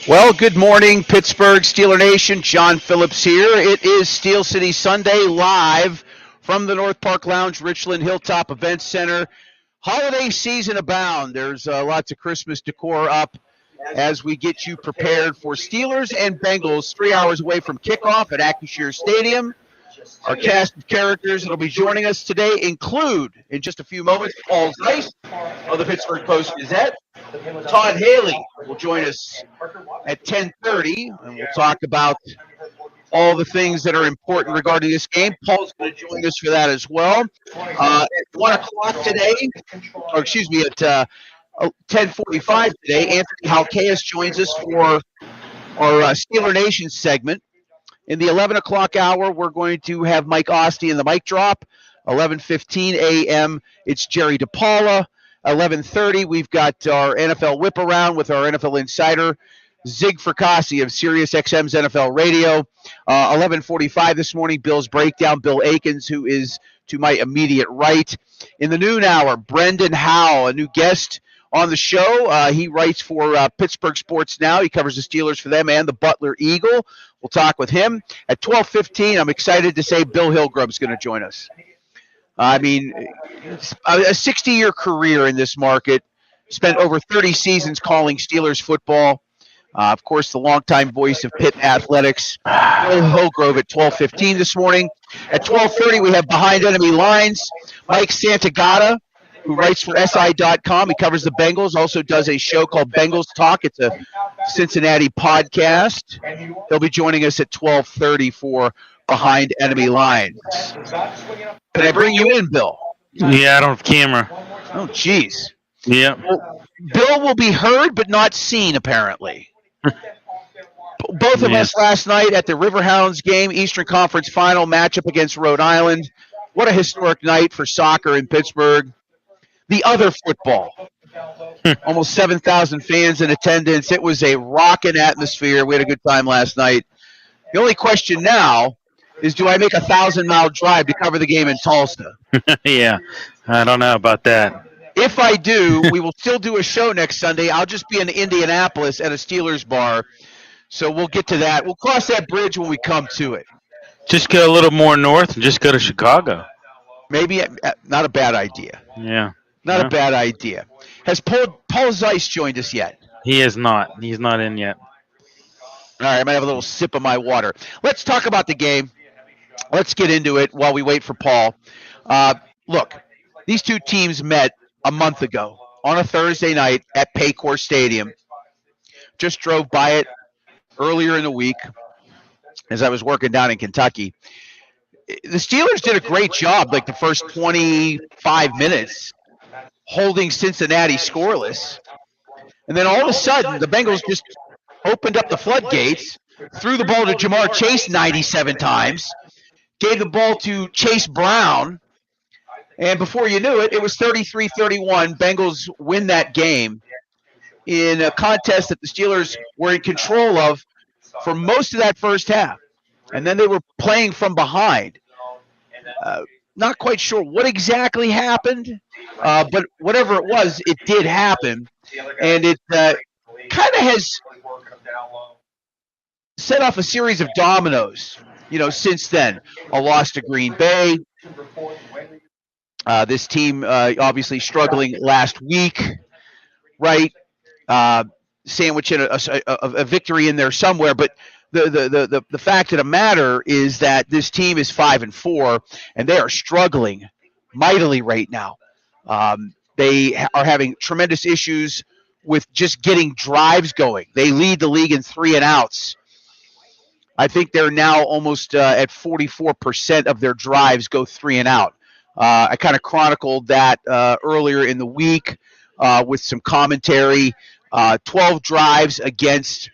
Well, good morning, Pittsburgh Steeler Nation. John Phillips here. It is Steel City Sunday live from the North Park Lounge, Richland Hilltop Event Center. Holiday season abound. There's lots of Christmas decor up as we get you prepared for Steelers and Bengals 3 hours away from kickoff at Acrisure Stadium. Our cast of characters that will be joining us today include, in just a few moments, Paul Zeiss of the Pittsburgh Post-Gazette. Todd Haley will join us at 10:30, and we'll talk about all the things that are important regarding this game. Paul's going to join us for that as well. At 1 o'clock today, or excuse me, at 10:45 today, Anthony Halkeas joins us for our Steeler Nation segment. In the 11 o'clock hour, we're going to have Mike Ostie in the mic drop. 11:15 a.m., it's Jerry DePaula. 11:30, we've got our NFL whip around with our NFL insider, Zig Fracassi of SiriusXM's NFL Radio. 11:45 this morning, Bill's Breakdown, Bill Akins, who is to my immediate right. In the noon hour, Brendan Howe, a new guest on the show. He writes for Pittsburgh Sports Now. He covers the Steelers for them and the Butler Eagle. We'll talk with him. At 12:15, I'm excited to say Bill Hillgrub's going to join us. I mean, a 60-year career in this market, spent over 30 seasons calling Steelers football. Of course, the longtime voice of Pitt Athletics, Bill Hillgrove at 12:15 this morning. At 12:30, we have Behind Enemy Lines, Mike Santagata, who writes for SI.com. He covers the Bengals, also does a show called Bengals Talk. It's a Cincinnati podcast. He'll be joining us at 12:30 for Behind Enemy Lines. Can I bring you in, Bill? Yeah, I don't have camera. Oh, jeez. Yeah. Well, Bill will be heard but not seen, apparently. Both of us last night at the Riverhounds game, Eastern Conference final matchup against Rhode Island. What a historic night for soccer in Pittsburgh. The other football. Almost 7,000 fans in attendance. It was a rocking atmosphere. We had a good time last night. The only question now is, do I make a 1,000-mile drive to cover the game in Tulsa? Yeah, I don't know about that. If I do, we will still do a show next Sunday. I'll just be in Indianapolis at a Steelers bar, so we'll get to that. We'll cross that bridge when we come to it. Just go a little more north and just go to Chicago. Maybe not a bad idea. Yeah. Not a bad idea. Has Paul Zeiss joined us yet? He is not. He's not in yet. All right, I might have a little sip of my water. Let's talk about the game. Let's get into it while we wait for Paul. Look, these two teams met a month ago on a Thursday night at Paycor Stadium. Just drove by it earlier in the week as I was working down in Kentucky. The Steelers did a great job, like the first 25 minutes, holding Cincinnati scoreless. And then all of a sudden, the Bengals just opened up the floodgates, threw the ball to Jamar Chase 97 times, gave the ball to Chase Brown, and before you knew it, it was 33-31. Bengals win that game in a contest that the Steelers were in control of for most of that first half. And then they were playing from behind. Not quite sure what exactly happened, but whatever it was, it did happen. And it kind of has set off a series of dominoes, since then. A loss to Green Bay. This team obviously struggling last week, right? Sandwiching a victory in there somewhere, but the fact of the matter is that this team is 5-4, and they are struggling mightily right now. They are having tremendous issues with just getting drives going. They lead the league in 3-and-outs. I think they're now almost at 44% of their drives go 3-and-out. I kind of chronicled that earlier in the week with some commentary. 12 drives against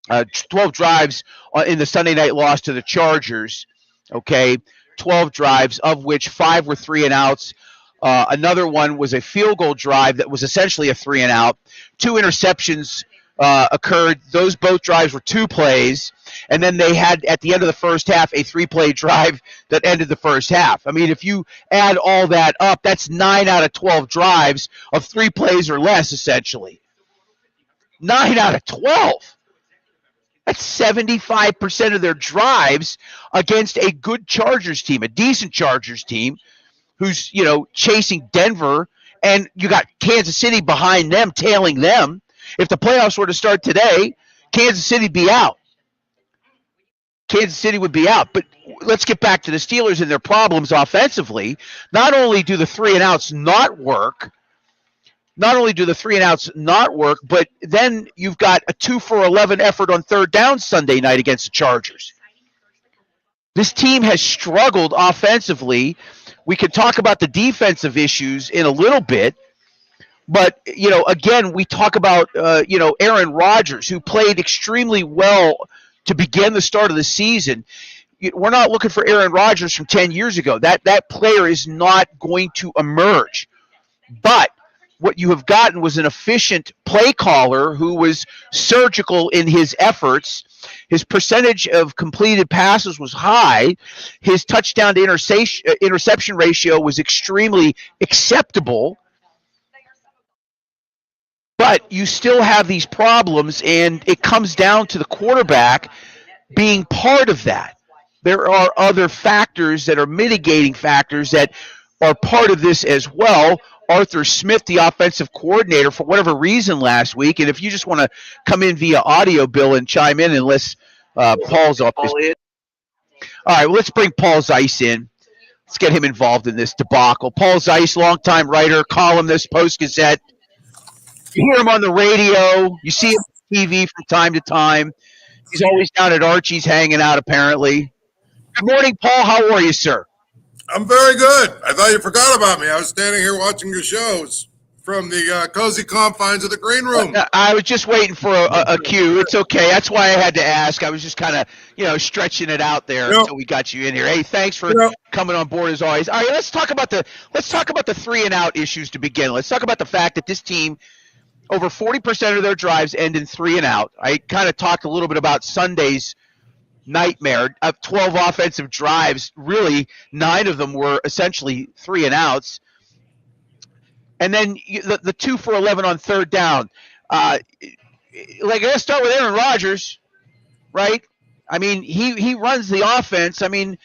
12 drives in the Sunday night loss to the Chargers. Okay, 12 drives, of which 5 were 3-and-outs. Another one was a field goal drive that was essentially a 3-and-out. 2 interceptions occurred. Those both drives were 2 plays. And then they had, at the end of the first half, a 3-play drive that ended the first half. I mean, if you add all that up, that's 9 out of 12 drives of 3 plays or less, essentially. 9 out of 12. That's 75% of their drives against a good Chargers team, a decent Chargers team who's, chasing Denver, and you got Kansas City behind them, tailing them. If the playoffs were to start today, Kansas City would be out. Kansas City would be out. But let's get back to the Steelers and their problems offensively. Not only do the 3-and-outs not work, but then you've got a 2-for-11 effort on third down Sunday night against the Chargers. This team has struggled offensively. We can talk about the defensive issues in a little bit, but, again, we talk about, Aaron Rodgers, who played extremely well to begin the start of the season. We're not looking for Aaron Rodgers from 10 years ago. That player is not going to emerge. But what you have gotten was an efficient play caller who was surgical in his efforts. His percentage of completed passes was high. His touchdown to interception ratio was extremely acceptable. But you still have these problems, and it comes down to the quarterback being part of that. There are other factors that are mitigating factors that are part of this as well. Arthur Smith, the offensive coordinator, for whatever reason last week, and if you just want to come in via audio, Bill, and chime in unless Paul's off his... All right, well, let's bring Paul Zeiss in. Let's get him involved in this debacle. Paul Zeiss, longtime writer, columnist, Post-Gazette. You hear him on the radio. You see him on TV from time to time. He's always down at Archie's hanging out, apparently. Good morning, Paul. How are you, sir? I'm very good. I thought you forgot about me. I was standing here watching your shows from the cozy confines of the green room. I was just waiting for a cue. It's okay. That's why I had to ask. I was just kind of, stretching it out there until we got you in here. Hey, thanks for coming on board as always. All right, let's talk about the 3-and-out issues to begin. Let's talk about the fact that this team, over 40% of their drives end in 3-and-out. I kind of talked a little bit about Sunday's nightmare of 12 offensive drives. Really, 9 of them were essentially 3-and-outs. And then the 2-for-11 on third down. Let's start with Aaron Rodgers, right? I mean, he runs the offense. I mean,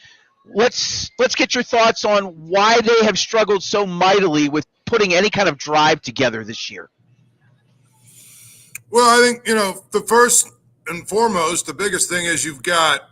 let's get your thoughts on why they have struggled so mightily with putting any kind of drive together this year. Well, I think, the first and foremost, the biggest thing is you've got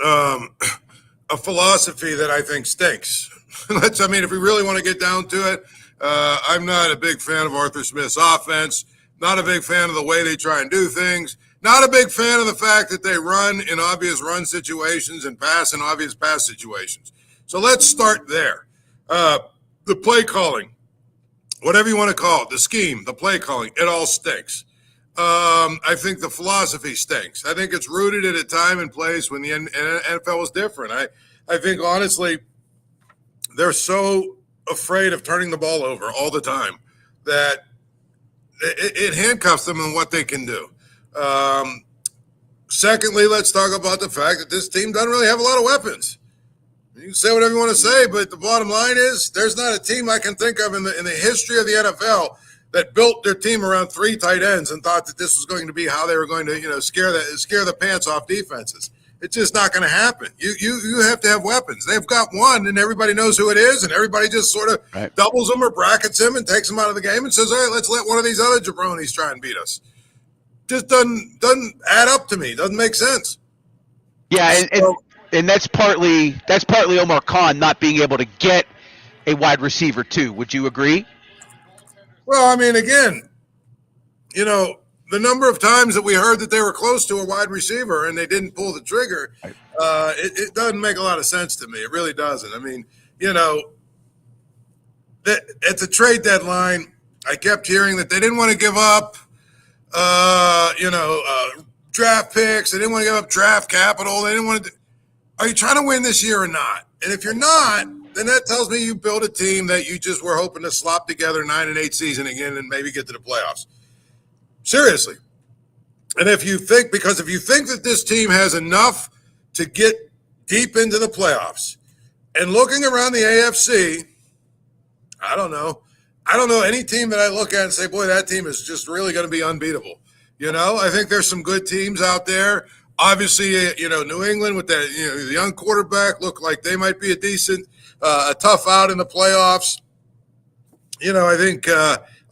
a philosophy that I think stinks. If we really want to get down to it, I'm not a big fan of Arthur Smith's offense, not a big fan of the way they try and do things, not a big fan of the fact that they run in obvious run situations and pass in obvious pass situations. So let's start there. The play calling, whatever you want to call it, the scheme, the play calling, it all stinks. I think the philosophy stinks. I think it's rooted at a time and place when the NFL was different. I think, honestly, they're so afraid of turning the ball over all the time that it handcuffs them in what they can do. Secondly, let's talk about the fact that this team doesn't really have a lot of weapons. You can say whatever you want to say, but the bottom line is there's not a team I can think of in the history of the NFL that built their team around 3 tight ends and thought that this was going to be how they were going to, scare the pants off defenses. It's just not going to happen. You have to have weapons. They've got one, and everybody knows who it is, and everybody just sort of doubles them or brackets him and takes him out of the game and says, all right, let's let one of these other jabronis try and beat us. Just doesn't add up to me. Doesn't make sense. Yeah, and that's partly Omar Khan not being able to get a wide receiver too. Would you agree? Well, again, the number of times that we heard that they were close to a wide receiver and they didn't pull the trigger, it doesn't make a lot of sense to me. It really doesn't. At the trade deadline, I kept hearing that they didn't want to give up, draft picks. They didn't want to give up draft capital. They didn't want to. Are you trying to win this year or not? And if you're not, then that tells me you built a team that you just were hoping to slop together 9-8 season again and maybe get to the playoffs. Seriously. And if you think that this team has enough to get deep into the playoffs, and looking around the AFC, I don't know, I don't know any team that I look at and say, boy, that team is just really going to be unbeatable. I think there's some good teams out there. Obviously, New England with that, the young quarterback look like they might be a tough out in the playoffs. I think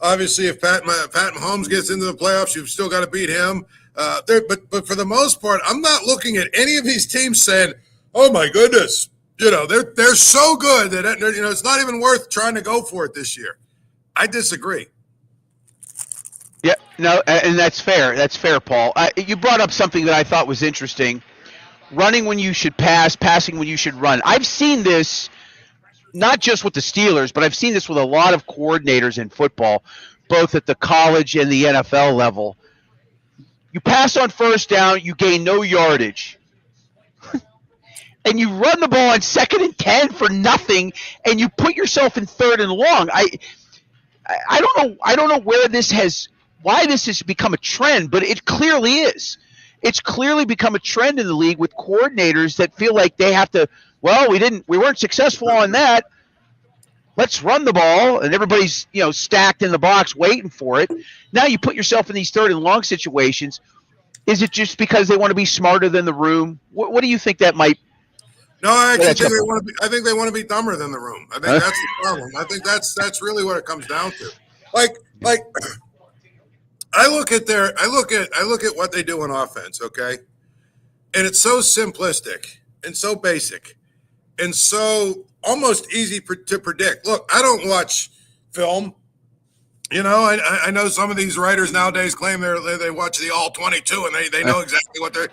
obviously if Pat Mahomes gets into the playoffs, you've still got to beat him. But for the most part, I'm not looking at any of these teams saying, oh my goodness, they're so good that it's not even worth trying to go for it this year. I disagree. Yeah, no, and that's fair. That's fair, Paul. You brought up something that I thought was interesting. Running when you should pass, passing when you should run. I've seen this not just with the Steelers, but I've seen this with a lot of coordinators in football, both at the college and the NFL level. You pass on first down, you gain no yardage. And you run the ball on 2nd and 10 for nothing, and you put yourself in 3rd and long. I don't know why this has become a trend, but it clearly is. It's clearly become a trend in the league with coordinators that feel like they have to, well, we weren't successful on that. Let's run the ball, and everybody's, stacked in the box waiting for it. Now you put yourself in these 3rd and long situations. Is it just because they want to be smarter than the room? What do you think that might? No, I actually think I think they want to be dumber than the room. I think that's the problem. I think that's really what it comes down to. Like I look at what they do on offense, okay? And it's so simplistic and so basic and so almost easy to predict. Look, I don't watch film. I know some of these writers nowadays claim they watch the all 22 and they know exactly what they're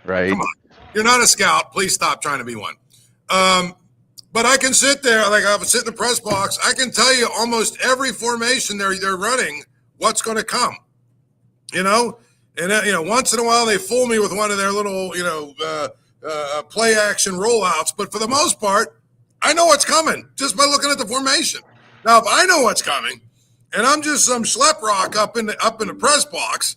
right. Come on. You're not a scout. Please stop trying to be one. But I can sit there, like I sit in the press box. I can tell you almost every formation they're running, what's going to come. And once in a while they fool me with one of their little, play action rollouts. But for the most part, I know what's coming just by looking at the formation. Now, if I know what's coming, and I'm just some schlep rock up in the press box,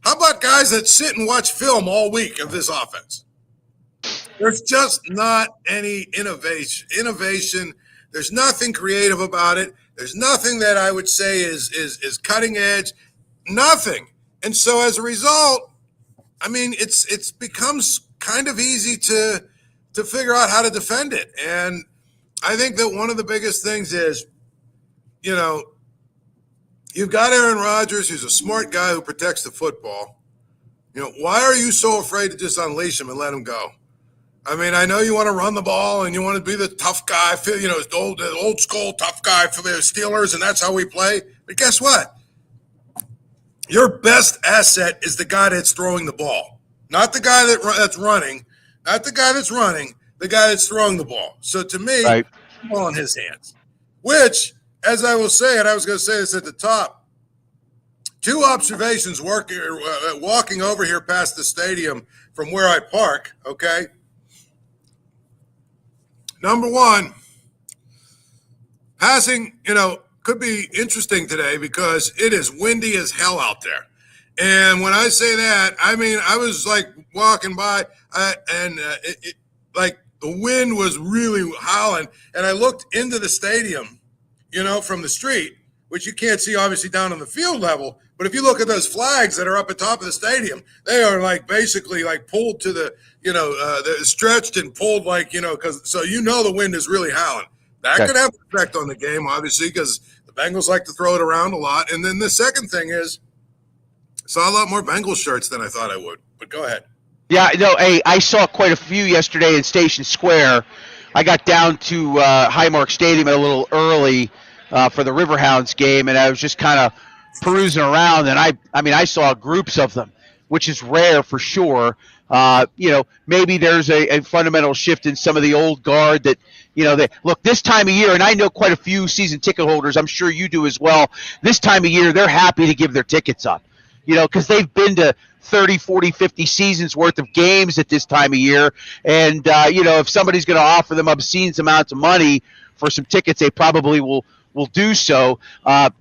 how about guys that sit and watch film all week of this offense? There's just not any innovation. There's nothing creative about it. There's nothing that I would say is cutting edge. Nothing. And so as a result, I mean, it's becomes kind of easy to figure out how to defend it. And I think that one of the biggest things is, you've got Aaron Rodgers, who's a smart guy who protects the football. Why are you so afraid to just unleash him and let him go? I mean, I know you want to run the ball and you want to be the tough guy, the old school tough guy for the Steelers, and that's how we play. But guess what? Your best asset is the guy that's throwing the ball, not the guy that's running, not the guy that's running, the guy that's throwing the ball. So to me, right. Ball in his hands, which, as I will say, and I was going to say this at the top, 2 observations walking over here past the stadium from where I park, okay? Number 1, passing, could be interesting today because it is windy as hell out there. And when I say that, I mean, I was like walking by and the wind was really howling. And I looked into the stadium, from the street, which you can't see obviously down on the field level. But if you look at those flags that are up at the top of the stadium, they are basically pulled to the, they're stretched and pulled so the wind is really howling. That could have an effect on the game, obviously, because the Bengals like to throw it around a lot. And then the second thing is, I saw a lot more Bengals shirts than I thought I would. But go ahead. Yeah, no, I saw quite a few yesterday in Station Square. I got down to Highmark Stadium a little early for the Riverhounds game, and I was just kind of perusing around, and I saw groups of them, which is rare for sure. Maybe there's a fundamental shift in some of the old guard that, look, this time of year, and I know quite a few season ticket holders, I'm sure you do as well, this time of year, they're happy to give their tickets up, because they've been to 30, 40, 50 seasons worth of games at this time of year. And, if somebody's going to offer them obscene amounts of money for some tickets, they probably will do so.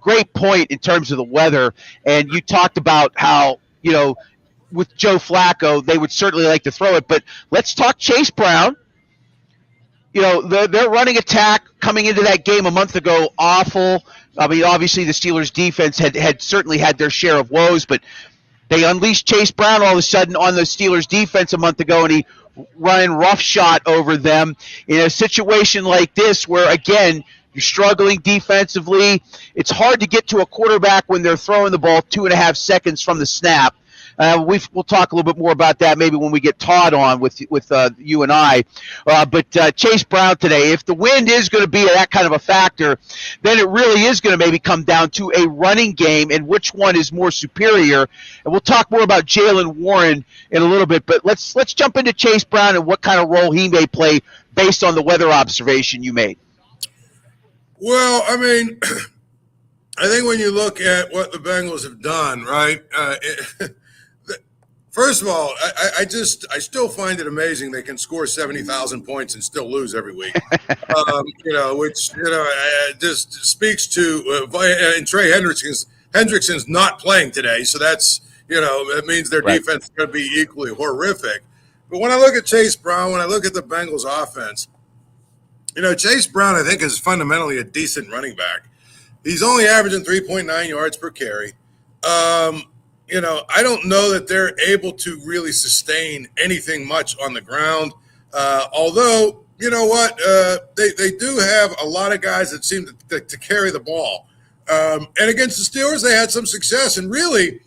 Great point in terms of the weather. And you talked about how, with Joe Flacco, they would certainly like to throw it. But let's talk Chase Brown. Their running attack coming into that game a month ago, awful. I mean, obviously the Steelers' defense had certainly had their share of woes, but they unleashed Chase Brown all of a sudden on the Steelers' defense a month ago, and he ran roughshod over them in a situation like this where, again, you're struggling defensively. It's hard to get to a quarterback when they're throwing the ball 2.5 seconds from the snap. We'll talk a little bit more about that maybe when we get Todd on with you and I. But Chase Brown today, if the wind is going to be that kind of a factor, then it really is going to maybe come down to a running game and which one is more superior. And we'll talk more about Jaylen Warren in a little bit. But let's jump into Chase Brown and what kind of role he may play based on the weather observation you made. Well, I mean, I think when you look at what the Bengals have done, right? First of all, I still find it amazing they can score 70,000 points and still lose every week. Which just speaks to and Trey Hendrickson's not playing today, so that's it means their defense is going to be equally horrific. But when I look at Chase Brown, when I look at the Bengals offense, Chase Brown I think is fundamentally a decent running back. He's only averaging 3.9 yards per carry. I don't know that they're able to really sustain anything much on the ground. Although, you know what, they do have a lot of guys that seem to carry the ball. And against the Steelers, they had some success. And really,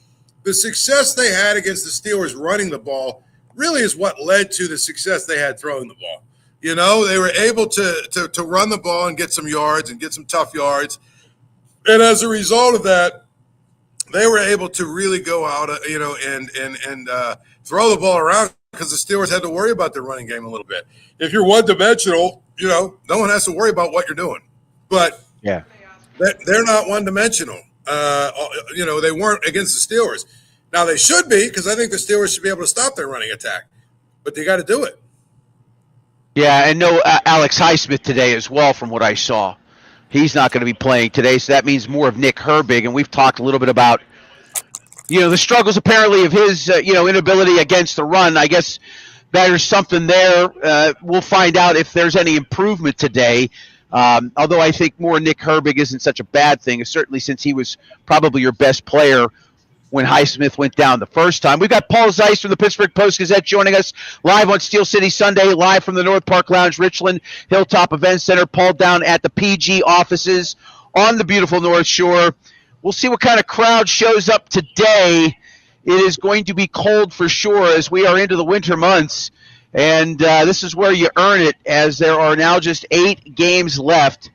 the success they had against the Steelers running the ball really is what led to the success they had throwing the ball. They were able to run the ball and get some yards and get some tough yards. And as a result of that, they were able to really go out, and throw the ball around because the Steelers had to worry about their running game a little bit. If you're one-dimensional, no one has to worry about what you're doing. But yeah, they're not one-dimensional. They weren't against the Steelers. Now they should be, because I think the Steelers should be able to stop their running attack. But they got to do it. Yeah, and no Alex Highsmith today as well from what I saw. He's not going to be playing today, so that means more of Nick Herbig. And we've talked a little bit about, the struggles apparently of his, inability against the run. I guess there's something there. We'll find out if there's any improvement today. Although I think more Nick Herbig isn't such a bad thing, certainly since he was probably your best player when Highsmith went down the first time. We've got Paul Zeiss from the Pittsburgh Post-Gazette joining us live on Steel City Sunday, live from the North Park Lounge, Richland Hilltop Event Center. Paul down at the PG offices on the beautiful North Shore. We'll see what kind of crowd shows up today. It is going to be cold for sure as we are into the winter months. And this is where you earn it, as there are now just 8 games left.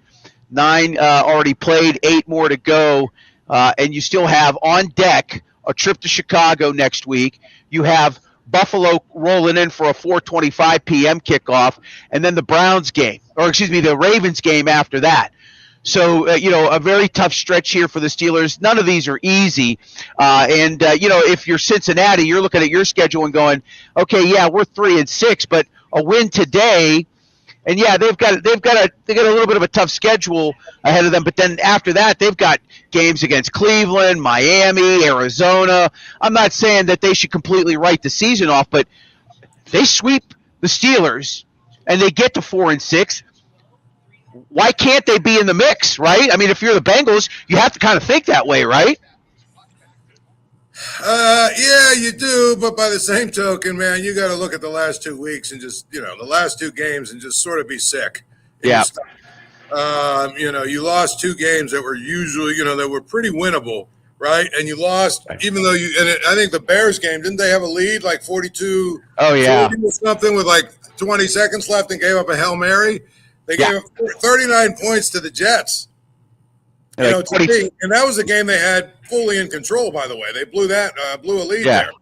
9 already played, 8 more to go. And you still have on deck a trip to Chicago next week. You have Buffalo rolling in for a 4:25 p.m. kickoff, and then the the Ravens game after that. So, a very tough stretch here for the Steelers. None of these are easy. If you're Cincinnati, you're looking at your schedule and going, okay, yeah, we're 3-6, but a win today. And yeah, they got a little bit of a tough schedule ahead of them, but then after that, they've got games against Cleveland, Miami, Arizona. I'm not saying that they should completely write the season off, but they sweep the Steelers and they get to 4-6. Why can't they be in the mix, right? I mean, if you're the Bengals, you have to kind of think that way, right? Yeah, you do, but by the same token, man, you got to look at the last 2 weeks and just, the last 2 games and just sort of be sick. Yeah. You lost 2 games that were usually, that were pretty winnable, right? And you lost, even though I think the Bears game, didn't they have a lead like 42? Oh, yeah. 40 or something with like 20 seconds left and gave up a Hail Mary. They gave up 39 points to the Jets. And that was a game they had fully in control, by the way. They blew a lead there.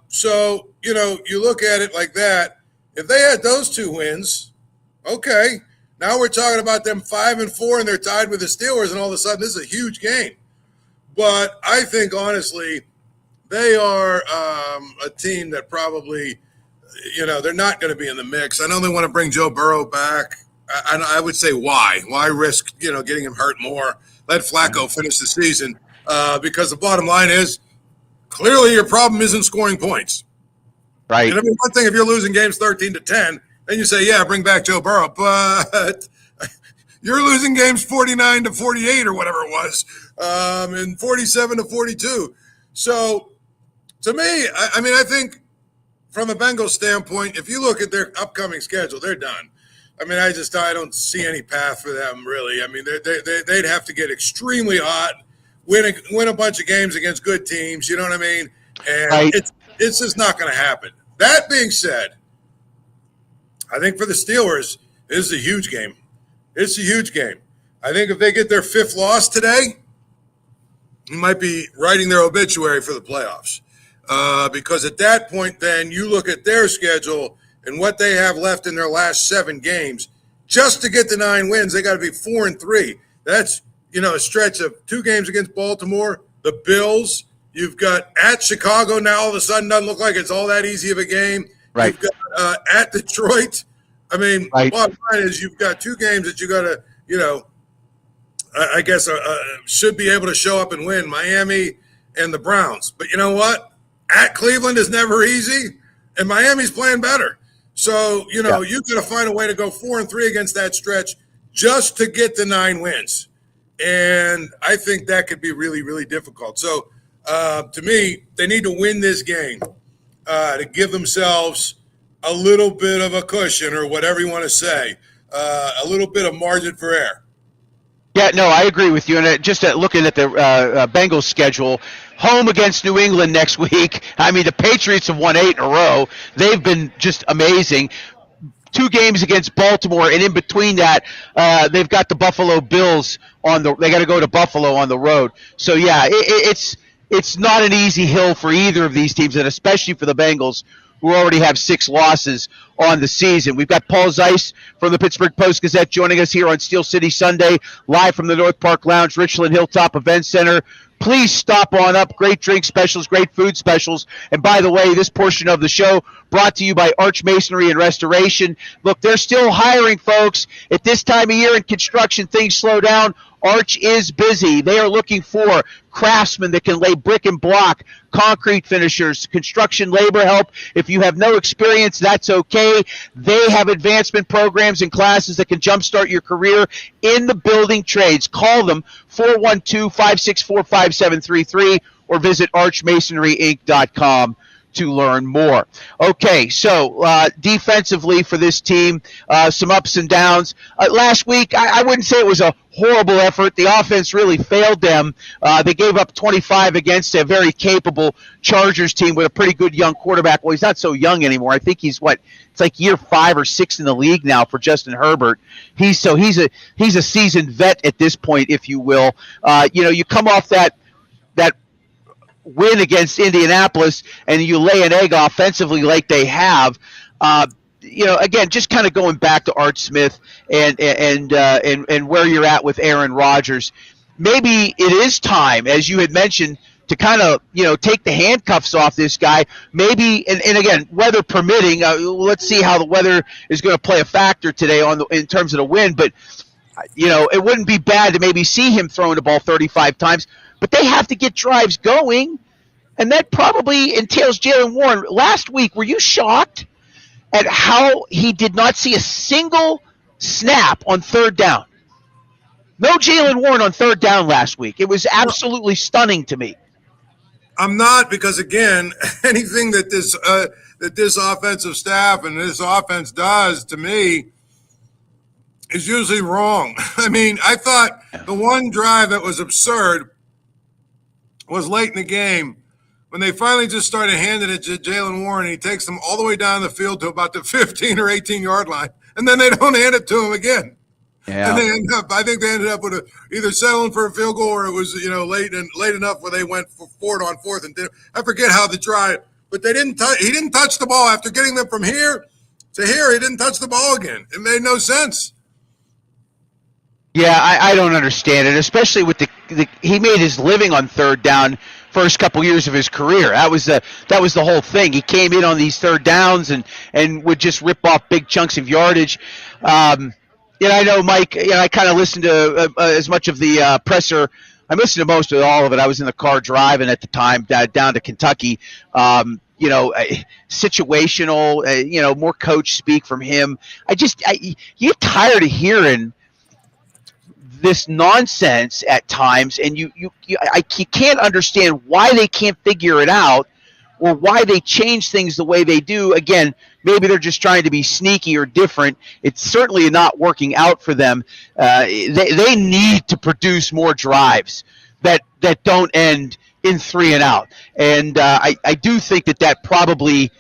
So, you look at it like that. If they had those 2 wins, okay, now we're talking about them 5-4 and they're tied with the Steelers, and all of a sudden this is a huge game. But I think, honestly, they are a team that probably, they're not going to be in the mix. I know they want to bring Joe Burrow back. I would say why? Why risk, getting him hurt more? Let Flacco finish the season because the bottom line is clearly your problem isn't scoring points. Right. One thing if you're losing games 13-10, then you say, yeah, bring back Joe Burrow. But, You're losing games 49-48 or whatever it was, and 47-42. So, to me, I think from a Bengals standpoint, if you look at their upcoming schedule, they're done. I mean, I don't see any path for them, really. I mean, they'd have to get extremely hot, win a bunch of games against good teams, you know what I mean? And right. It's just not going to happen. That being said, I think for the Steelers, this is a huge game. It's a huge game. I think if they get their 5th loss today, you might be writing their obituary for the playoffs. Because at that point, then you look at their schedule and what they have left in their last 7 games. Just to get the 9 wins, they got to be 4-3. That's, a stretch of 2 games against Baltimore, the Bills. You've got at Chicago now. All of a sudden, doesn't look like it's all that easy of a game. Right. You've got at Detroit. I mean, right. Bottom line is you've got 2 games that you got to, I guess should be able to show up and win, Miami and the Browns. But you know what? At Cleveland is never easy, and Miami's playing better. So, you got to find a way to go 4-3 against that stretch just to get the 9 wins. And I think that could be really, really difficult. So, to me, they need to win this game to give themselves a little bit of a cushion or whatever you want to say, a little bit of margin for error. Yeah, no, I agree with you. And just looking at the Bengals schedule, home against New England next week. I mean, the Patriots have won 8 in a row. They've been just amazing. 2 games against Baltimore, and in between that, they've got the Buffalo Bills they got to go to Buffalo on the road. So yeah, it's not an easy hill for either of these teams, and especially for the Bengals, who already have 6 losses on the season. We've got Paul Zeiss from the Pittsburgh Post-Gazette joining us here on Steel City Sunday, live from the North Park Lounge, Richland Hilltop Event Center. Please stop on up. Great drink specials, great food specials. And by the way, this portion of the show brought to you by Arch Masonry and Restoration. Look, they're still hiring, folks. At this time of year in construction, things slow down. Arch is busy. They are looking for craftsmen that can lay brick and block, concrete finishers, construction labor help. If you have no experience, that's okay. They have advancement programs and classes that can jumpstart your career in the building trades. Call them 412-564-5733 or visit archmasonryinc.com to learn more. Okay, so defensively for this team, some ups and downs. Last week, I wouldn't say it was a horrible effort. The offense really failed them. They gave up 25 against a very capable Chargers team with a pretty good young quarterback. Well, he's not so young anymore. I think he's it's like year 5 or 6 in the league now for Justin Herbert. He's a seasoned vet at this point, if you will. You come off that win against Indianapolis and you lay an egg offensively like they have. Again, just kind of going back to Art Smith and where you're at with Aaron Rodgers. Maybe it is time, as you had mentioned, to kind of take the handcuffs off this guy. Maybe, and again, weather permitting. Let's see how the weather is going to play a factor today in terms of the win. But it wouldn't be bad to maybe see him throwing the ball 35 times. But they have to get drives going, and that probably entails Jaylen Warren. Last week, were you shocked at how he did not see a single snap on 3rd down? No Jaylen Warren on 3rd down last week. It was absolutely stunning to me. I'm not, because again, anything that this offensive staff and this offense does to me is usually wrong. I mean, I thought the one drive that was absurd was late in the game when they finally just started handing it to Jaylen Warren. He takes them all the way down the field to about the 15 or 18-yard line, and then they don't hand it to him again. Yeah. And I think they ended up with either settling for a field goal, or it was late enough where they went for it on 4th and I forget how the drive, but they didn't he didn't touch the ball after getting them from here to here. He didn't touch the ball again. It made no sense. Yeah, I don't understand it, especially with he made his living on 3rd down first couple years of his career. That was the whole thing. He came in on these 3rd downs and would just rip off big chunks of yardage. I know, Mike, I kind of listened to as much of the presser. I listened to most of all of it. I was in the car driving at the time down to Kentucky. Situational, more coach speak from him. You get tired of hearing this nonsense at times, and you can't understand why they can't figure it out or why they change things the way they do. Again, maybe they're just trying to be sneaky or different. It's certainly not working out for them. They need to produce more drives that don't end in 3 and out. And I do think that probably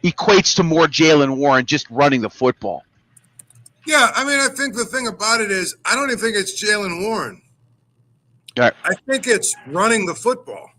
equates to more Jaylen Warren just running the football. Yeah, I mean, I think the thing about it is I don't even think it's Jaylen Warren. Right. I think it's running the football.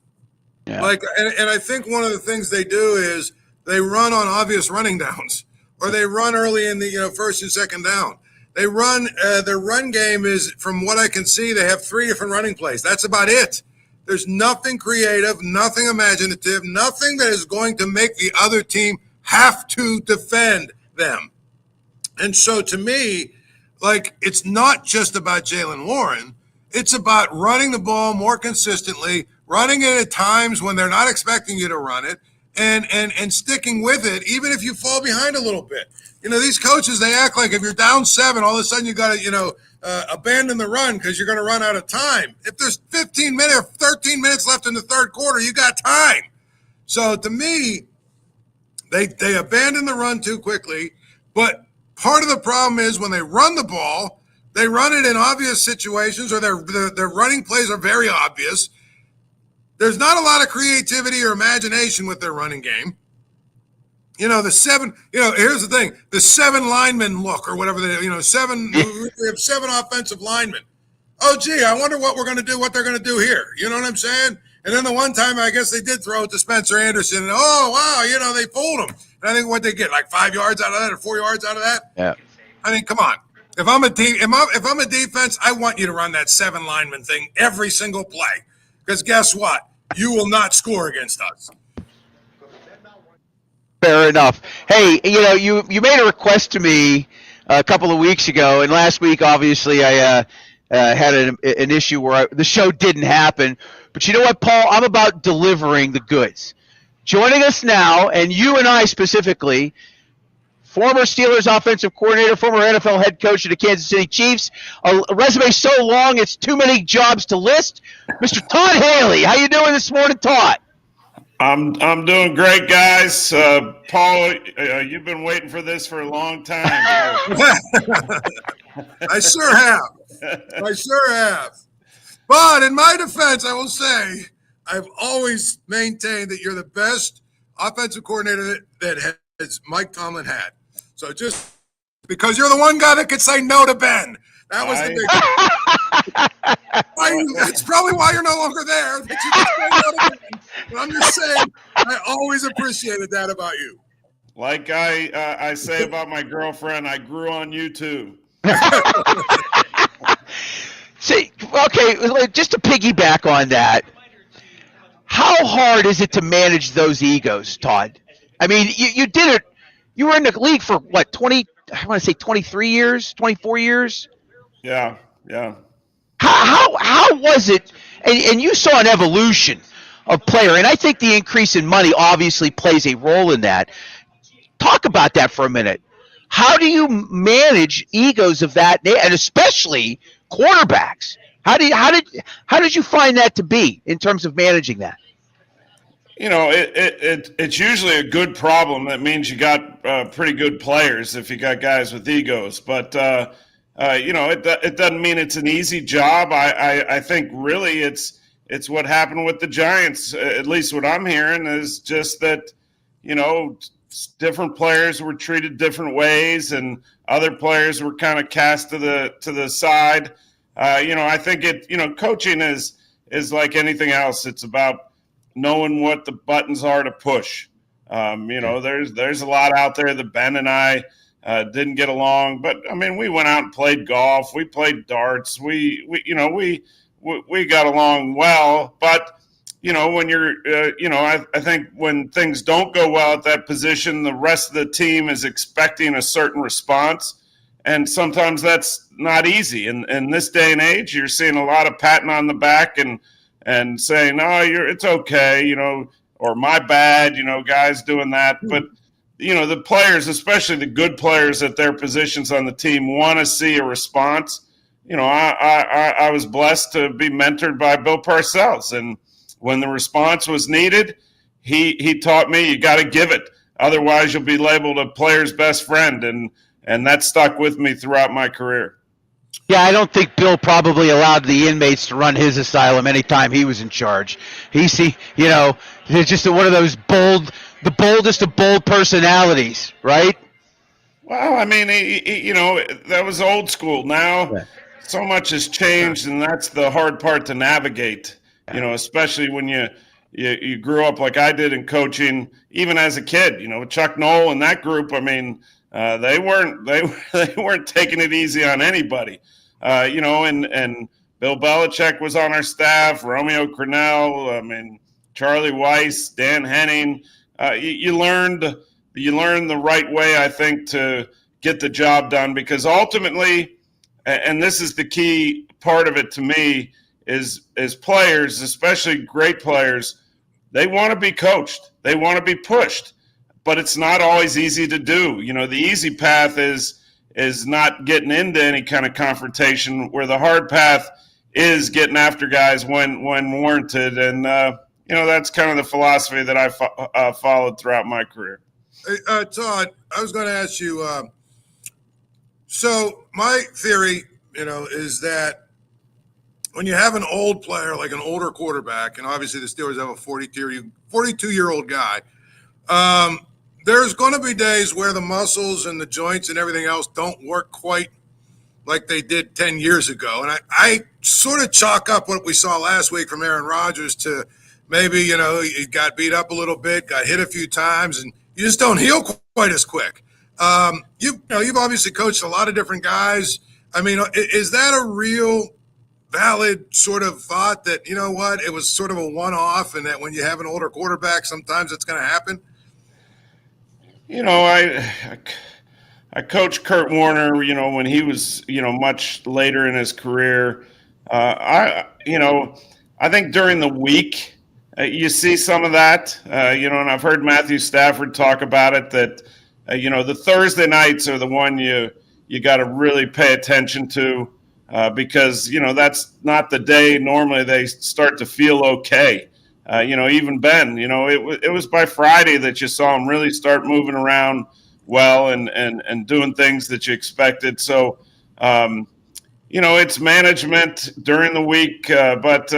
Yeah. And I think one of the things they do is they run on obvious running downs, or they run early in the first and second down. They run their run game is, from what I can see, they have 3 different running plays. That's about it. There's nothing creative, nothing imaginative, nothing that is going to make the other team have to defend them. And so to me, it's not just about Jaylen Warren. It's about running the ball more consistently, running it at times when they're not expecting you to run it, and sticking with it, even if you fall behind a little bit. These coaches, they act like if you're down 7, all of a sudden you got to, abandon the run because you're going to run out of time. If there's 13 minutes left in the third quarter, you got time. So to me, they abandon the run too quickly, but part of the problem is when they run the ball, they run it in obvious situations, or their running plays are very obvious. There's not a lot of creativity or imagination with their running game. Here's the thing, the 7 linemen look, or whatever we have 7 offensive linemen. Oh, gee, I wonder what they're going to do here. You know what I'm saying? And then the one time, I guess they did throw it to Spencer Anderson, and oh, wow, they fooled him. And I think what they get, 5 yards out of that or 4 yards out of that? Yeah. I mean, come on. If I'm a defense, I want you to run that 7 lineman thing every single play. Because guess what? You will not score against us. Fair enough. Hey, you made a request to me a couple of weeks ago, and last week, obviously, I had an issue where the show didn't happen. But you know what, Paul? I'm about delivering the goods. Joining us now, and you and I specifically, former Steelers offensive coordinator, former NFL head coach of the Kansas City Chiefs, a resume so long it's too many jobs to list, Mr. Todd Haley. How you doing this morning, Todd? I'm doing great, guys. Paul, you've been waiting for this for a long time. I sure have. But in my defense, I will say I've always maintained that you're the best offensive coordinator that has Mike Tomlin had. So just because you're the one guy that could say no to Ben. That was the big That's probably why you're no longer there. That you just say no to Ben. But I'm just saying, I always appreciated that about you. Like I say about my girlfriend, I grew on you too. See, okay, just to piggyback on that, how hard is it to manage those egos, Todd? I mean, you did it. You were in the league for what, 23 years, 24 years? Yeah. How was it? And you saw an evolution of player, and I think the increase in money obviously plays a role in that. Talk about that for a minute. How do you manage egos of that, and especially quarterbacks? How did you find that to be in terms of managing that? It's usually a good problem. That means you got pretty good players if you got guys with egos. But it doesn't mean it's an easy job. I think really it's what happened with the Giants. At least what I'm hearing is just that different players were treated different ways, and other players were kind of cast to the side. I think coaching is like anything else. It's about knowing what the buttons are to push. There's a lot out there that Ben and I didn't get along, but I mean, we went out and played golf. We played darts. We got along well, but when you're, I think when things don't go well at that position, the rest of the team is expecting a certain response. And sometimes that's not easy. And in this day and age, you're seeing a lot of patting on the back and saying, "No, it's okay," or "My bad," guys doing that. But the players, especially the good players at their positions on the team, want to see a response. I was blessed to be mentored by Bill Parcells, and when the response was needed, he taught me you got to give it, otherwise you'll be labeled a player's best friend, and that stuck with me throughout my career. Yeah, I don't think Bill probably allowed the inmates to run his asylum anytime he was in charge. He's just one of those the boldest of bold personalities, right? Well, I mean, that was old school. Now, so much has changed, and that's the hard part to navigate. Especially when you grew up like I did in coaching, even as a kid. Chuck Noll and that group. I mean, they weren't taking it easy on anybody. And Bill Belichick was on our staff. Romeo Crennel. I mean, Charlie Weiss, Dan Henning. You learned the right way, I think, to get the job done, because ultimately, and this is the key part of it to me, is players, especially great players, they want to be coached. They want to be pushed, but it's not always easy to do. The easy path is not getting into any kind of confrontation, where the hard path is getting after guys when warranted. And, that's kind of the philosophy that I followed throughout my career. Hey, Todd, I was going to ask you, so my theory, is that when you have an old player, like an older quarterback, and obviously the Steelers have a 42-year-old guy, there's going to be days where the muscles and the joints and everything else don't work quite like they did 10 years ago. And I sort of chalk up what we saw last week from Aaron Rodgers to maybe, he got beat up a little bit, got hit a few times, and you just don't heal quite as quick. You've obviously coached a lot of different guys. I mean, is that a real valid sort of thought that, it was sort of a one-off, and that when you have an older quarterback, sometimes it's going to happen? I coached Kurt Warner, when he was, much later in his career. I think during the week, you see some of that, and I've heard Matthew Stafford talk about it, that, the Thursday nights are the one you got to really pay attention to, because, that's not the day normally they start to feel okay. Even Ben, it was by Friday that you saw him really start moving around well and doing things that you expected. So, it's management during the week, but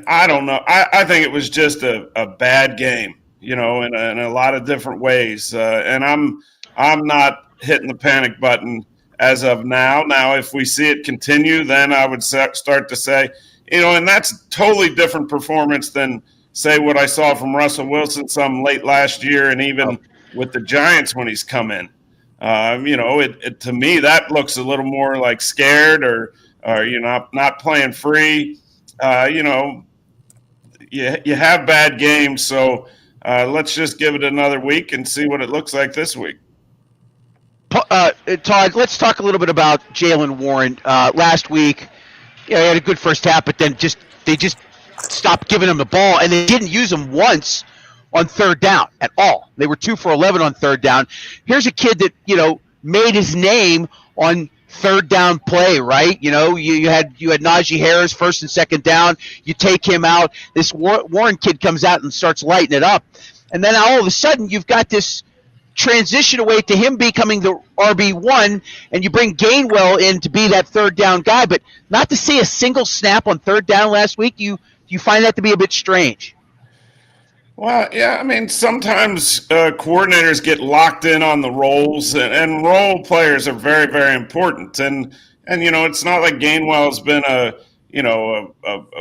I don't know. I think it was just a bad game, in a lot of different ways. And I'm not hitting the panic button as of now. Now, if we see it continue, then I would start to say, and that's totally different performance than, say, what I saw from Russell Wilson some late last year, and even with the Giants when he's come in. To me, that looks a little more like scared or not playing free. You have bad games, so let's just give it another week and see what it looks like this week. Todd, let's talk a little bit about Jaylen Warren. Last week, he had a good first half, but then they just stopped giving him the ball, and they didn't use him once on third down at all. They were 2 for 11 on third down. Here's a kid that, made his name on third down play, right? You had Najee Harris first and second down. You take him out. This Warren kid comes out and starts lighting it up. And then all of a sudden you've got this transition away to him becoming the RB1, and you bring Gainwell in to be that third down guy, but not to see a single snap on third down last week. You find that to be a bit strange. Well, yeah, I mean, sometimes coordinators get locked in on the roles, and role players are very, very important. And it's not like Gainwell's been a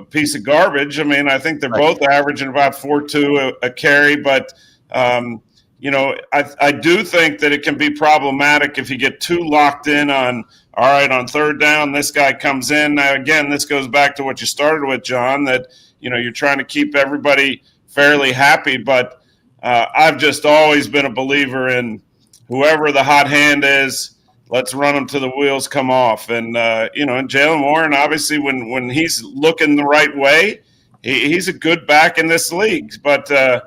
piece of garbage. I mean, I think they're both averaging about 4.2 a carry, but I do think that it can be problematic if you get too locked in on, all right, on third down, this guy comes in. Now, again, this goes back to what you started with, John, that, you're trying to keep everybody fairly happy. But I've just always been a believer in whoever the hot hand is, let's run them till the wheels come off. And, and Jaylen Warren, obviously, when he's looking the right way, he's a good back in this league. But, I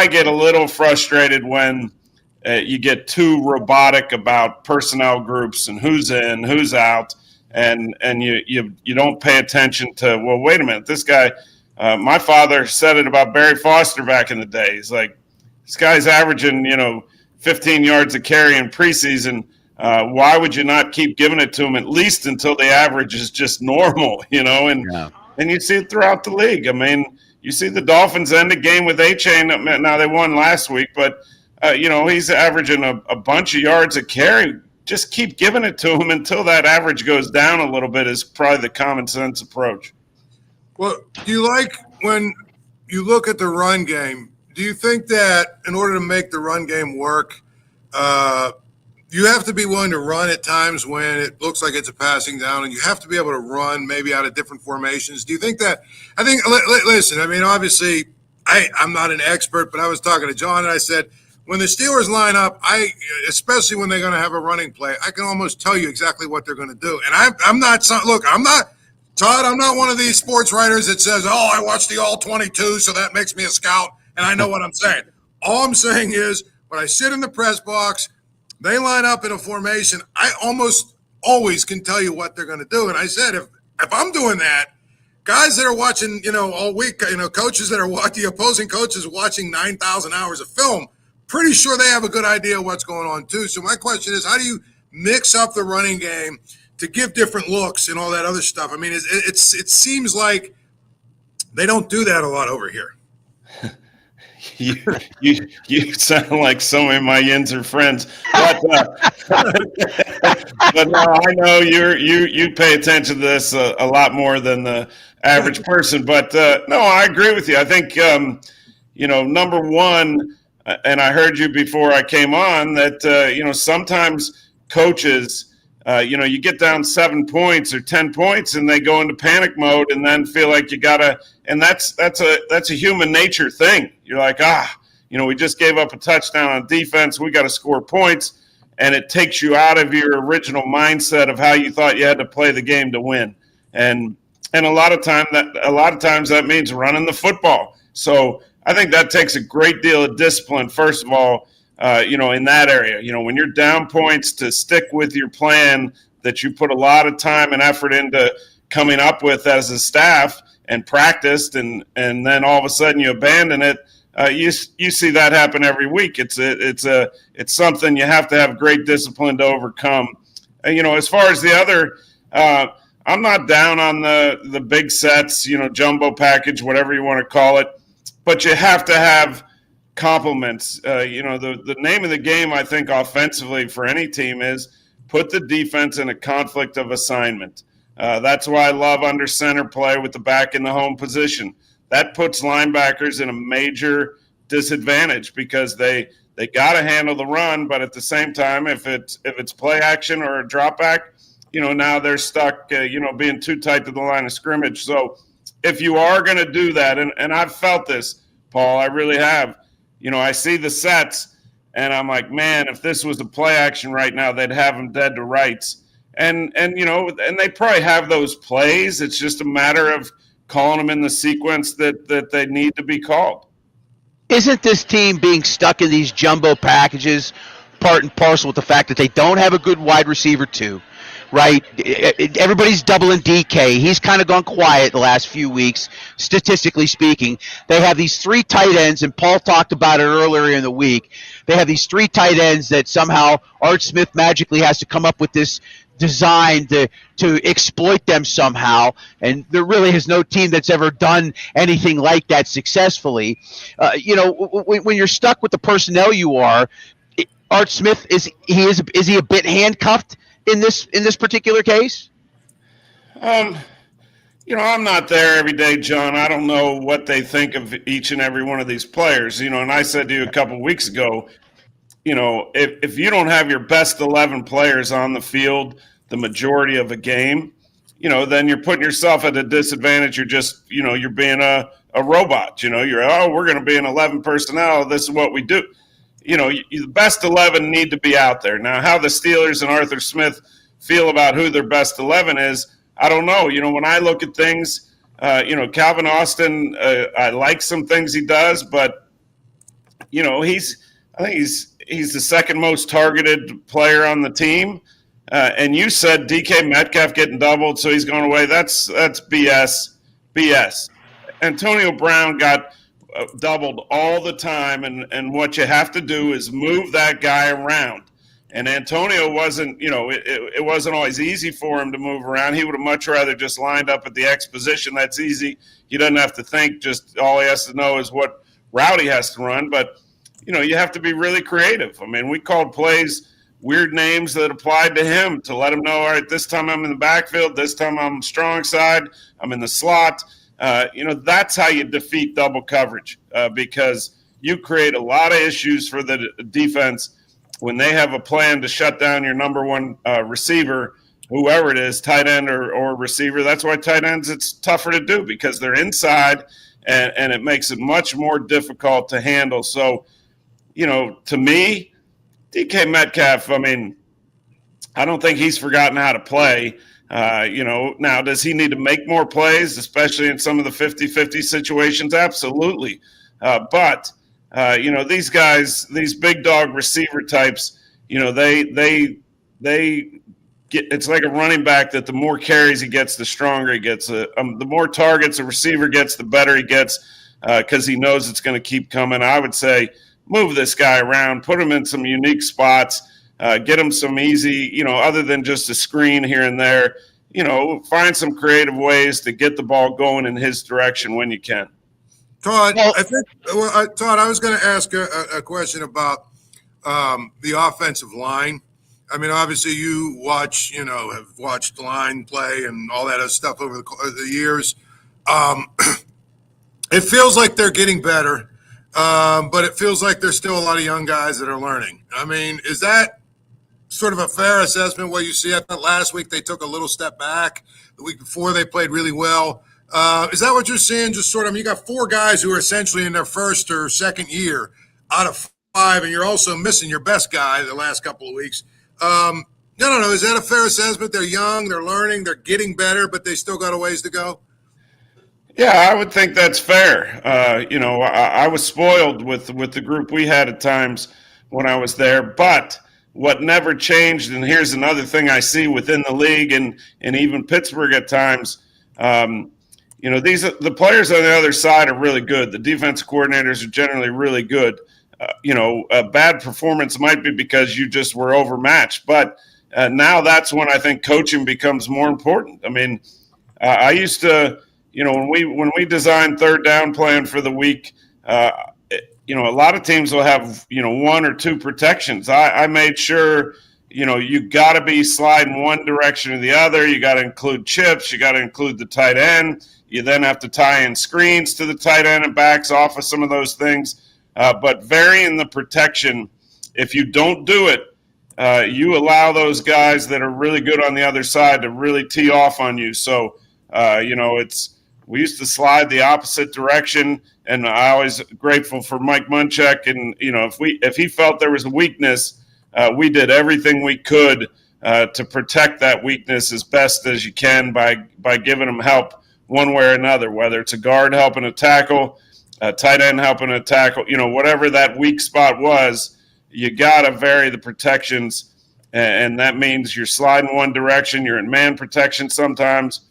get a little frustrated when you get too robotic about personnel groups and who's in, who's out, and you don't pay attention to, well, wait a minute, this guy. My father said it about Barry Foster back in the day. He's like, this guy's averaging 15 yards a carry in preseason. Why would you not keep giving it to him at least until the average is just normal? And you see it throughout the league. I mean, you see the Dolphins end a game with A-Chain. Now they won last week, but he's averaging a bunch of yards a carry. Just keep giving it to him until that average goes down a little bit is probably the common sense approach. Well, do you like when you look at the run game, do you think that in order to make the run game work, you have to be willing to run at times when it looks like it's a passing down, and you have to be able to run maybe out of different formations? Do you think that – listen, I mean, obviously I'm not an expert, but I was talking to John and I said, when the Steelers line up, especially when they're going to have a running play, I can almost tell you exactly what they're going to do. And I'm not – Todd, I'm not one of these sports writers that says, oh, I watched the All-22, so that makes me a scout, and I know what I'm saying. All I'm saying is when I sit in the press box, they line up in a formation, I almost always can tell you what they're going to do. And I said, if I'm doing that, guys that are watching, all week, coaches that are watching, the opposing coaches watching 9,000 hours of film, pretty sure they have a good idea what's going on too. So my question is, how do you mix up the running game to give different looks and all that other stuff? I mean, it seems like they don't do that a lot over here. You sound like some of my Yinzer friends, but no, I know you pay attention to this a lot more than the average person. But no, I agree with you. I think number one, and I heard you before I came on that sometimes coaches. You get down 7 points or 10 points and they go into panic mode and then feel like you gotta, and that's a human nature thing. You're like, we just gave up a touchdown on defense. We got to score points. And it takes you out of your original mindset of how you thought you had to play the game to win. And a lot of times that means running the football. So I think that takes a great deal of discipline, first of all, in that area, when you're down points, to stick with your plan that you put a lot of time and effort into coming up with as a staff and practiced, and then all of a sudden you abandon it. You see that happen every week. It's something you have to have great discipline to overcome. As far as the other, I'm not down on the big sets, jumbo package, whatever you want to call it, but you have to have compliments. The name of the game, I think, offensively for any team is put the defense in a conflict of assignment. That's why I love under center play with the back in the home position. That puts linebackers in a major disadvantage because they got to handle the run, but at the same time, if it's play action or a drop back, now they're stuck, being too tight to the line of scrimmage. So if you are going to do that, and I've felt this, Paul, I really have. I see the sets, and I'm like, man, if this was a play action right now, they'd have them dead to rights. And they probably have those plays. It's just a matter of calling them in the sequence that they need to be called. Isn't this team being stuck in these jumbo packages part and parcel with the fact that they don't have a good wide receiver too? Right, everybody's doubling DK. He's kind of gone quiet the last few weeks, statistically speaking. They have these three tight ends, and Paul talked about it earlier in the week. They have these three tight ends that somehow Art Smith magically has to come up with this design to exploit them somehow, and there really is no team that's ever done anything like that successfully. When you're stuck with the personnel you are, Art Smith is he a bit handcuffed in this particular case? I'm not there every day, John. I don't know what they think of each and every one of these players. And I said to you a couple of weeks ago, if you don't have your best 11 players on the field the majority of a game, then you're putting yourself at a disadvantage. You're just, you're being a robot. We're going to be an 11 personnel. This is what we do. The best 11 need to be out there. Now, how the Steelers and Arthur Smith feel about who their best 11 is, I don't know. When I look at things, Calvin Austin, I like some things he does, but, I think he's the second most targeted player on the team. And you said DK Metcalf getting doubled, so he's going away. That's BS. BS. Antonio Brown got doubled all the time, and what you have to do is move that guy around. And Antonio wasn't, it wasn't always easy for him to move around. He would have much rather just lined up at the X position. That's easy. He doesn't have to think. Just all he has to know is what route he has to run. But, you have to be really creative. I mean, we called plays weird names that applied to him to let him know, all right, this time I'm in the backfield, this time I'm strong side, I'm in the slot. That's how you defeat double coverage because you create a lot of issues for the defense when they have a plan to shut down your number one receiver, whoever it is, tight end or receiver. That's why tight ends, it's tougher to do because they're inside and it makes it much more difficult to handle. So, to me, DK Metcalf, I mean, I don't think he's forgotten how to play. Now, does he need to make more plays, especially in some of the 50-50 situations? Absolutely. But these guys, these big dog receiver types, they get, it's like a running back that the more carries he gets, the stronger he gets. The more targets a receiver gets, the better he gets because he knows it's going to keep coming. I would say move this guy around, put him in some unique spots, get him some easy, other than just a screen here and there, find some creative ways to get the ball going in his direction when you can. Todd, Todd, I was going to ask a question about the offensive line. I mean, obviously you have watched the line play and all that other stuff over the years. It feels like they're getting better, but it feels like there's still a lot of young guys that are learning. I mean, is that sort of a fair assessment what you see? I thought last week they took a little step back. The week before they played really well. Is that what you're seeing? Just sort of, you got four guys who are essentially in their first or second year out of five, and you're also missing your best guy the last couple of weeks. I don't know. Is that a fair assessment? They're young, they're learning, they're getting better, but they still got a ways to go? Yeah, I would think that's fair. I was spoiled with the group we had at times when I was there, but what never changed, and here's another thing I see within the league and even Pittsburgh at times, the players on the other side are really good. The defense coordinators are generally really good. A bad performance might be because you just were overmatched, but now that's when I think coaching becomes more important. I mean, I used to, when we designed third down plan for the week, a lot of teams will have, one or two protections. I made sure, you got to be sliding one direction or the other. You got to include chips. You got to include the tight end. You then have to tie in screens to the tight end and backs off of some of those things. But varying the protection, if you don't do it, you allow those guys that are really good on the other side to really tee off on you. So, we used to slide the opposite direction, and I always grateful for Mike Munchak. And if he felt there was a weakness, we did everything we could to protect that weakness as best as you can by giving them help one way or another, whether it's a guard helping a tackle, a tight end helping a tackle, whatever that weak spot was, you got to vary the protections. And that means you're sliding one direction, you're in man protection sometimes,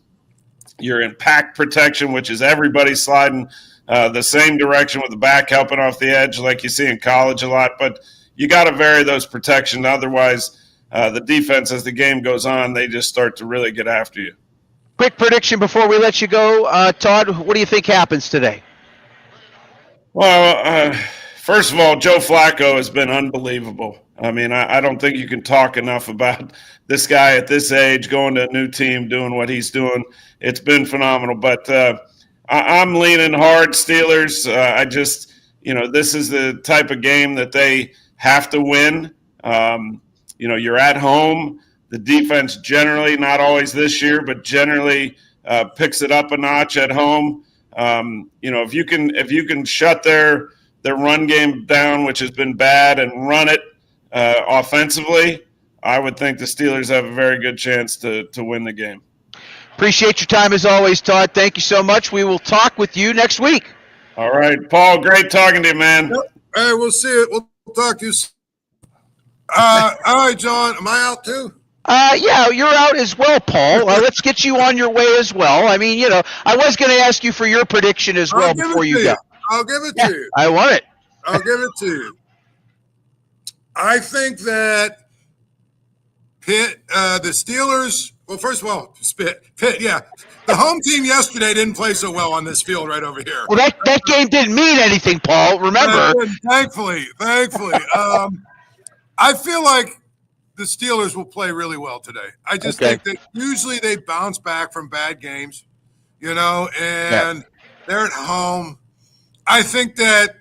you're in pack protection, which is everybody sliding the same direction with the back helping off the edge like you see in college a lot. But you got to vary those protections. Otherwise, the defense, as the game goes on, they just start to really get after you. Quick prediction before we let you go. Todd, what do you think happens today? Well, first of all, Joe Flacco has been unbelievable. I mean, I don't think you can talk enough about this guy at this age, going to a new team, doing what he's doing. It's been phenomenal. But I'm leaning hard Steelers. This is the type of game that they have to win. You're at home. The defense generally, not always this year, but generally picks it up a notch at home. If you can shut their run game down, which has been bad, and run it offensively, I would think the Steelers have a very good chance to win the game. Appreciate your time as always, Todd. Thank you so much. We will talk with you next week. All right, Paul, great talking to you, man. Hey, we'll see it. We'll talk to you soon. All right, John. Am I out too? Yeah, you're out as well, Paul. Let's get you on your way as well. I mean, I was going to ask you for your prediction as well before you go. I'll give it to you. I want it. I'll give it to you. I think that the Steelers. Well, first of all, Pitt. Yeah, the home team yesterday didn't play so well on this field right over here. Well, that game didn't mean anything, Paul. Remember? Thankfully. I feel like the Steelers will play really well today. I just think that usually they bounce back from bad games, and they're at home. I think that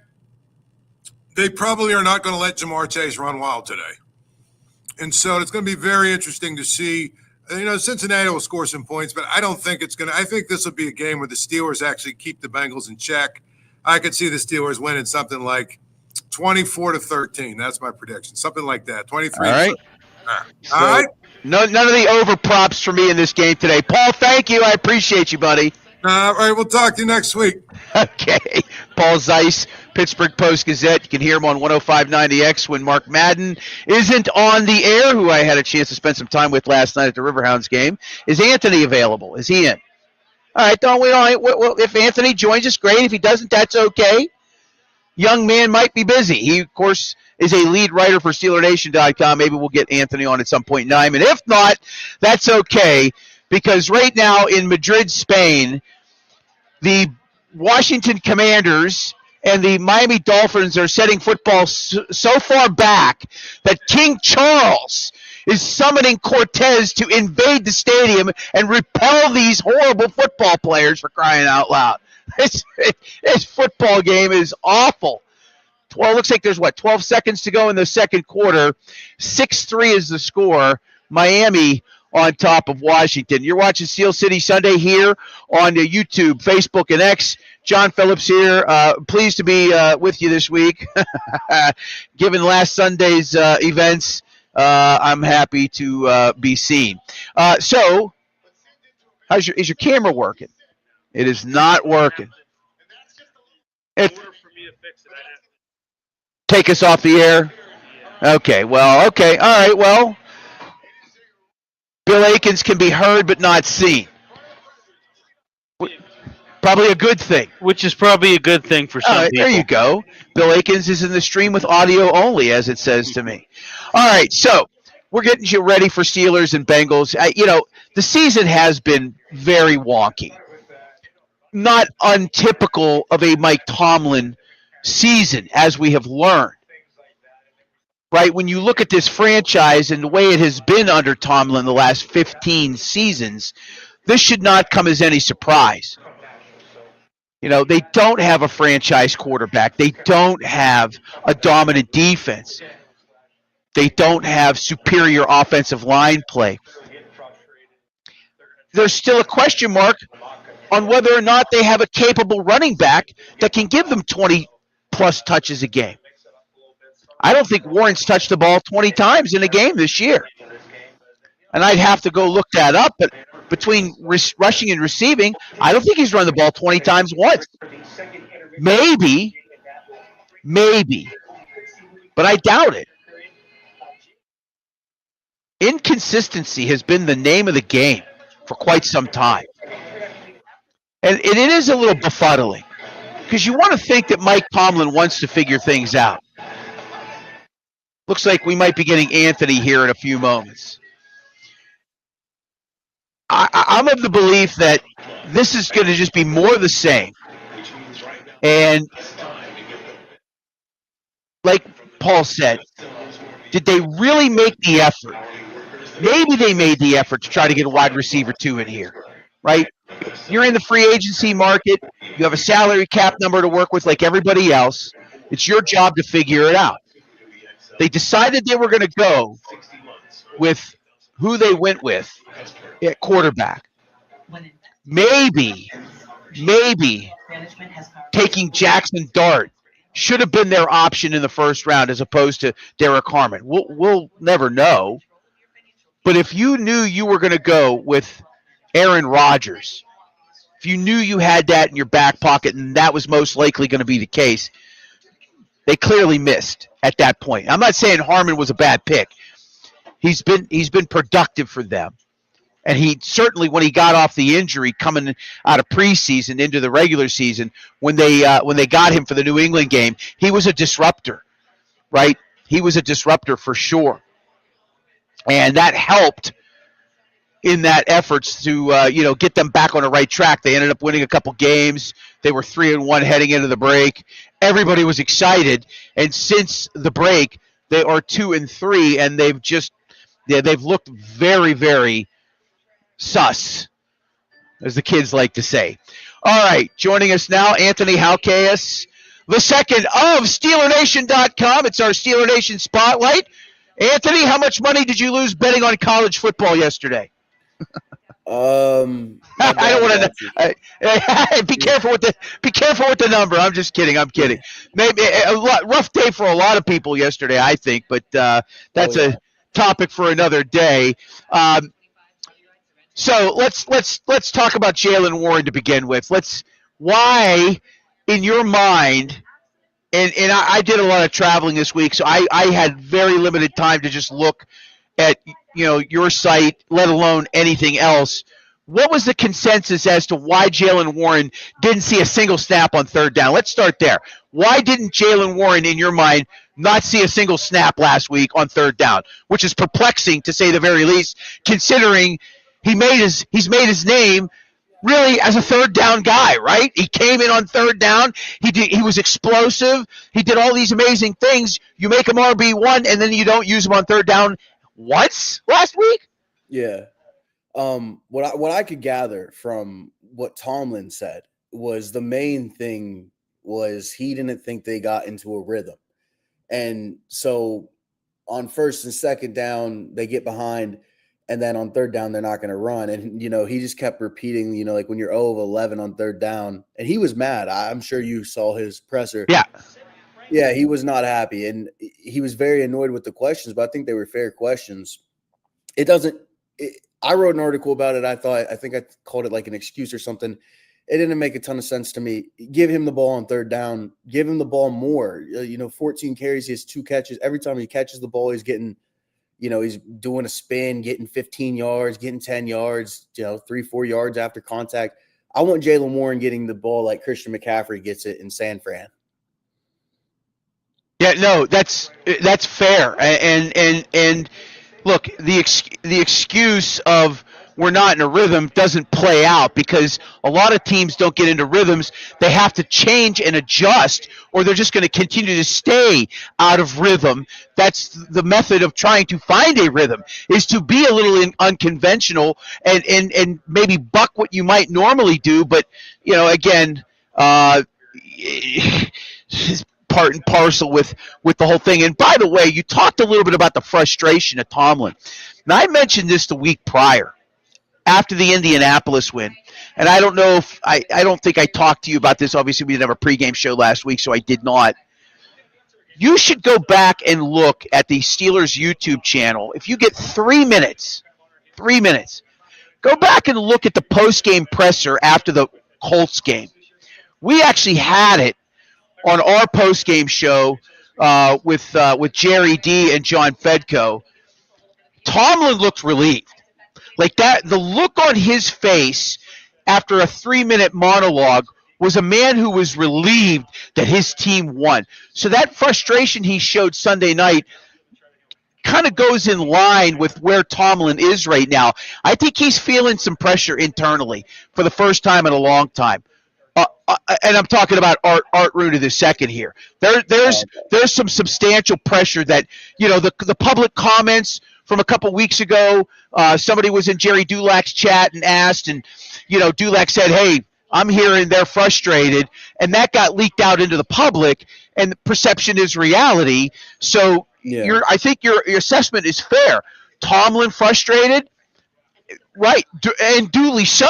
they probably are not going to let Jamar Chase run wild today. And so it's going to be very interesting to see. Cincinnati will score some points, but I don't think it's going to – I think this will be a game where the Steelers actually keep the Bengals in check. I could see the Steelers winning something like 24-13. That's my prediction. Something like that. 23. All right. All right. None of the over props for me in this game today. Paul, thank you. I appreciate you, buddy. All right. We'll talk to you next week. Okay. Paul Zeiss, Pittsburgh Post-Gazette. You can hear him on 105.9 The X when Mark Madden isn't on the air, who I had a chance to spend some time with last night at the Riverhounds game. Is Anthony available? Is he in? All right. Well, if Anthony joins us, great. If he doesn't, that's okay. Young man might be busy. He, of course, is a lead writer for SteelerNation.com. Maybe we'll get Anthony on at some point in time. And if not, that's okay, because right now in Madrid, Spain, the Washington Commanders and the Miami Dolphins are setting football so far back that King Charles is summoning Cortez to invade the stadium and repel these horrible football players, for crying out loud. This football game is awful. Well, it looks like there's, 12 seconds to go in the second quarter. 6-3 is the score. Miami on top of Washington. You're watching Steel City Sunday here on YouTube, Facebook, and X. John Phillips here. Pleased to be with you this week. Given last Sunday's events, I'm happy to be seen. So, is your camera working? It is not working. Take us off the air? Okay, well, okay. All right, well, Bill Akins can be heard but not seen. Probably a good thing. Which is probably a good thing for some people. There you go. Bill Akins is in the stream with audio only, as it says to me. All right, so we're getting you ready for Steelers and Bengals. The season has been very wonky. Not untypical of a Mike Tomlin season, as we have learned. Right? When you look at this franchise and the way it has been under Tomlin the last 15 seasons, this should not come as any surprise. They don't have a franchise quarterback. They don't have a dominant defense. They don't have superior offensive line play. There's still a question mark on whether or not they have a capable running back that can give them 20-plus touches a game. I don't think Warren's touched the ball 20 times in a game this year. And I'd have to go look that up, but between rushing and receiving, I don't think he's run the ball 20 times once. Maybe, but I doubt it. Inconsistency has been the name of the game for quite some time. And it is a little befuddling because you want to think that Mike Tomlin wants to figure things out. Looks like we might be getting Anthony here in a few moments. I'm of the belief that this is going to just be more of the same. And like Paul said, did they really make the effort? Maybe they made the effort to try to get a wide receiver 2 in here, right? You're in the free agency market. You have a salary cap number to work with like everybody else. It's your job to figure it out. They decided they were going to go with who they went with at quarterback. Maybe taking Jackson Dart should have been their option in the first round as opposed to Derek Harmon. We'll never know. But if you knew you were going to go with Aaron Rodgers, if you knew you had that in your back pocket and that was most likely going to be the case, They clearly missed at that point. I'm not saying Harmon was a bad pick. He's been productive for them. And he certainly, when he got off the injury coming out of preseason into the regular season, when they got him for the New England game, he was a disruptor, right? He was a disruptor for sure. And that helped in that efforts to get them back on the right track. They ended up winning a couple games. They were 3-1 heading into the break. Everybody was excited, and since the break, they are 2-3, and they've looked very, very sus, as the kids like to say. All right, joining us now, Anthony Halkeas, the second of SteelerNation.com. It's our Steeler Nation Spotlight. Anthony, how much money did you lose betting on college football yesterday? I don't want to. Be careful with the number. I'm just kidding. I'm kidding. Maybe rough day for a lot of people yesterday, I think, but that's a topic for another day. So let's talk about Jaylen Warren to begin with. Why, in your mind, and I did a lot of traveling this week, so I had very limited time to just look at your site, let alone anything else. What was the consensus as to why Jaylen Warren didn't see a single snap on third down? Let's start there. Why didn't Jaylen Warren, in your mind, not see a single snap last week on third down? Which is perplexing, to say the very least, considering he's made his name really as a third down guy, right? He came in on third down. He was explosive. He did all these amazing things. You make him RB1, and then you don't use him on third down once last week? Yeah. What I could gather from what Tomlin said was the main thing was he didn't think they got into a rhythm. And so on first and second down, they get behind, and then on third down, they're not going to run. And, he just kept repeating, like when you're 0 of 11 on third down, and he was mad. I'm sure you saw his presser. Yeah. Yeah, he was not happy, and he was very annoyed with the questions, but I think they were fair questions. I wrote an article about it. I think I called it like an excuse or something. It didn't make a ton of sense to me. Give him the ball on third down. Give him the ball more. 14 carries, he has 2 catches. Every time he catches the ball, he's getting, he's doing a spin, getting 15 yards, getting 10 yards, 3-4 yards after contact. I want Jaylen Warren getting the ball like Christian McCaffrey gets it in San Fran. Yeah, no, that's fair. And look, the excuse of we're not in a rhythm doesn't play out, because a lot of teams don't get into rhythms. They have to change and adjust, or they're just going to continue to stay out of rhythm. That's the method of trying to find a rhythm, is to be a little unconventional and maybe buck what you might normally do. But, again, part and parcel with the whole thing. And by the way, you talked a little bit about the frustration of Tomlin. Now, I mentioned this the week prior after the Indianapolis win. And I don't know if I don't think I talked to you about this. Obviously, we didn't have a pregame show last week, so I did not. You should go back and look at the Steelers YouTube channel. If you get 3 minutes, go back and look at the post-game presser after the Colts game. We actually had it on our post-game show with Jerry D and John Fedko. Tomlin looked relieved. Like that, the look on his face after a 3-minute monologue was a man who was relieved that his team won. So that frustration he showed Sunday night kind of goes in line with where Tomlin is right now. I think he's feeling some pressure internally for the first time in a long time. And I'm talking about Art Rooney II here. There's some substantial pressure that, the public comments from a couple weeks ago, somebody was in Jerry Dulac's chat and asked, and, Dulac said, hey, I'm hearing they're frustrated, and that got leaked out into the public, and the perception is reality. So I think your assessment is fair. Tomlin frustrated, right, and duly so.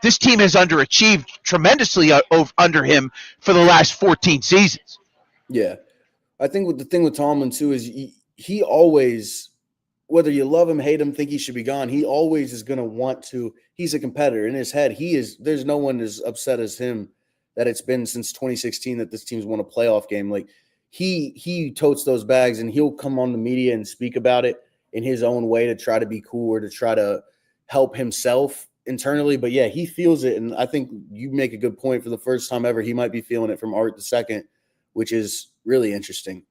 This team has underachieved tremendously under him for the last 14 seasons. Yeah. I think the thing with Tomlin, too, is he always, whether you love him, hate him, think he should be gone, he always is going to want to – he's a competitor. In his head, there's no one as upset as him that it's been since 2016 that this team's won a playoff game. Like, he totes those bags, and he'll come on the media and speak about it in his own way to try to be cool or to try to help himself internally. But yeah, he feels it. And I think you make a good point. For the first time ever, he might be feeling it from Art II, which is really interesting.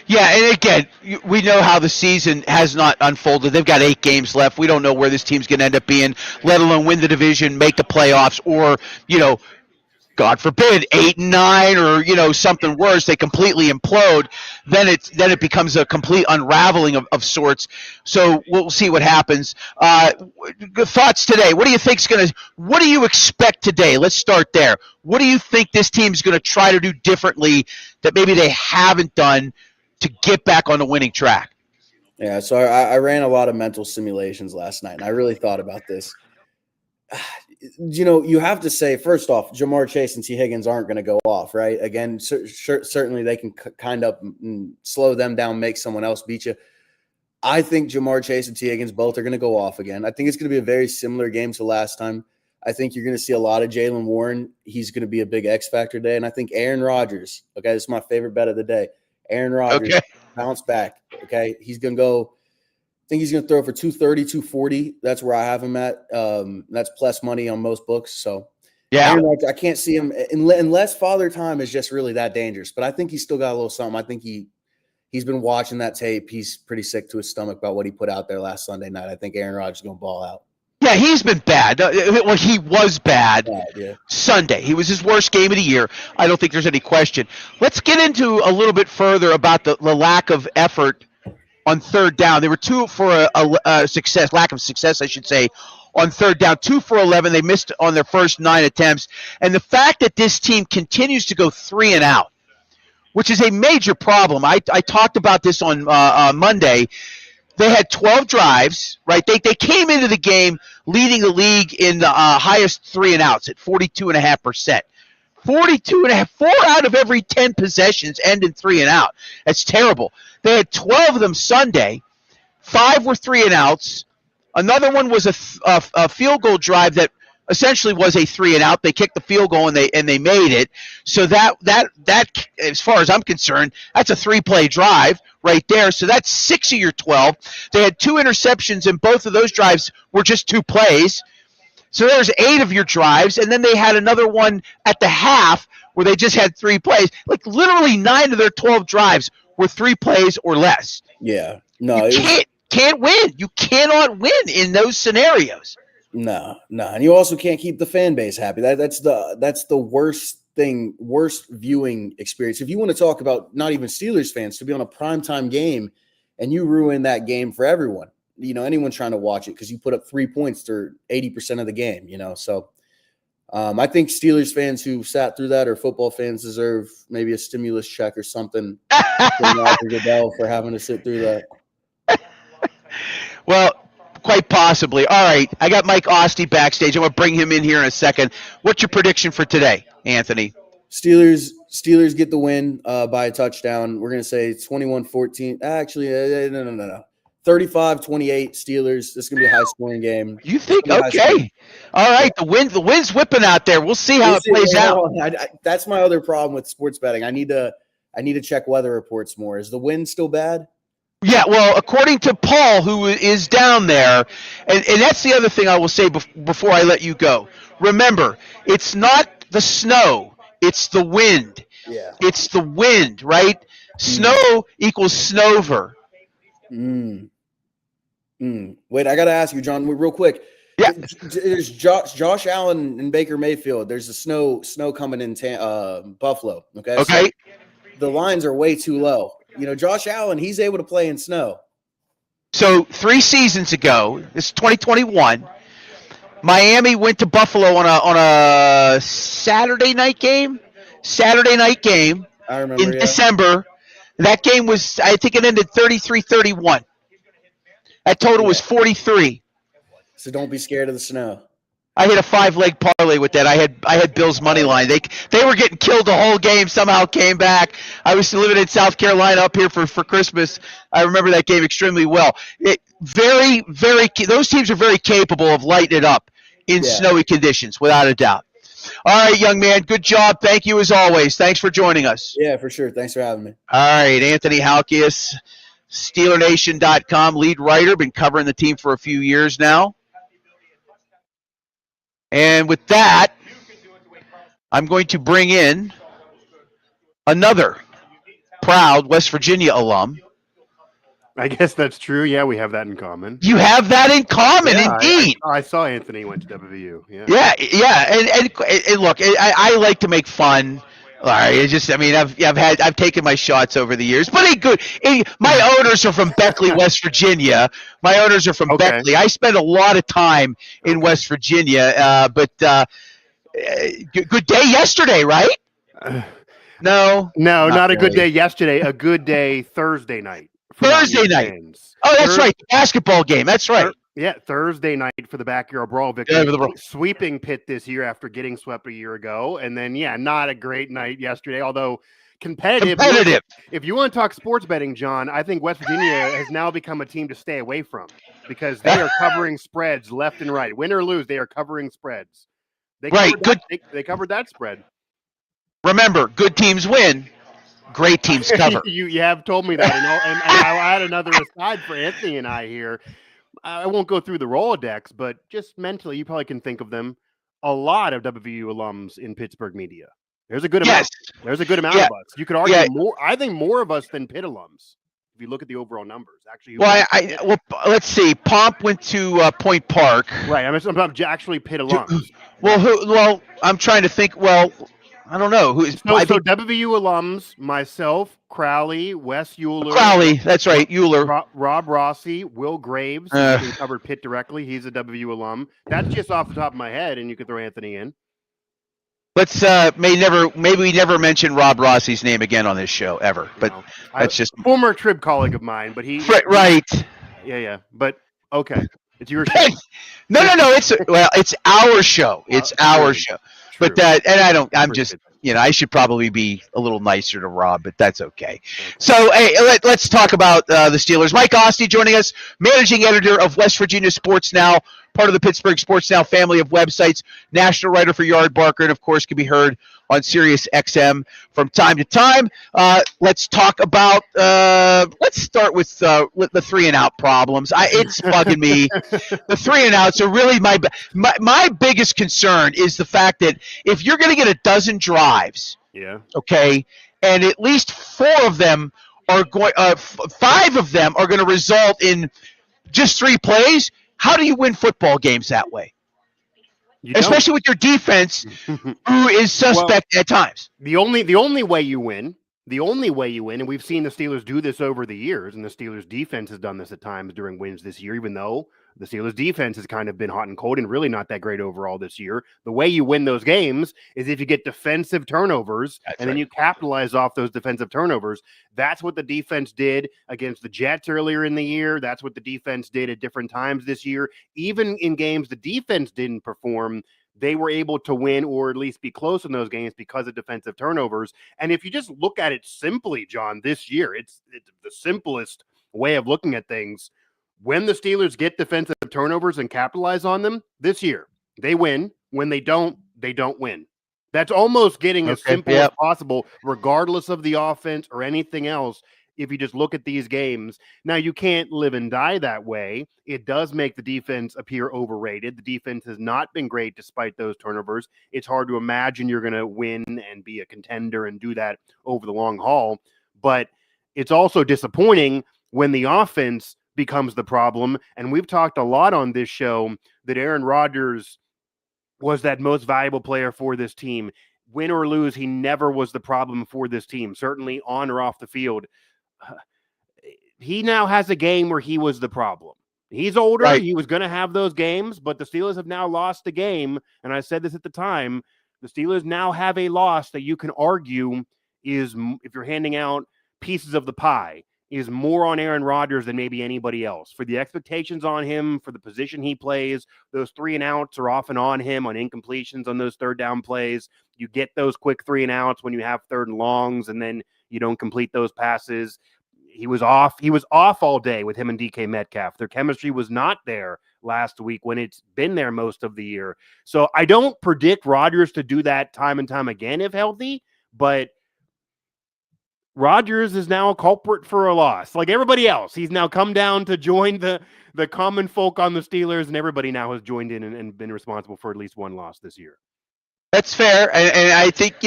Yeah, and again, we know how the season has not unfolded. They've got 8 games left. We don't know where this team's going to end up being, let alone win the division, make the playoffs, or, God forbid, 8-9, or something worse. They completely implode. Then it becomes a complete unraveling of sorts. So we'll see what happens. Thoughts today? What do you think's going to? What do you expect today? Let's start there. What do you think this team's going to try to do differently that maybe they haven't done to get back on the winning track? Yeah. So I ran a lot of mental simulations last night, and I really thought about this. You have to say, first off, Jamar Chase and T. Higgins aren't going to go off, right? Again, certainly they can kind of slow them down, make someone else beat you. I think Jamar Chase and T. Higgins both are going to go off again. I think it's going to be a very similar game to last time. I think you're going to see a lot of Jaylen Warren. He's going to be a big X factor today. And I think Aaron Rodgers, okay, this is my favorite bet of the day. Aaron Rodgers, bounce back, okay? He's going to go – I think he's going to throw for 230, 240. That's where I have him at. That's plus money on most books. So, yeah, I can't see him unless Father Time is just really that dangerous. But I think he's still got a little something. I think he's been watching that tape. He's pretty sick to his stomach about what he put out there last Sunday night. I think Aaron Rodgers is going to ball out. Yeah, he's been bad. Well, he was bad Sunday. He was his worst game of the year. I don't think there's any question. Let's get into a little bit further about the lack of effort on third down. They were 2 for a lack of success, I should say, on third down. 2 for 11. They missed on their first 9 attempts. And the fact that this team continues to go 3 and out, which is a major problem. I talked about this on Monday. They had 12 drives, right? They came into the game leading the league in the highest 3 and outs at 42.5%. 42.5, 4 out of every 10 possessions end in 3 and out. That's terrible. They had 12 of them Sunday. 5 were 3 and outs. Another one was a field goal drive that essentially was a 3 and out. They kicked the field goal and they made it. So that as far as I'm concerned, that's a 3-play drive right there. So that's 6 of your 12. They had 2 interceptions, and both of those drives were just 2 plays. So there's 8 of your drives, and then they had another one at the half where they just had 3 plays. Like literally 9 of their 12 drives were 3 plays or less. Yeah, no, you can't win. You cannot win in those scenarios. No, and you also can't keep the fan base happy. That's the worst thing, worst viewing experience. If you want to talk about not even Steelers fans, to be on a primetime game and you ruin that game for everyone. Anyone trying to watch it because you put up 3 points for 80% of the game, So I think Steelers fans who sat through that or football fans deserve maybe a stimulus check or something for having to sit through that. Well, quite possibly. All right, I got Mike Ostie backstage. I'm going to bring him in here in a second. What's your prediction for today, Anthony? Steelers get the win by a touchdown. We're going to say 21-14. Actually, no. 35-28 Steelers. This is going to be a high-scoring game. You think? Okay. All right. The wind's whipping out there. We'll see how it plays out. That's my other problem with sports betting. I need to check weather reports more. Is the wind still bad? Yeah, well, according to Paul, who is down there, and that's the other thing I will say before I let you go. Remember, it's not the snow. It's the wind. Yeah. It's the wind, right? Snow equals snover. Wait, I got to ask you, John, real quick. Yeah. There's Josh Allen and Baker Mayfield. There's a snow coming in Buffalo. Okay. Okay. So the lines are way too low. Josh Allen, he's able to play in snow. So 3 seasons ago, this is 2021, Miami went to Buffalo on a Saturday night game. I remember in December. That game was, I think it ended 33-31. That total was 43. So don't be scared of the snow. I hit a 5-leg parlay with that. I had Bills money line. They were getting killed the whole game. Somehow came back. I was living in South Carolina up here for Christmas. I remember that game extremely well. Very, very. Those teams are very capable of lighting it up in snowy conditions, without a doubt. All right, young man. Good job. Thank you as always. Thanks for joining us. Yeah, for sure. Thanks for having me. All right, Anthony Halkias, SteelerNation.com lead writer, been covering the team for a few years now. And with that, I'm going to bring in another proud West Virginia alum. I guess that's true. Yeah, we have that in common. You have that in common, Yeah, indeed. I saw Anthony went to WVU. Yeah. Yeah. And look, I like to make fun. All right, I've taken my shots over the years, but my owners are from Beckley, West Virginia. My owners are from Beckley. I spend a lot of time in West Virginia, but good day yesterday, right? No, not a good day yesterday. A good day Thursday night. Thursday night. Fans. Oh, that's right. Basketball game. That's right. Thursday night for the backyard brawl victory. Sweeping Pitt this year after getting swept a year ago. And then, not a great night yesterday, although competitive. If you want to talk sports betting, John, I think West Virginia has now become a team to stay away from because they are covering spreads left and right. Win or lose, they are covering spreads. They covered that spread. Remember, good teams win. Great teams cover. You have told me that, and I'll add another aside for Anthony and I here. I won't go through the Rolodex, but just mentally, you probably can think of them. A lot of WVU alums in Pittsburgh media. There's a good amount. There's a good amount of us. You could argue more. I think more of us than Pitt alums. If you look at the overall numbers, actually. Well, let's see. Pomp went to Point Park. Right. I'm actually Pitt alums. Well, I'm trying to think. Well, I don't know who is. So WVU alums, myself, Crowley, Wes Euler. Crowley, that's right, Euler. Rob Rossi, Will Graves, who covered Pitt directly. He's a WVU alum. That's just off the top of my head, and you could throw Anthony in. Let's maybe we never mention Rob Rossi's name again on this show ever. But that's just former Trib colleague of mine. But right. Yeah. But okay, it's your show. No. It's our show. It's our show. True. But I should probably be a little nicer to Rob, but that's okay. So, hey, let's talk about the Steelers. Mike Ostie joining us, managing editor of West Virginia Sports Now, part of the Pittsburgh Sports Now family of websites, national writer for Yard Barker, and, of course, can be heard on Sirius XM from time to time. Let's talk about let's start with the 3-and-out problems. It's bugging me. The 3-and-outs are really my biggest concern is the fact that if you're going to get a dozen drives, okay, and at least 4 of them are going, 5 of them are going to result in just 3 plays, how do you win football games that way? Especially with your defense, who is suspect at times. The only way you win, and we've seen the Steelers do this over the years, and the Steelers defense has done this at times during wins this year, even though the Steelers defense has kind of been hot and cold and really not that great overall this year. The way you win those games is if you get defensive turnovers then you capitalize off those defensive turnovers. That's what the defense did against the Jets earlier in the year. That's what the defense did at different times this year. Even in games the defense didn't perform, they were able to win or at least be close in those games because of defensive turnovers. And if you just look at it simply, John, this year, it's the simplest way of looking at things. When the Steelers get defensive turnovers and capitalize on them this year, they win. When they don't win. That's almost getting as simple as possible, regardless of the offense or anything else. If you just look at these games, now you can't live and die that way. It does make the defense appear overrated. The defense has not been great despite those turnovers. It's hard to imagine you're going to win and be a contender and do that over the long haul. But it's also disappointing when the offense becomes the problem. And we've talked a lot on this show that Aaron Rodgers was that most valuable player for this team. Win or lose, he never was the problem for this team, certainly on or off the field. He now has a game where he was the problem. He's older. Right. He was going to have those games, but the Steelers have now lost a game. And I said this at the time, the Steelers now have a loss that you can argue is, if you're handing out pieces of the pie, is more on Aaron Rodgers than maybe anybody else. For the expectations on him, for the position he plays, those 3-and-outs are often on him on incompletions on those third down plays. You get those quick 3-and-outs when you have 3rd and longs, and then you don't complete those passes. he was off. He was off all day with him and DK Metcalf. Their chemistry was not there last week when it's been there most of the year. So I don't predict Rodgers to do that time and time again if healthy, but Rodgers is now a culprit for a loss. Like everybody else, he's now come down to join the common folk on the Steelers, and everybody now has joined in and been responsible for at least one loss this year. That's fair, and I think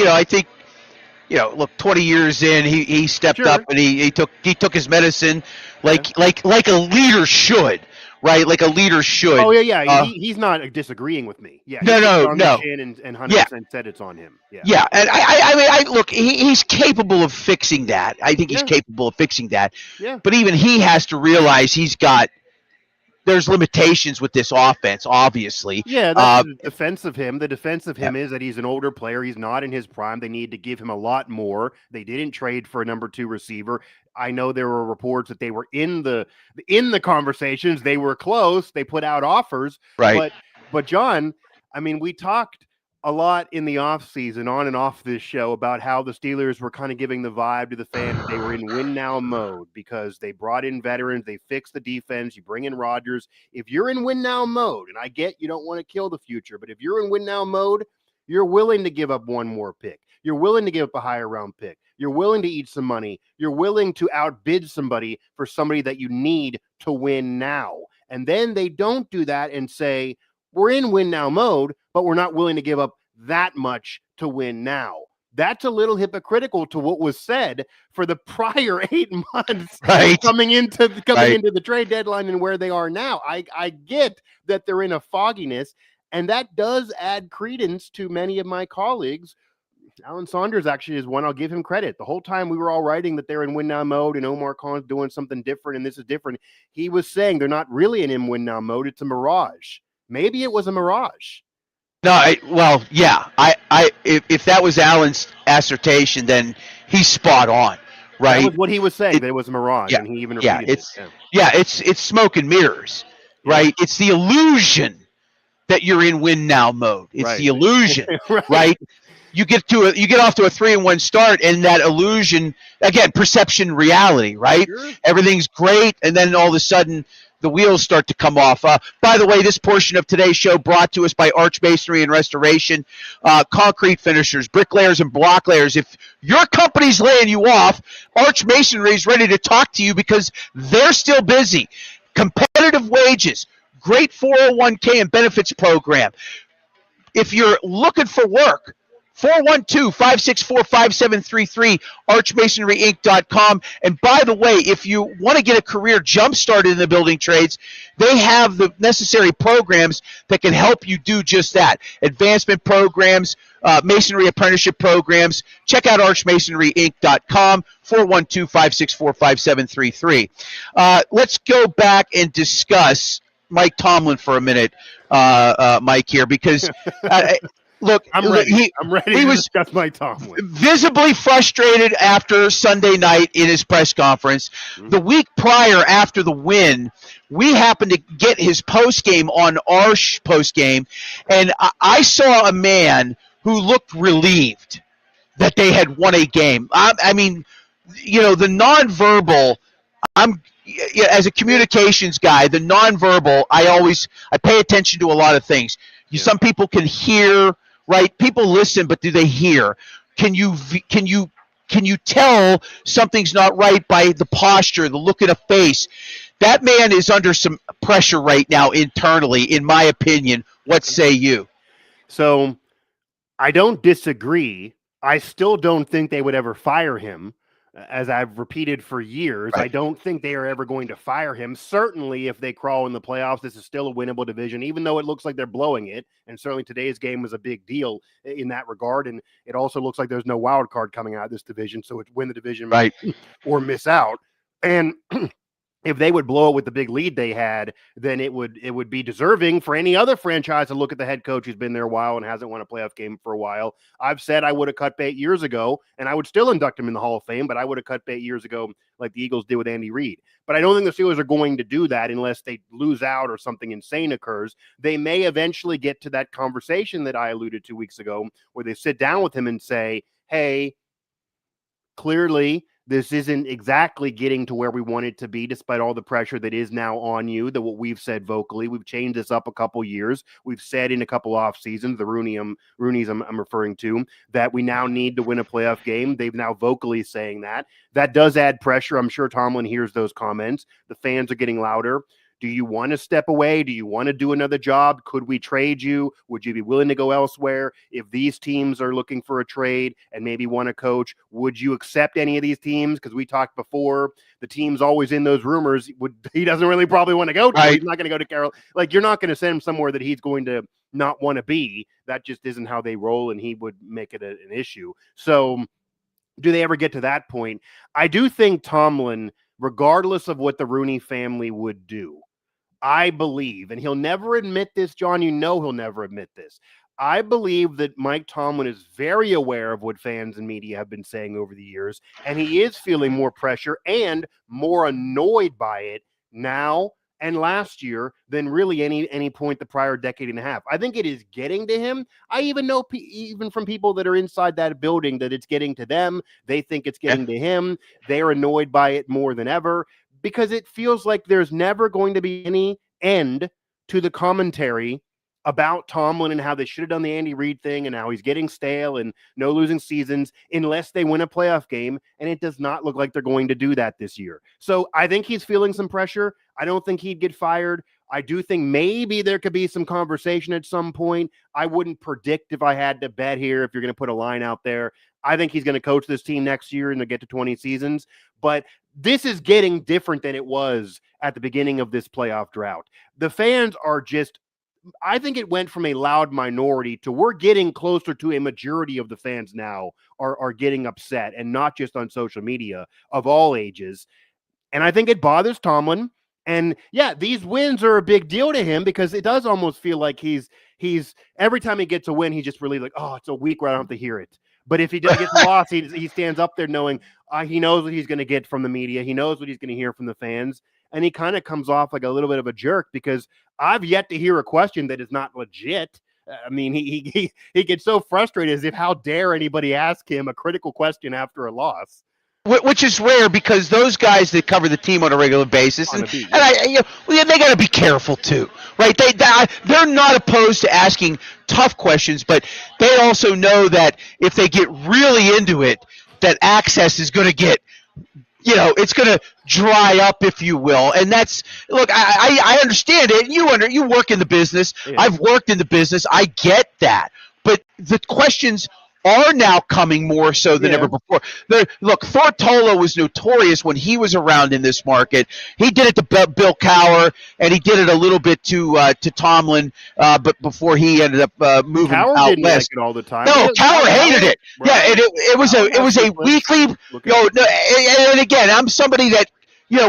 look, 20 years in, he stepped up and he took his medicine like a leader should, right? Like a leader should. Oh yeah. He's not disagreeing with me. Yeah. No. And 100% said it's on him. Yeah. Yeah, and I mean, look, he's capable of fixing that. I think he's capable of fixing that. Yeah. But even he has to realize there's limitations with this offense, obviously. Yeah, that's the defense of him. The defense of him is that he's an older player. He's not in his prime. They need to give him a lot more. They didn't trade for a number 2 receiver. I know there were reports that they were in the conversations. They were close. They put out offers. Right. But John, I mean, we talked a lot in the offseason on and off this show about how the Steelers were kind of giving the vibe to the fans. They were in win now mode because they brought in veterans. They fixed the defense. You bring in Rodgers. If you're in win now mode, and I get you don't want to kill the future, but if you're in win now mode, you're willing to give up one more pick. You're willing to give up a higher round pick. You're willing to eat some money. You're willing to outbid somebody for somebody that you need to win now. And then they don't do that and say, we're in win now mode, but we're not willing to give up that much to win now. That's a little hypocritical to what was said for the prior 8 months coming into the trade deadline and where they are now. I get that they're in a fogginess, and that does add credence to many of my colleagues. Alan Saunders actually is one I'll give him credit. The whole time we were all writing that they're in win now mode and Omar Khan's doing something different and this is different, he was saying they're not really in win now mode. It's a mirage. Maybe it was a mirage. No, if that was Alan's assertion, then he's spot on, right? That was what he was saying. There was a mirage, and he even repeated it. It's smoke and mirrors, right? It's the illusion that you're in win now mode. It's the illusion, right? You get off to a 3-1 start, and that illusion again, perception, reality, right? Sure. Everything's great, and then all of a sudden, the wheels start to come off. By the way, this portion of today's show brought to us by Arch Masonry and Restoration, concrete finishers, bricklayers, and block layers. If your company's laying you off, Arch Masonry is ready to talk to you because they're still busy. Competitive wages, great 401k and benefits program. If you're looking for work, 412-564-5733, archmasonryinc.com. And by the way, if you want to get a career jump started in the building trades, they have the necessary programs that can help you do just that. Advancement programs, masonry apprenticeship programs. Check out archmasonryinc.com, 412-564-5733. Let's go back and discuss Mike Tomlin for a minute, Mike, here, because look, I'm ready. He was discuss Mike Tomlin. Visibly frustrated after Sunday night in his press conference. Mm-hmm. The week prior, after the win, we happened to get his postgame on our postgame, and I saw a man who looked relieved that they had won a game. I mean, the nonverbal. As a communications guy, the nonverbal. I pay attention to a lot of things. Some people can hear. Right? People listen, but do they hear? Can you tell something's not right by the posture, the look in a face? That man is under some pressure right now internally, in my opinion. What say you? So I don't disagree. I still don't think they would ever fire him. As I've repeated for years, I don't think they are ever going to fire him. Certainly, if they crawl in the playoffs, this is still a winnable division, even though it looks like they're blowing it. And certainly today's game was a big deal in that regard. And it also looks like there's no wild card coming out of this division. So it's win the division or miss out. And if they would blow it with the big lead they had, then it would be deserving for any other franchise to look at the head coach who's been there a while and hasn't won a playoff game for a while. I've said I would have cut bait years ago, and I would still induct him in the Hall of Fame, but I would have cut bait years ago like the Eagles did with Andy Reid. But I don't think the Steelers are going to do that unless they lose out or something insane occurs. They may eventually get to that conversation that I alluded to weeks ago where they sit down with him and say, hey, clearly This isn't exactly getting to where we want it to be, despite all the pressure that is now on you, that what we've said vocally. We've changed this up a couple years. We've said in a couple off seasons, the Rooney's I'm referring to, that we now need to win a playoff game. They've now vocally saying that. That does add pressure. I'm sure Tomlin hears those comments. The fans are getting louder. Do you want to step away? Do you want to do another job? Could we trade you? Would you be willing to go elsewhere? If these teams are looking for a trade and maybe want a coach, would you accept any of these teams? Because we talked before, the team's always in those rumors. He doesn't really probably want to go to. Right. He's not going to go to Carol. Like, you're not going to send him somewhere that he's going to not want to be. That just isn't how they roll, and he would make it an issue. So do they ever get to that point? I do think Tomlin, regardless of what the Rooney family would do, I believe, and he'll never admit this, John, he'll never admit this. I believe that Mike Tomlin is very aware of what fans and media have been saying over the years, and he is feeling more pressure and more annoyed by it now and last year than really any point the prior decade and a half. I think it is getting to him. I even know even from people that are inside that building that it's getting to them. They think it's getting to him. They're annoyed by it more than ever, because it feels like there's never going to be any end to the commentary about Tomlin and how they should have done the Andy Reid thing and how he's getting stale and no losing seasons unless they win a playoff game. And it does not look like they're going to do that this year. So I think he's feeling some pressure. I don't think he'd get fired. I do think maybe there could be some conversation at some point. I wouldn't predict if I had to bet here, if you're going to put a line out there. I think he's going to coach this team next year and they'll get to 20 seasons. But this is getting different than it was at the beginning of this playoff drought. The fans are just, I think it went from a loud minority to we're getting closer to a majority of the fans now are getting upset, and not just on social media, of all ages. And I think it bothers Tomlin. And yeah, these wins are a big deal to him, because it does almost feel like he's every time he gets a win, he's just really like, oh, it's a week where I don't have to hear it. But if he just gets lost, he stands up there knowing he knows what he's going to get from the media. He knows what he's going to hear from the fans. And he kind of comes off like a little bit of a jerk, because I've yet to hear a question that is not legit. I mean, he gets so frustrated, as if how dare anybody ask him a critical question after a loss. Which is rare, because those guys that cover the team on a regular basis, they got to be careful too, right? They're not opposed to asking tough questions, but they also know that if they get really into it, that access is going to get, it's going to dry up, if you will. And that's, look, I understand it. You work in the business. Yeah. I've worked in the business. I get that. But the questions are now coming more so than ever before. Look, Thortolo was notorious when he was around in this market. He did it to Bill Cowher, and he did it a little bit to Tomlin, but before he ended up moving Cowher out didn't west. Like it all the time. No, Cowher hated it. Right. Yeah, it was a weekly. And again, I'm somebody that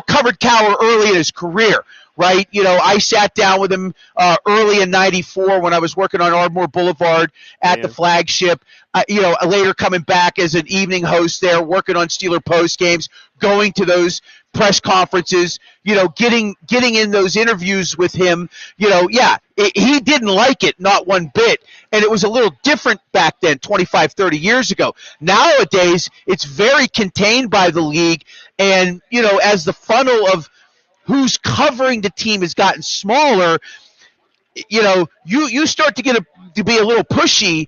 covered Cowher early in his career. Right, I sat down with him early in '94 when I was working on Ardmore Boulevard at the Flagship. Later coming back as an evening host there, working on Steeler post games, going to those press conferences. Getting in those interviews with him. He didn't like it, not one bit, and it was a little different back then, 25, 30 years ago. Nowadays, it's very contained by the league, and as the funnel of who's covering the team has gotten smaller, you start to to be a little pushy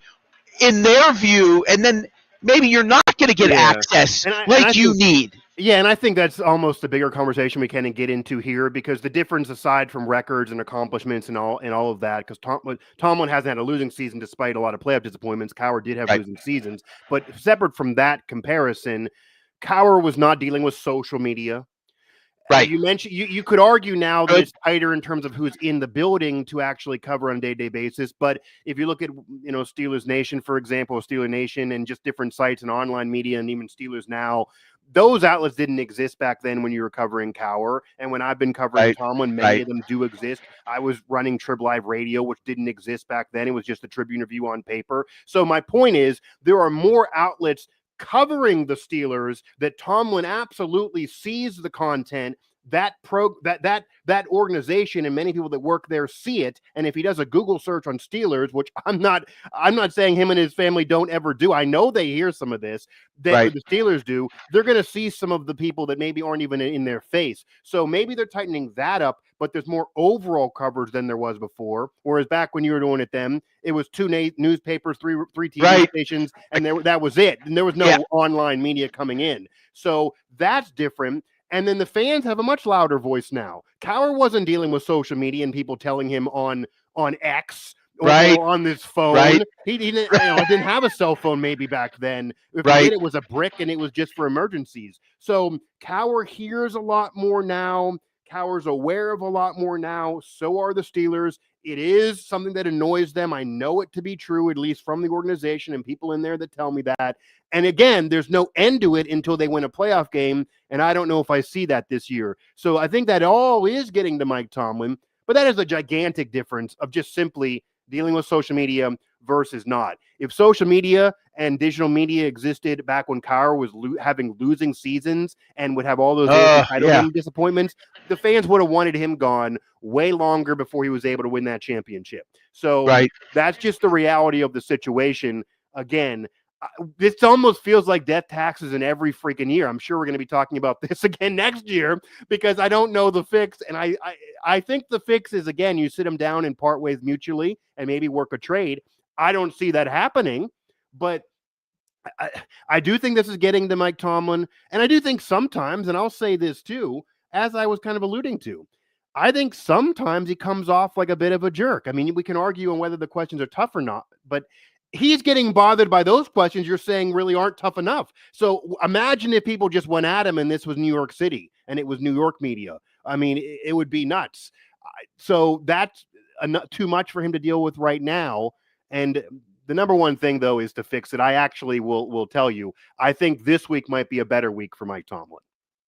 in their view, and then maybe you're not going to get access you need. Yeah, and I think that's almost a bigger conversation we can get into here, because the difference, aside from records and accomplishments and all of that, because Tomlin hasn't had a losing season despite a lot of playoff disappointments. Cowher did have losing seasons, but separate from that comparison, Cowher was not dealing with social media. Right. You mentioned you could argue now that it's tighter in terms of who's in the building to actually cover on a day-to-day basis. But if you look at Steelers Nation, for example, Steeler Nation, and just different sites and online media, and even Steelers Now, those outlets didn't exist back then when you were covering Cowher. And when I've been covering Tomlin, many of them do exist. I was running Trib Live Radio, which didn't exist back then. It was just a Tribune Review on paper. So my point is, there are more outlets covering the Steelers that Tomlin absolutely sees the content, that organization and many people that work there see it. And if he does a Google search on Steelers, which I'm not saying him and his family don't ever do. I know they hear some of this that the Steelers do. They're going to see some of the people that maybe aren't even in their face. So maybe they're tightening that up, but there's more overall coverage than there was before. Whereas back when you were doing it then, it was 2 newspapers, 3 TV stations, and that was it. And there was no online media coming in. So that's different. And then the fans have a much louder voice now. Cowher wasn't dealing with social media and people telling him on X or on this phone. He didn't, didn't have a cell phone maybe back then. If he did, it was a brick and it was just for emergencies. So Cowher hears a lot more now. Cowher's aware of a lot more now. So are the Steelers. It is something that annoys them. I know it to be true, at least from the organization and people in there that tell me that. And again, there's no end to it until they win a playoff game. And I don't know if I see that this year. So I think that all is getting to Mike Tomlin, but that is a gigantic difference of just simply dealing with social media versus not. If social media and digital media existed back when Cowher was having losing seasons and would have all those disappointments, the fans would have wanted him gone way longer before he was able to win that championship. So that's just the reality of the situation. Again, this almost feels like death taxes in every freaking year. I'm sure we're going to be talking about this again next year because I don't know the fix. And I think the fix is, again, you sit them down and part ways mutually and maybe work a trade. I don't see that happening, but I do think this is getting to Mike Tomlin. And I do think sometimes, and I'll say this too, as I was kind of alluding to, I think sometimes he comes off like a bit of a jerk. I mean, we can argue on whether the questions are tough or not, but he's getting bothered by those questions you're saying really aren't tough enough. So imagine if people just went at him and this was New York City and it was New York media. I mean, it would be nuts. So that's too much for him to deal with right now. And the number one thing, though, is to fix it. I actually will tell you, I think this week might be a better week for Mike Tomlin.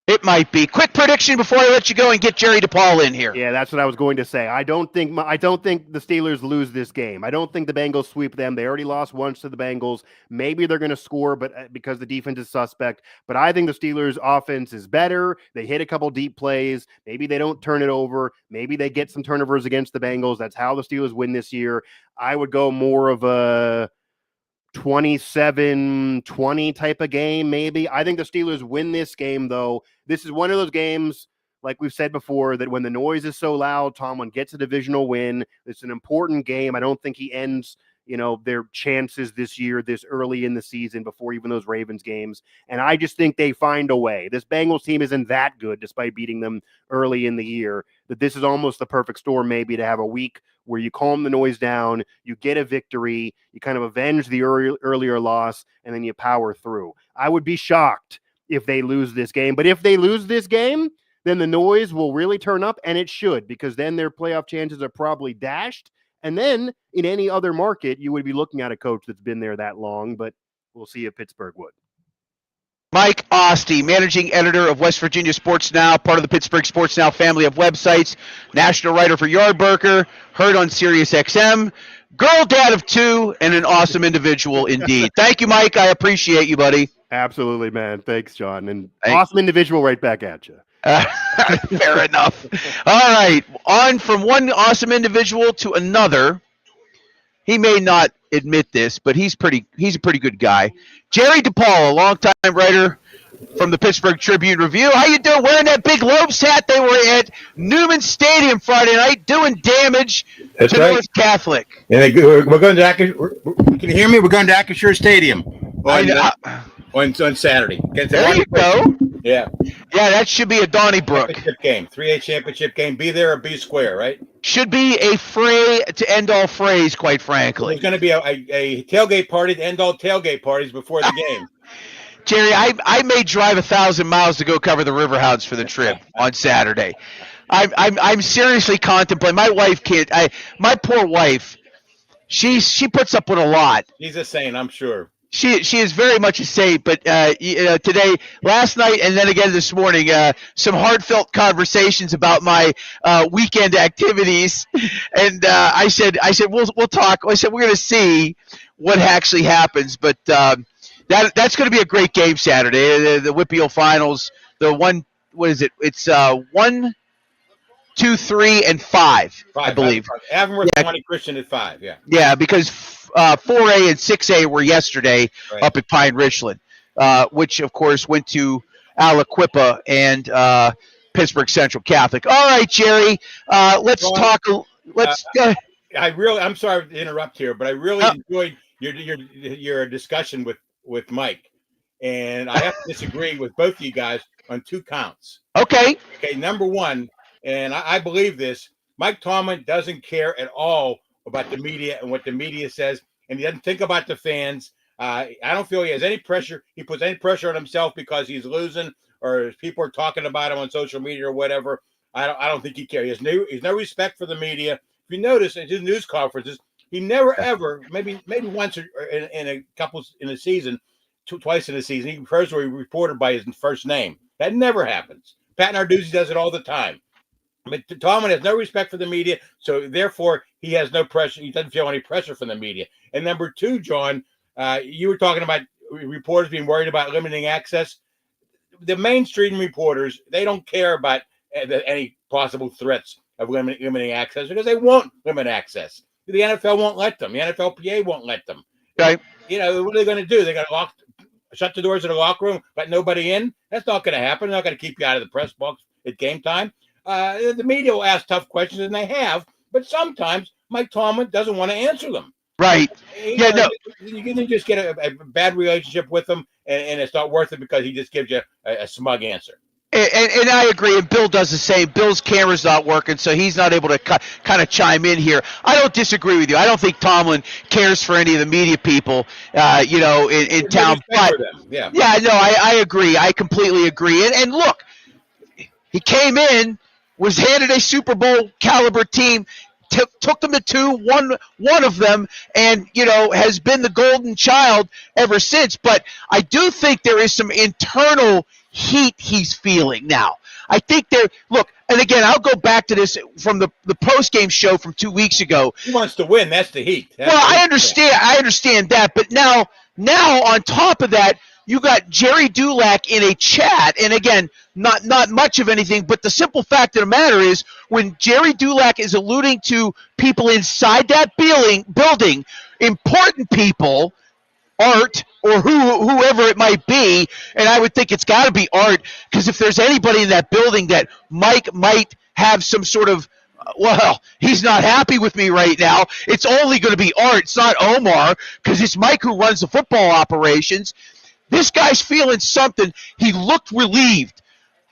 It might be. Quick prediction before I let you go and get Jerry DePaul in here. Yeah, that's what I was going to say. I don't think the Steelers lose this game. I don't think the Bengals sweep them. They already lost once to the Bengals. Maybe they're going to score, but because the defense is suspect. But I think the Steelers' offense is better. They hit a couple deep plays. Maybe they don't turn it over. Maybe they get some turnovers against the Bengals. That's how the Steelers win this year. I would go more of a 27-20 type of game, maybe. I think the Steelers win this game, though. This is one of those games, like we've said before, that when the noise is so loud, Tomlin gets a divisional win. It's an important game. I don't think he ends, their chances this year, this early in the season, before even those Ravens games. And I just think they find a way. This Bengals team isn't that good, despite beating them early in the year, that this is almost the perfect storm maybe to have a week where you calm the noise down, you get a victory, you kind of avenge the earlier loss, and then you power through. I would be shocked if they lose this game. But if they lose this game, then the noise will really turn up, and it should, because then their playoff chances are probably dashed. And then in any other market, you would be looking at a coach that's been there that long, but we'll see if Pittsburgh would. Mike Ostie, managing editor of West Virginia Sports Now, part of the Pittsburgh Sports Now family of websites, national writer for Yardburger, heard on Sirius XM, girl dad of 2, and an awesome individual indeed. Thank you, Mike. I appreciate you, buddy. Absolutely, man. Thanks, John. And awesome individual right back at you. Fair enough. All right. On from one awesome individual to another. He may not admit this, but he's a pretty good guy. Jerry DePaul, a longtime writer from the Pittsburgh Tribune Review. How you doing? Wearing that big Lopes hat. They were at Newman Stadium Friday night doing damage to North Catholic. Yeah, we're going to can you hear me? We're going to Acrisure Stadium on Saturday. There you go. Yeah. Yeah, that should be a Donnybrook. Championship game. 3A championship game. Be there or be square, right? Should be a fray to end all frays, quite frankly. There's going to be a tailgate party to end all tailgate parties before the game. Jerry, I may drive 1,000 miles to go cover the Riverhounds for the trip on Saturday. I'm seriously contemplating. My wife can't. My poor wife, she puts up with a lot. She's a saint, I'm sure. She is very much a saint, but today, last night, and then again this morning, some heartfelt conversations about my weekend activities, and I said we'll talk. I said we're going to see what actually happens, but that's going to be a great game Saturday. The Whippeal Finals, the one what is it? It's 1, 2, 3, and 5, I believe. Avonworth, Yeah. Monte Christian at 5. Yeah. Yeah, because 4A and 6A were yesterday Right. up at Pine Richland, which of course went to Aliquippa and Pittsburgh Central Catholic. All right, Jerry, let's John, talk. Let's. I'm sorry to interrupt here, but I really enjoyed your discussion with Mike, and I have to disagree with both of you guys on 2 counts. Okay. Okay, number one, and I believe this: Mike Tomlin doesn't care at all about the media and what the media says, and he doesn't think about the fans. I don't feel he has any pressure. He puts any pressure on himself because he's losing or people are talking about him on social media or whatever. I don't think he cares. He's no respect for the media. If you notice in his news conferences, he never ever, maybe once or in a season, twice in a season, he refers to a reporter by his first name. That never happens. Pat Narduzzi does it all the time. But Tomlin has no respect for the media, so therefore he has no pressure. He doesn't feel any pressure from the media. And number 2, John, you were talking about reporters being worried about limiting access. The mainstream reporters, they don't care about any possible threats of limiting access because they won't limit access. The NFL won't let them. The NFLPA won't let them. Okay. You know, what are they going to do? They're going to shut the doors of the locker room, let nobody in? That's not going to happen. They're not going to keep you out of the press box at game time. The media will ask tough questions, and they have, but sometimes Mike Tomlin doesn't want to answer them. Right. You can just get a bad relationship with him, and it's not worth it because he just gives you a smug answer. And I agree, and Bill does the same. Bill's camera's not working, so he's not able to kind of chime in here. I don't disagree with you. I don't think Tomlin cares for any of the media people, in town. But I agree. I completely agree. And look, he came in, was handed a Super Bowl caliber team, took them to 2, won one of them, and has been the golden child ever since. But I do think there is some internal heat he's feeling now. I think and again, I'll go back to this from the post-game show from 2 weeks ago. He wants to win. That's the heat. I understand that. But now on top of that, you got Jerry Dulac in a chat, and again, not much of anything, but the simple fact of the matter is when Jerry Dulac is alluding to people inside that building, important people, Art or whoever it might be, and I would think it's got to be Art, because if there's anybody in that building that Mike might have some sort of, he's not happy with me right now, it's only going to be Art. It's not Omar, because it's Mike who runs the football operations. This guy's feeling something. He looked relieved.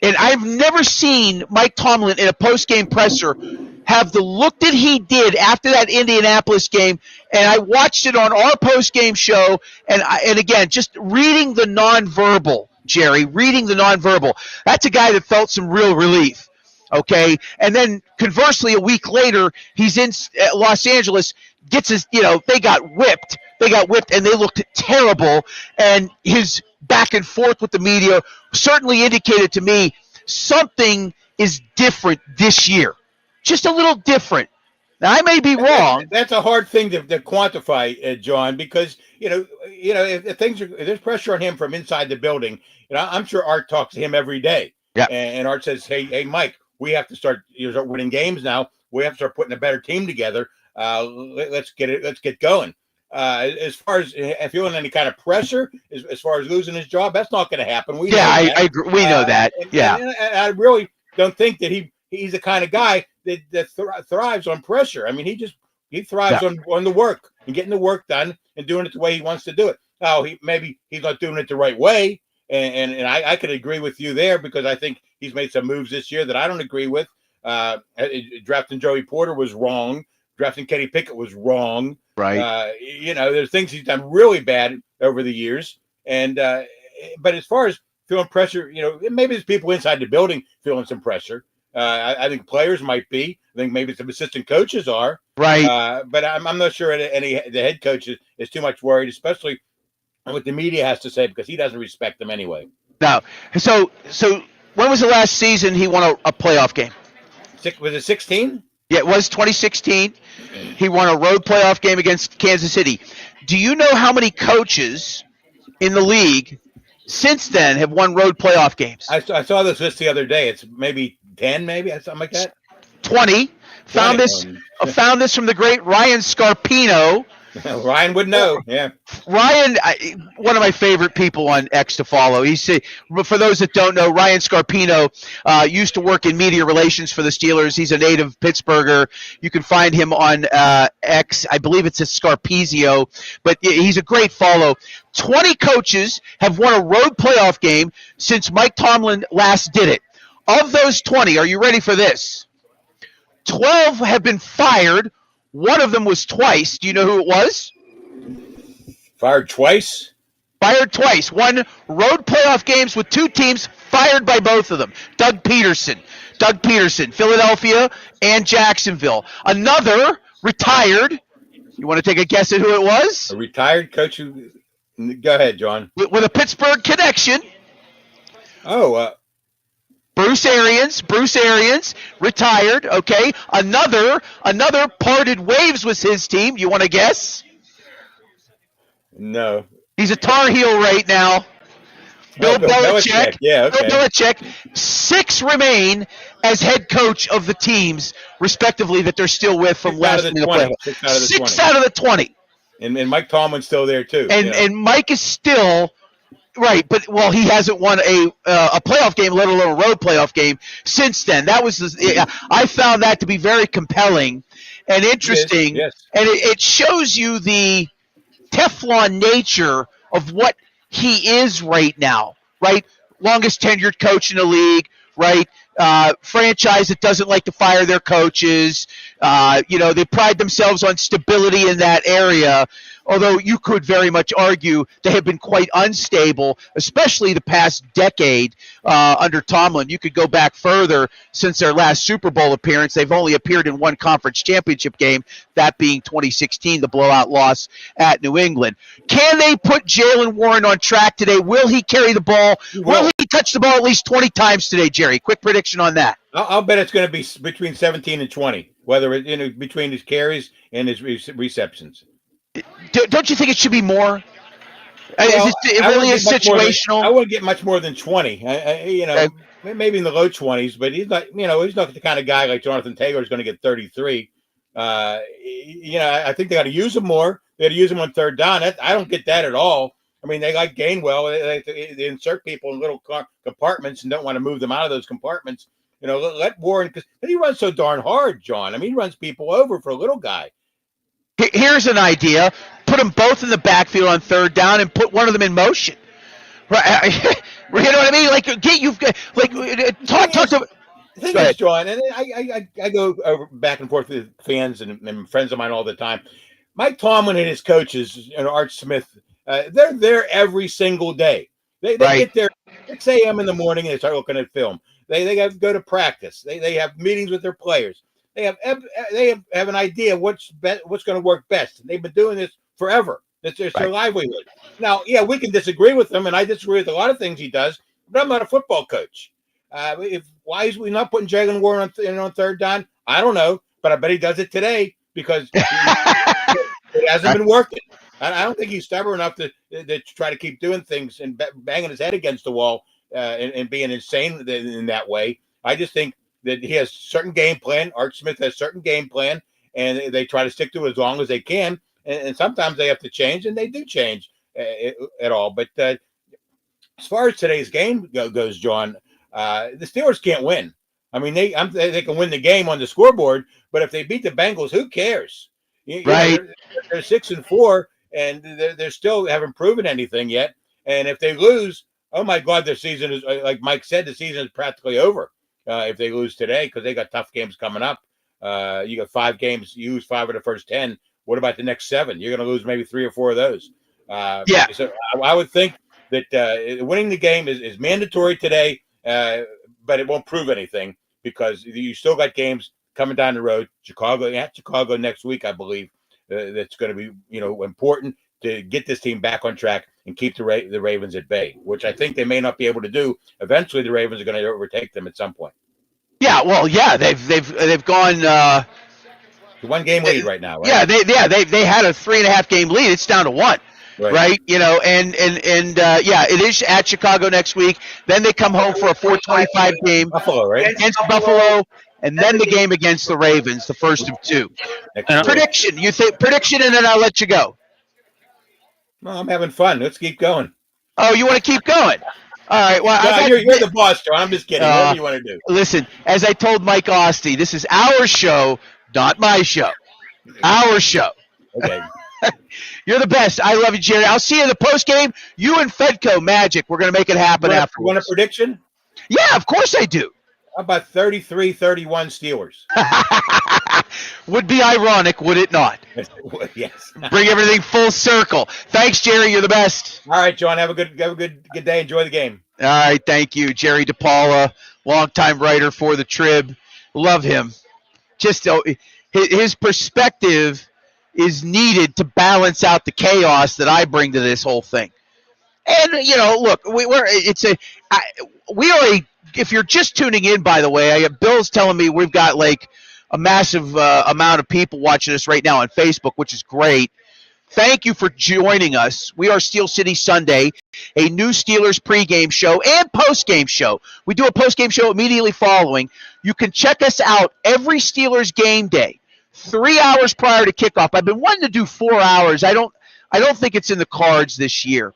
And I've never seen Mike Tomlin in a post-game presser have the look that he did after that Indianapolis game. And I watched it on our post-game show. And again, just reading the nonverbal, Jerry, that's a guy that felt some real relief. Okay. And then conversely, a week later, he's in Los Angeles, gets his, they got whipped. And they looked terrible. And his back and forth with the media certainly indicated to me something is different this year. Just a little different. Now, I may be wrong. That's a hard thing to quantify, John, because, if there's pressure on him from inside the building, I'm sure Art talks to him every day. Yeah. And Art says, hey, Mike, we have to start winning games now. We have to start putting a better team together. Let's get going. As far as feeling any kind of pressure, as far as losing his job, that's not going to happen. I agree. We know that. And I really don't think that he's the kind of guy that thrives on pressure. I mean, he thrives on the work and getting the work done and doing it the way he wants to do it. Now, maybe he's not doing it the right way, and I could agree with you there because I think he's made some moves this year that I don't agree with. Drafting Joey Porter was wrong. Drafting Kenny Pickett was wrong. Right. There's things he's done really bad over the years. And but as far as feeling pressure, maybe there's people inside the building feeling some pressure. I think players might be. I think maybe some assistant coaches are. Right. But I'm not sure the head coach is too much worried, especially what the media has to say, because he doesn't respect them anyway. No. So when was the last season he won a playoff game? Was it 16? Yeah, it was 2016. He won a road playoff game against Kansas City. Do you know how many coaches in the league since then have won road playoff games. I saw this list the other day. It's maybe 10, maybe something like that. 20. Found this from the great Ryan Scarpino. Ryan would know. Yeah. Ryan, one of my favorite people on X to follow. For those that don't know, Ryan Scarpino used to work in media relations for the Steelers. He's a native Pittsburgher. You can find him on X. I believe it's a Scarpizio, but he's a great follow. 20 coaches have won a road playoff game since Mike Tomlin last did it. Of those 20, are you ready for this? 12 have been fired. One of them was twice. Do you know who it was? Fired twice? Fired twice. Won road playoff games with two teams, fired by both of them. Doug Peterson, Philadelphia and Jacksonville. Another retired. You want to take a guess at who it was? A retired coach who... Go ahead, John. With a Pittsburgh connection. Oh, Bruce Arians, retired, okay. Another parted waves was his team. You want to guess? No. He's a Tar Heel right now. Bill Belichick. Yeah, okay. Bill Belichick. 6 remain as head coach of the teams, respectively, that they're still with from last year. 6 out of the 20. And Mike Tomlin's still there, too. And Mike is still... Right, but he hasn't won a playoff game, let alone a road playoff game since then. That was I found that to be very compelling and interesting, yes. And it shows you the Teflon nature of what he is right now. Right, longest tenured coach in the league. Right, franchise that doesn't like to fire their coaches. They pride themselves on stability in that area. Although you could very much argue they have been quite unstable, especially the past decade under Tomlin. You could go back further since their last Super Bowl appearance. They've only appeared in one conference championship game, that being 2016, the blowout loss at New England. Can they put Jaylen Warren on track today? Will he carry the ball? Will he touch the ball at least 20 times today, Jerry? Quick prediction on that. I'll bet it's going to be between 17 and 20, whether it's between his carries and his receptions. Don't you think it should be more? It really is situational. I wouldn't get much more than 20. Maybe in the low 20s, but he's not. He's not the kind of guy like Jonathan Taylor is going to get 33. I think they got to use him more. They got to use him on third down. I don't get that at all. I mean, they like Gainwell. They insert people in little compartments and don't want to move them out of those compartments. Let Warren, because he runs so darn hard, John. I mean, he runs people over for a little guy. Here's an idea. Put them both in the backfield on third down and put one of them in motion. Right? You know what I mean? Talk to. The thing is, John, and I go over back and forth with fans and friends of mine all the time. Mike Tomlin and his coaches, Art Smith, they're there every single day. They get there at 6 a.m. in the morning and they start looking at film. They have to go to practice. They have meetings with their players. They have an idea what's going to work best. They've been doing this forever. It's their livelihood. Now, we can disagree with him, and I disagree with a lot of things he does, but I'm not a football coach. Why is we not putting Jaylen Warren on third down? I don't know, but I bet he does it today because it hasn't been working. I don't think he's stubborn enough to try to keep doing things and banging his head against the wall and being insane in that way. I just think that he has a certain game plan. Art Smith has a certain game plan, and they try to stick to it as long as they can. And sometimes they have to change, and they do change at all. But as far as today's game goes, John, the Steelers can't win. I mean, they can win the game on the scoreboard, but if they beat the Bengals, who cares? They're 6-4, and they still haven't proven anything yet. And if they lose, oh my God, their season is, like Mike said, the season is practically over. If they lose today, because they got tough games coming up. You got 5 games. You lose 5 of the first 10. What about the next 7? You're going to lose maybe 3 or 4 of those. So I would think that winning the game is mandatory today, but it won't prove anything because you still got games coming down the road. Chicago next week, I believe. That's going to be important to get this team back on track and keep the Ravens at bay, which I think they may not be able to do. Eventually, the Ravens are going to overtake them at some point. Yeah, well, they've gone 1 game lead right now, right? Yeah, they had a 3.5 game lead. It's down to 1. right? You know, and yeah, it is at Chicago next week. Then they come home for a 4:25 game Buffalo, right? against Buffalo, and then the game against the Ravens, the first of two. Prediction, you think prediction, and then I'll let you go. Well, I'm having fun. Let's keep going. Oh, you want to keep going? All right. Well, you're the boss, Joe. I'm just kidding. Whatever you want to do. Listen, as I told Mike Ostie, this is our show, not my show. Our show. Okay. You're the best. I love you, Jerry. I'll see you in the post game. You and Fedco Magic. We're going to make it happen afterwards. You want a prediction? Yeah, of course I do. How about 33-31 Steelers? Would be ironic, would it not? Yes. Bring everything full circle. Thanks, Jerry. You're the best. All right, John. Have a good day. Enjoy the game. All right, thank you, Jerry DePaula, longtime writer for the Trib. Love him. Just his perspective is needed to balance out the chaos that I bring to this whole thing. And look, if you're just tuning in, by the way, Bill's telling me we've got like a massive amount of people watching us right now on Facebook, which is great. Thank you for joining us. We are Steel City Sunday, a new Steelers pregame show and postgame show. We do a postgame show immediately following. You can check us out every Steelers game day, 3 hours prior to kickoff. I've been wanting to do 4 hours. I don't think it's in the cards this year.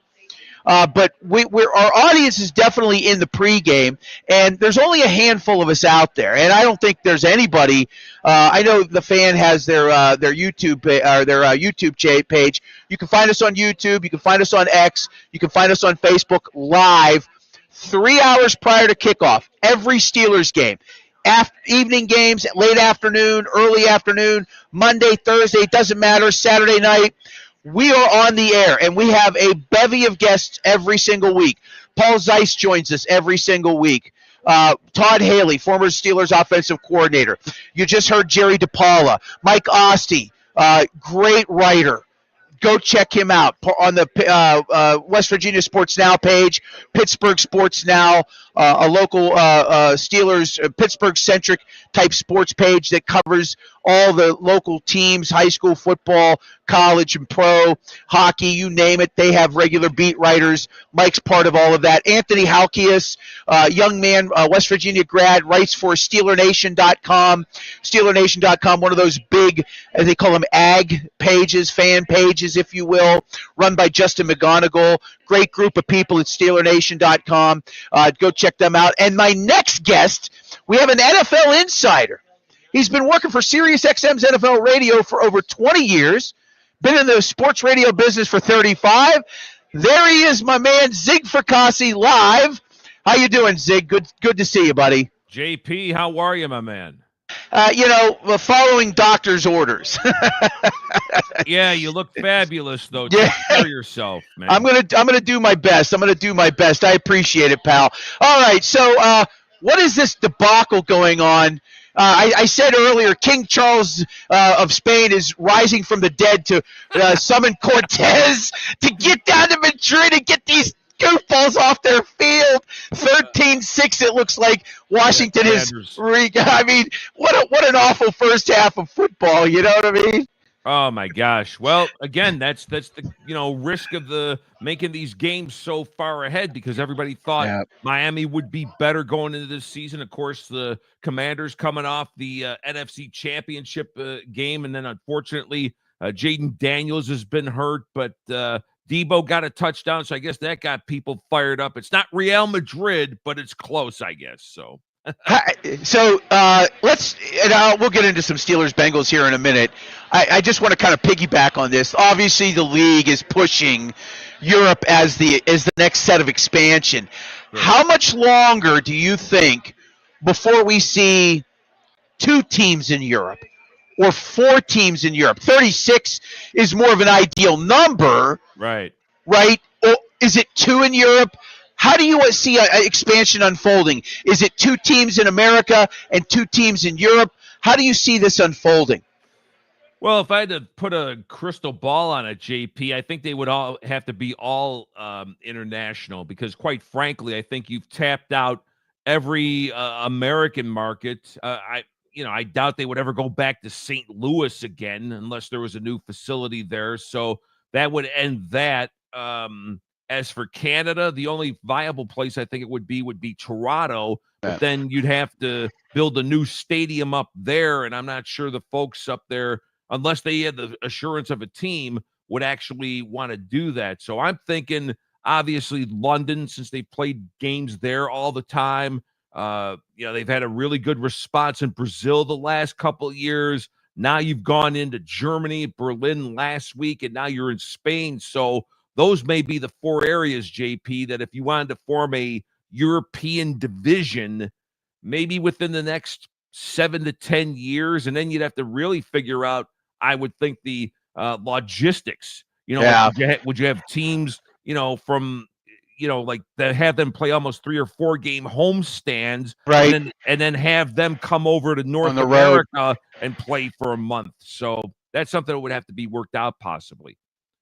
But our audience is definitely in the pregame, and there's only a handful of us out there, and I don't think there's anybody. I know the Fan has their YouTube YouTube page. You can find us on YouTube. You can find us on X. You can find us on Facebook live 3 hours prior to kickoff. Every Steelers game. Evening games, late afternoon, early afternoon, Monday, Thursday, it doesn't matter, Saturday night. We are on the air, and we have a bevy of guests every single week. Paul Zeiss joins us every single week. Todd Haley, former Steelers offensive coordinator. You just heard Jerry DePaula. Mike Ostie, great writer. Go check him out on the West Virginia Sports Now page, Pittsburgh Sports Now, a local Steelers, Pittsburgh-centric type sports page that covers all the local teams, high school football, college and pro, hockey, you name it. They have regular beat writers. Mike's part of all of that. Anthony Halkias, young man, West Virginia grad, writes for SteelerNation.com. SteelerNation.com, one of those big, as they call them, ag pages, fan pages, if you will, run by Justin McGonigal. Great group of people at SteelerNation.com. Go check them out. And my next guest, we have an NFL insider. He's been working for SiriusXM's NFL radio for over 20 years, been in the sports radio business for 35. There he is, my man, Zig Fracassi, live. How you doing, Zig? Good to see you, buddy. JP, how are you, my man? Following doctor's orders. Yeah, you look fabulous, though. Take care of yourself, man. I'm gonna do my best. I appreciate it, pal. All right, so what is this debacle going on? I said earlier, King Charles of Spain is rising from the dead to summon Cortez to get down to Madrid and get these goofballs off their field. 13-6, it looks like Washington is. I mean, what an awful first half of football. You know what I mean? Oh my gosh. Well, again, that's the risk of the making these games so far ahead, because everybody thought Miami would be better going into this season. Of course, the Commanders coming off the NFC Championship game, and then unfortunately, Jaden Daniels has been hurt, but Debo got a touchdown, so I guess that got people fired up. It's not Real Madrid, but it's close, I guess. So. So we'll get into some Steelers-Bengals here in a minute. I just want to kind of piggyback on this. Obviously, the league is pushing Europe as the next set of expansion. Right. How much longer do you think before we see 2 teams in Europe or 4 teams in Europe? 36 is more of an ideal number. Right. Right? Or is it 2 in Europe? How do you see an expansion unfolding? Is it 2 teams in America and 2 teams in Europe? How do you see this unfolding? Well, if I had to put a crystal ball on it, JP, I think they would all have to be all international, because quite frankly, I think you've tapped out every American market. I doubt they would ever go back to St. Louis again unless there was a new facility there. So that would end that. As for Canada, the only viable place I think it would be Toronto, but then you'd have to build a new stadium up there, and I'm not sure the folks up there, unless they had the assurance of a team, would actually want to do that. So I'm thinking, obviously, London, since they played games there all the time. They've had a really good response in Brazil the last couple of years. Now you've gone into Germany, Berlin last week, and now you're in Spain. So those may be the 4 areas, JP, that if you wanted to form a European division, maybe within the next 7 to 10 years, and then you'd have to really figure out, I would think, the logistics. Would you have teams, from, like that have them play almost 3 or 4 game home stands, right? And then have them come over to North America and play for a month. So that's something that would have to be worked out possibly.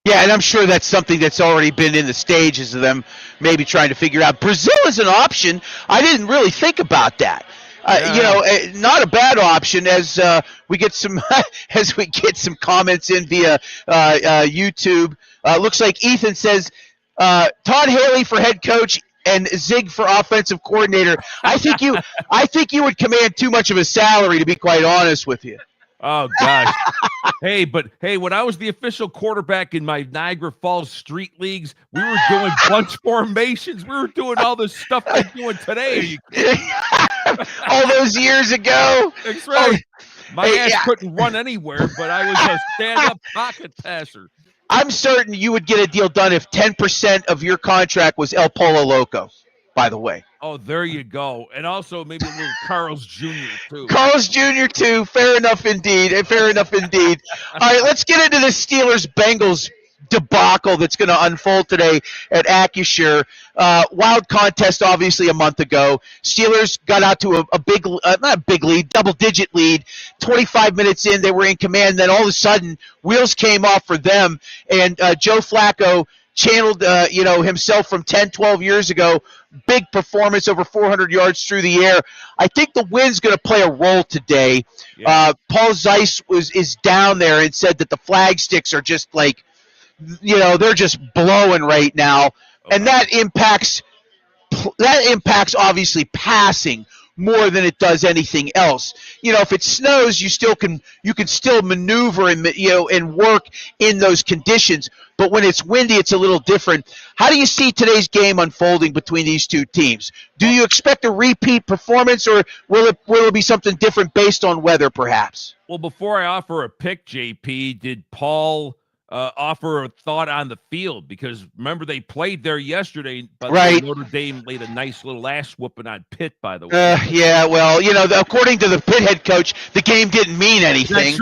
Yeah, and I'm sure that's something that's already been in the stages of them maybe trying to figure out. Brazil is an option. I didn't really think about that. Not a bad option as we get some comments in via YouTube. Looks like Ethan says Todd Haley for head coach and Zig for offensive coordinator. I think you would command too much of a salary, to be quite honest with you. Oh gosh. Hey, when I was the official quarterback in my Niagara Falls street leagues, we were doing bunch formations. We were doing all this stuff they're doing today. All those years ago. That's right. My ass couldn't run anywhere, but I was a stand-up pocket passer. I'm certain you would get a deal done if 10% of your contract was El Polo Loco, by the way. Oh, there you go. And also maybe a little Carl's Jr. too. Carl's Jr. too. Fair enough indeed. All right, let's get into the Steelers-Bengals debacle that's going to unfold today at Acrisure. Wild contest, obviously, a month ago. Steelers got out to a big, not a big lead, double-digit lead. 25 minutes in, they were in command. Then all of a sudden, wheels came off for them, and Joe Flacco channeled, himself from 10, 12 years ago. Big performance, over 400 yards through the air. I think the wind's going to play a role today. Yeah. Paul Zeiss is down there and said that the flag sticks are just like, they're just blowing right now. Okay. And that impacts obviously passing more than it does anything else. If it snows, you can still maneuver and work in those conditions. But when it's windy, it's a little different. How do you see today's game unfolding between these two teams? Do you expect a repeat performance, or will it be something different based on weather, perhaps? Well, before I offer a pick, JP, did Paul offer a thought on the field? Because remember, they played there yesterday, but right. Notre Dame laid a nice little ass whooping on Pitt, by the way. Yeah, well, according to the Pitt head coach, the game didn't mean anything.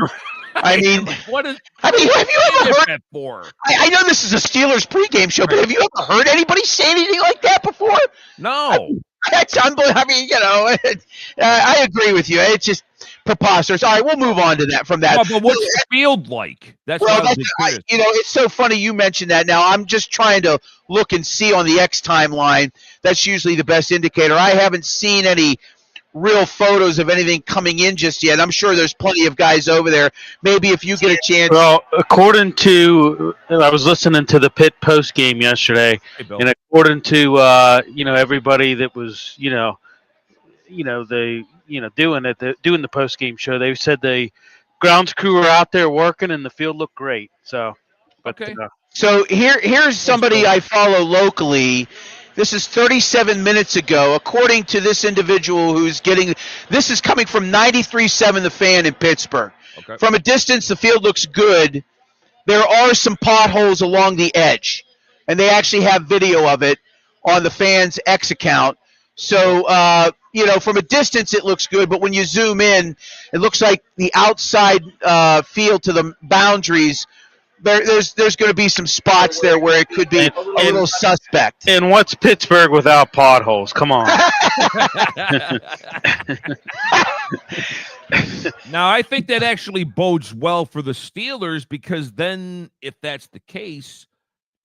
I mean, have you ever heard that for? I know this is a Steelers pregame show, but have you ever heard anybody say anything like that before? No. That's unbelievable. I mean, I agree with you. It's just preposterous. All right, we'll move on to that. From that, but what's the field like? It's so funny you mentioned that. Now I'm just trying to look and see on the X timeline. That's usually the best indicator. I haven't seen any real photos of anything coming in just yet. I'm sure there's plenty of guys over there. Maybe if you get a chance. Well, according to, I was listening to the Pitt post game yesterday, and according to everybody that was doing the post game show, they said the grounds crew were out there working and the field looked great. So, okay. So here's somebody I follow locally. This is 37 minutes ago, according to this individual this is coming from 93.7 The Fan in Pittsburgh. Okay. From a distance, the field looks good. There are some potholes along the edge, and they actually have video of it on the Fan's X account. So, from a distance, it looks good, but when you zoom in, it looks like the outside field to the boundaries, there's going to be some spots there where it could be a little suspect. And what's Pittsburgh without potholes? Come on. Now, I think that actually bodes well for the Steelers, because then if that's the case,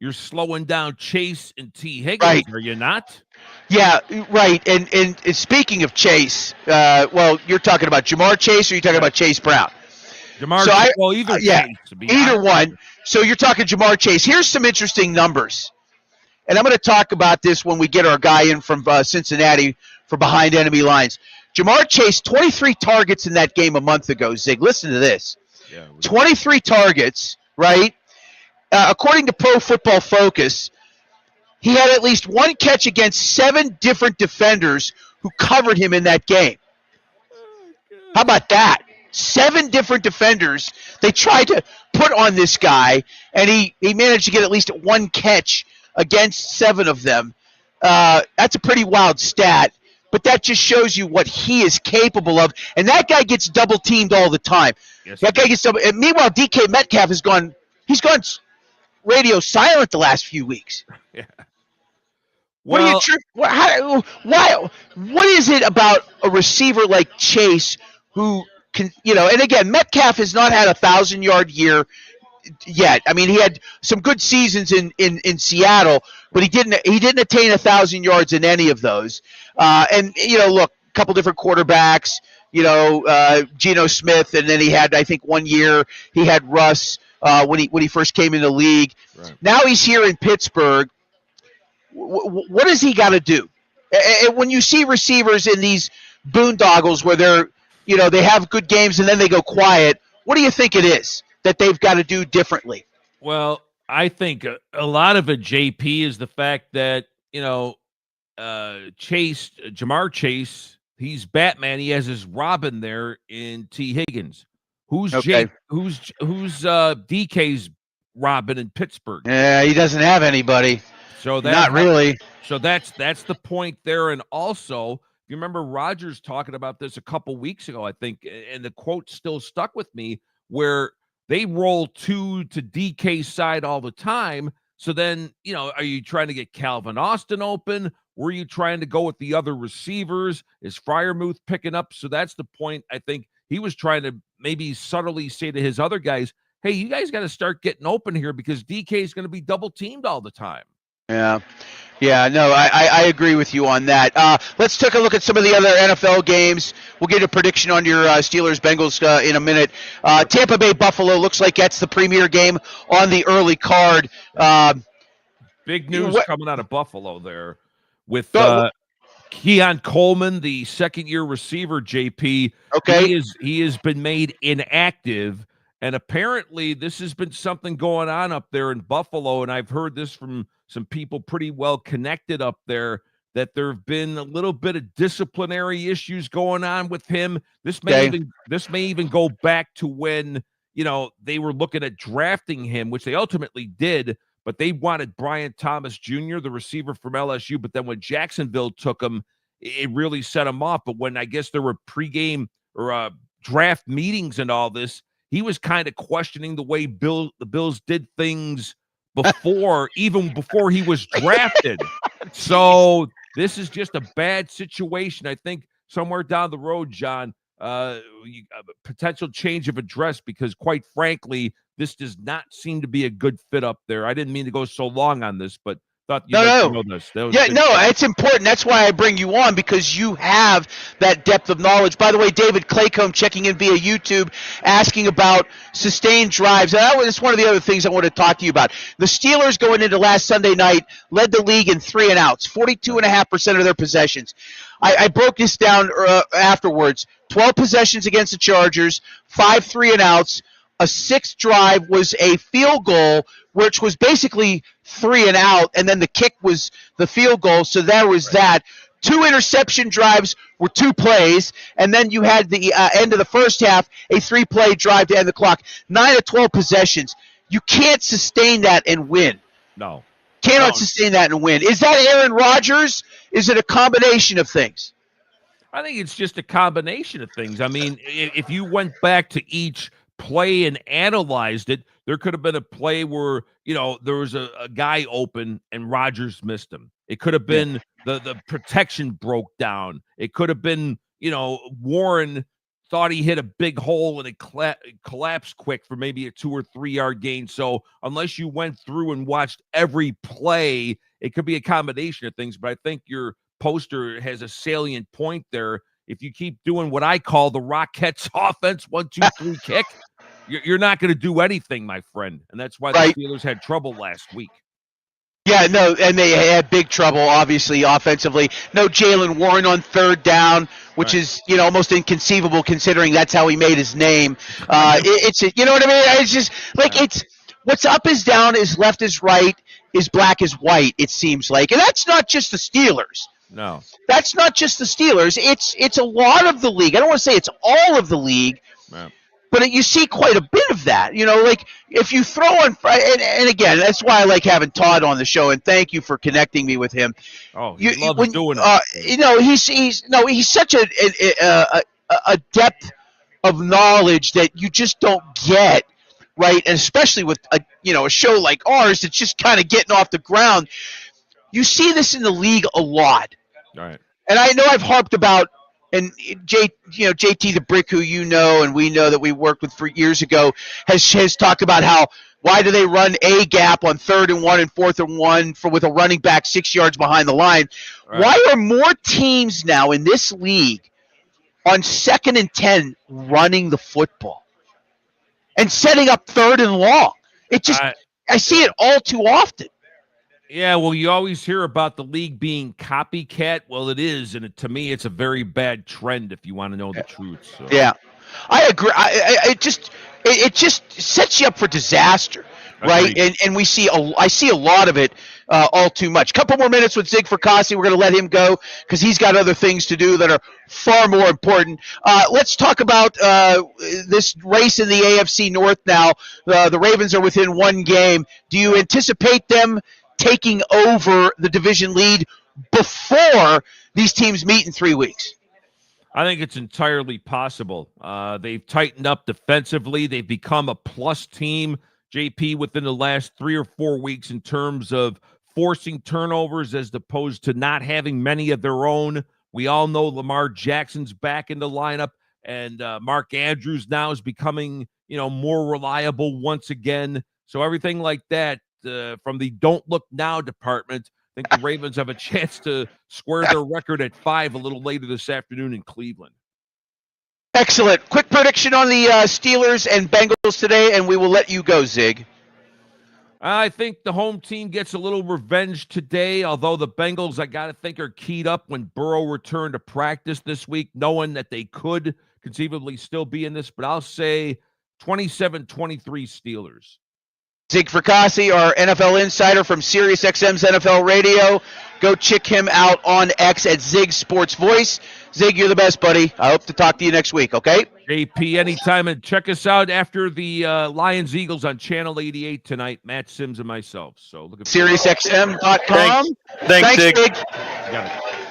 you're slowing down Chase and T. Higgins, right. Are you not? Yeah, right. And speaking of Chase, you're talking about Jamar Chase, or you're talking about Chase Brown? Jamar. So Well, either yeah, Chase, to be either honest. one. So you're talking Jamar Chase. Here's some interesting numbers, and I'm going to talk about this when we get our guy in from Cincinnati for behind enemy lines. Jamar Chase, 23 targets in that game a month ago. Zig, listen to this. Yeah, 23 targets, right? According to Pro Football Focus, he had at least one catch against 7 different defenders who covered him in that game. How about that? 7 different defenders they tried to put on this guy, and he managed to get at least one catch against 7 of them. That's a pretty wild stat, but that just shows you what he is capable of. And that guy gets double-teamed all the time. Yes, That guy gets double. And meanwhile, DK Metcalf he's gone radio silent the last few weeks. Yeah. What are you? What is it about a receiver like Chase who can, and again, Metcalf has not had a 1,000-yard year yet. I mean, he had some good seasons in Seattle, but he didn't attain 1,000 yards in any of those. And look, a couple different quarterbacks. Geno Smith, and then he had, I think, 1 year he had Russ when he first came in the league. Right. Now he's here in Pittsburgh. What does he got to do? When you see receivers in these boondoggles where they have good games and then they go quiet, what do you think it is that they've got to do differently? Well, I think a lot of it, JP, is the fact that, Jamar Chase, he's Batman. He has his Robin there in T. Higgins. Who's Okay. Who's DK's Robin in Pittsburgh? Yeah, he doesn't have anybody. So Not really. So that's the point there. And also, you remember Rodgers talking about this a couple weeks ago, I think, and the quote still stuck with me, where they roll 2 to DK's side all the time. So then, are you trying to get Calvin Austin open? Were you trying to go with the other receivers? Is Freiermuth picking up? So that's the point. I think he was trying to maybe subtly say to his other guys, hey, you guys got to start getting open here because DK is going to be double teamed all the time. Yeah, no, I agree with you on that. Let's take a look at some of the other NFL games. We'll get a prediction on your Steelers-Bengals in a minute. Tampa Bay-Buffalo looks like that's the premier game on the early card. Big news coming out of Buffalo there with Keon Coleman, the second-year receiver, JP. Okay. He has been made inactive, and apparently this has been something going on up there in Buffalo, and I've heard this from some people pretty well connected up there, that there have been a little bit of disciplinary issues going on with him. This may even go back to when, they were looking at drafting him, which they ultimately did, but they wanted Brian Thomas Jr., the receiver from LSU. But then when Jacksonville took him, it really set him off. But when I guess there were pregame or draft meetings and all this, he was kind of questioning the way the Bills did things even before he was drafted. So this is just a bad situation. I think somewhere down the road, John, potential change of address, because quite frankly, this does not seem to be a good fit up there. I didn't mean to go so long on this, but thought you know this. It's important. That's why I bring you on, because you have that depth of knowledge. By the way, David Claycomb checking in via YouTube, asking about sustained drives. And that's one of the other things I want to talk to you about. The Steelers going into last Sunday night led the league in 3 and outs, 42.5% of their possessions. I broke this down afterwards. 12 possessions against the Chargers, 5 3 and outs. A 6th drive was a field goal, which was basically 3 and out, and then the kick was the field goal, so there was that. 2 interception drives were 2 plays, and then you had the end of the first half, a 3-play drive to end the clock. 9 of 12 possessions. You can't sustain that and win. No. Cannot sustain that and win. Is that Aaron Rodgers? Is it a combination of things? I think it's just a combination of things. I mean, if you went back to each play and analyzed it, there could have been a play where, there was a guy open and Rodgers missed him. It could have been the protection broke down. It could have been, Warren thought he hit a big hole and it collapsed quick for maybe a 2 or 3 yard gain. So unless you went through and watched every play, it could be a combination of things. But I think your poster has a salient point there. If you keep doing what I call the Rockettes offense, 1, 2, 3 kick, you're not going to do anything, my friend. And that's why the Steelers had trouble last week. Yeah, no, and they had big trouble, obviously, offensively. No Jalen Warren on third down, which is, almost inconceivable considering that's how he made his name. It's you know what I mean? It's just like it's what's up is down, is left is right, is black is white. It seems like, and that's not just the Steelers. No, that's not just the Steelers. It's a lot of the league. I don't want to say it's all of the league. Right. But you see quite a bit of that, like if you throw on, and again, that's why I like having Todd on the show, and thank you for connecting me with him. Oh, he loves doing it. He's such a depth of knowledge that you just don't get, right? And especially with a show like ours that's just kind of getting off the ground. You see this in the league a lot. Right. And I know I've harped about. And JT the Brick, who and we know that we worked with for years ago, has talked about why do they run a gap on 3rd and 1 and 4th and 1 with a running back 6 yards behind the line? Right. Why are more teams now in this league on 2nd and 10 running the football and setting up 3rd and long? It just I see it all too often. Yeah, well, you always hear about the league being copycat. Well, it is, and to me, it's a very bad trend if you want to know the truth. So. Yeah, I agree. It just sets you up for disaster, right? And I see a lot of it all too much. Couple more minutes with Zig Fracassi. We're going to let him go because he's got other things to do that are far more important. Let's talk about this race in the AFC North now. The Ravens are within one game. Do you anticipate them taking over the division lead before these teams meet in 3 weeks? I think it's entirely possible. They've tightened up defensively. They've become a plus team, JP, within the last 3 or 4 weeks in terms of forcing turnovers as opposed to not having many of their own. We all know Lamar Jackson's back in the lineup, and Mark Andrews now is becoming, more reliable once again. So everything like that, from the don't look now department, I think the Ravens have a chance to square their record at 5 a little later this afternoon in Cleveland. Excellent. Quick prediction on the Steelers and Bengals today, and we will let you go, Zig. I think the home team gets a little revenge today, although the Bengals, I got to think, are keyed up when Burrow returned to practice this week, knowing that they could conceivably still be in this, but I'll say 27-23 Steelers. Zig Fracassi, our NFL insider from SiriusXM's NFL Radio. Go check him out on X at Zig Sports Voice. Zig, you're the best, buddy. I hope to talk to you next week, okay? JP, anytime. And check us out after the Lions-Eagles on Channel 88 tonight, Matt Sims and myself. So look at SiriusXM.com. Thanks, Zig.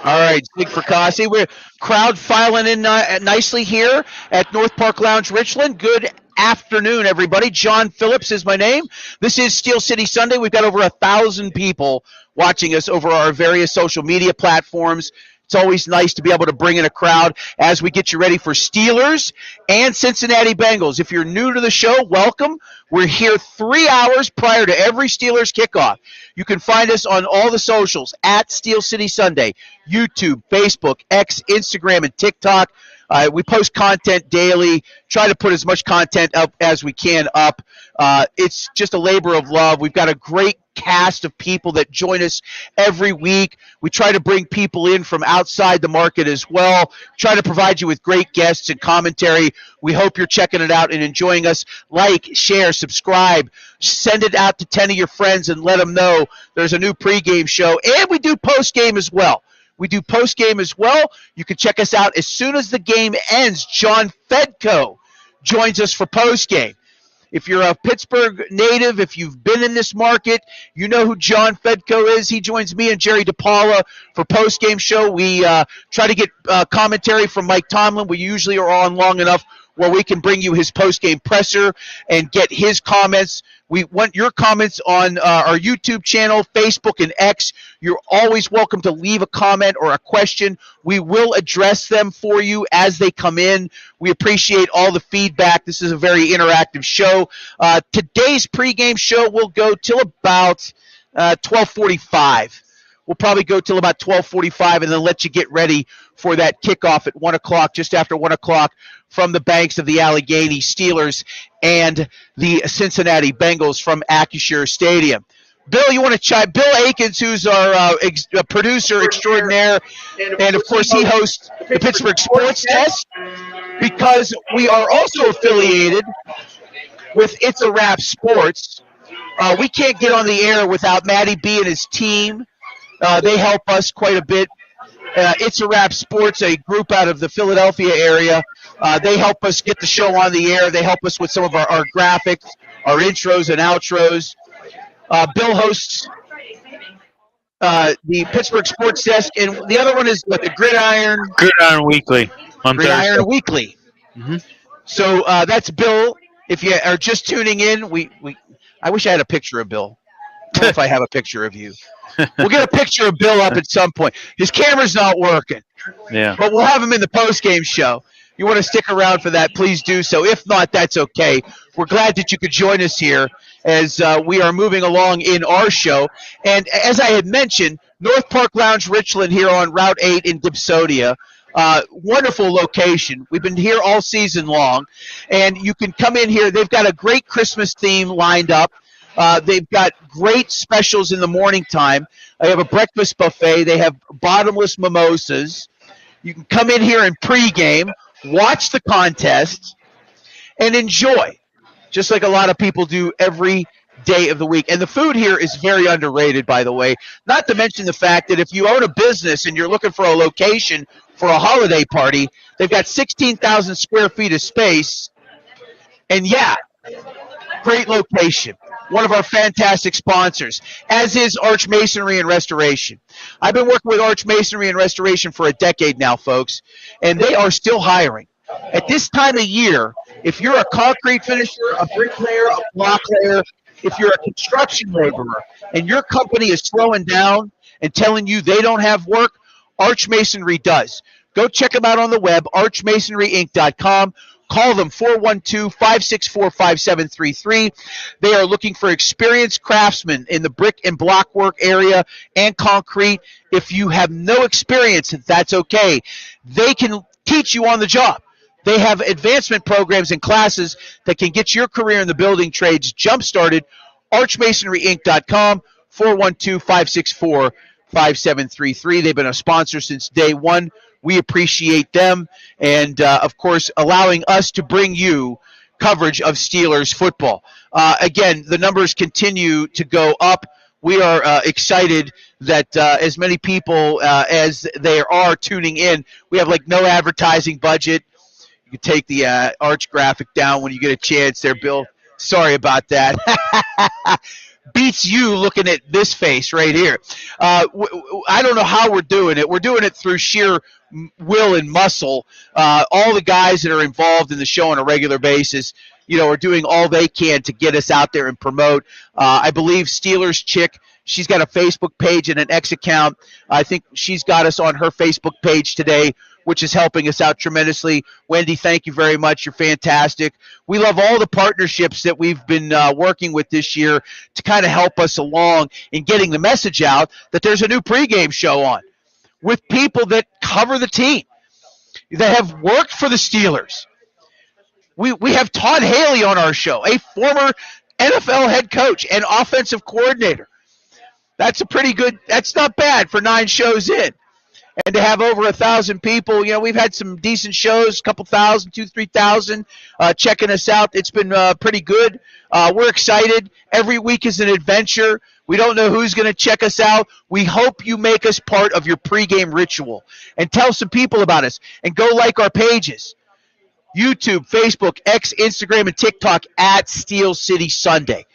All right, Zig Fracassi. We're crowd filing in nicely here at North Park Lounge, Richland. Good afternoon, everybody. John Phillips is my name. This is Steel City Sunday. We've got over 1,000 people watching us over our various social media platforms. It's always nice to be able to bring in a crowd as we get you ready for Steelers and Cincinnati Bengals. If you're new to the show, welcome. We're here 3 hours prior to every Steelers kickoff. You can find us on all the socials at Steel City Sunday, YouTube, Facebook, X, Instagram, and TikTok. We post content daily, try to put as much content up as we can up. It's just a labor of love. We've got a great cast of people that join us every week. We try to bring people in from outside the market as well, try to provide you with great guests and commentary. We hope you're checking it out and enjoying us. Like, share, subscribe, send it out to 10 of your friends and let them know there's a new pregame show. And we do postgame as well. You can check us out as soon as the game ends. John Fedko joins us for postgame. If you're a Pittsburgh native, if you've been in this market, you know who John Fedko is. He joins me and Jerry DePaula for postgame show. We try to get commentary from Mike Tomlin. We usually are on long enough where we can bring you his postgame presser and get his comments. We want your comments on our YouTube channel, Facebook, and X. You're always welcome to leave a comment or a question. We will address them for you as they come in. We appreciate all the feedback. This is a very interactive show. Today's pregame show will go till about 12:45. We'll probably go till about 12:45 and then let you get ready for that kickoff at 1 o'clock, just after 1 o'clock, from the banks of the Allegheny Steelers and the Cincinnati Bengals from Acrisure Stadium. Bill, you want to chime? Bill Akins, who's our producer extraordinaire, and of course he hosts the Pittsburgh Sports Desk, because we are also affiliated with It's a Wrap Sports. We can't get on the air without Matty B and his team. They help us quite a bit. It's a Wrap Sports, a group out of the Philadelphia area. They help us get the show on the air. They help us with some of our graphics, our intros and outros. Bill hosts the Pittsburgh Sports Desk, and the other one is the Gridiron Weekly on Gridiron Thursday. Weekly. Mm-hmm. So that's Bill. If you are just tuning in, I wish I had a picture of Bill. I don't know if I have a picture of you. We'll get a picture of Bill up at some point. His camera's not working. Yeah. But we'll have him in the post-game show. You want to stick around for that, please do so. If not, that's okay. We're glad that you could join us here as we are moving along in our show. And as I had mentioned, North Park Lounge Richland here on Route 8 in Dipsodia. Wonderful location. We've been here all season long. And you can come in here. They've got a great Christmas theme lined up. They've got great specials in the morning time. They have a breakfast buffet. They have bottomless mimosas. You can come in here and pregame, watch the contest, and enjoy, just like a lot of people do every day of the week. And the food here is very underrated, by the way, not to mention the fact that if you own a business and you're looking for a location for a holiday party, they've got 16,000 square feet of space. And, yeah, great location. One of our fantastic sponsors, as is Arch Masonry and Restoration. I've been working with Arch Masonry and Restoration for a decade now, folks, and they are still hiring. At this time of year, if you're a concrete finisher, a bricklayer, a block layer, if you're a construction laborer, and your company is slowing down and telling you they don't have work, Arch Masonry does. Go check them out on the web, archmasonryinc.com. Call them, 412-564-5733. They are looking for experienced craftsmen in the brick and block work area and concrete. If you have no experience, that's okay. They can teach you on the job. They have advancement programs and classes that can get your career in the building trades jump-started. archmasonryinc.com, 412-564-5733. They've been a sponsor since day one. We appreciate them and, of course, allowing us to bring you coverage of Steelers football. Again, the numbers continue to go up. We are excited that as many people as they are tuning in. We have, no advertising budget. You can take the Arch graphic down when you get a chance there, Bill. Sorry about that. Beats you looking at this face right here. I don't know how we're doing it. We're doing it through sheer will and muscle. All the guys that are involved in the show on a regular basis, are doing all they can to get us out there and promote. I believe Steelers Chick, she's got a Facebook page and an X account. I think she's got us on her Facebook page today, which is helping us out tremendously. Wendy, thank you very much. You're fantastic. We love all the partnerships that we've been working with this year to kind of help us along in getting the message out that there's a new pregame show on with people that cover the team, that have worked for the Steelers. We have Todd Haley on our show, a former NFL head coach and offensive coordinator. That's that's not bad for 9 shows in. And to have over 1,000 people, we've had some decent shows, a couple thousand, 2,000-3,000 checking us out. It's been pretty good. We're excited. Every week is an adventure. We don't know who's going to check us out. We hope you make us part of your pregame ritual and tell some people about us and go like our pages. YouTube, Facebook, X, Instagram, and TikTok at Steel City Sunday.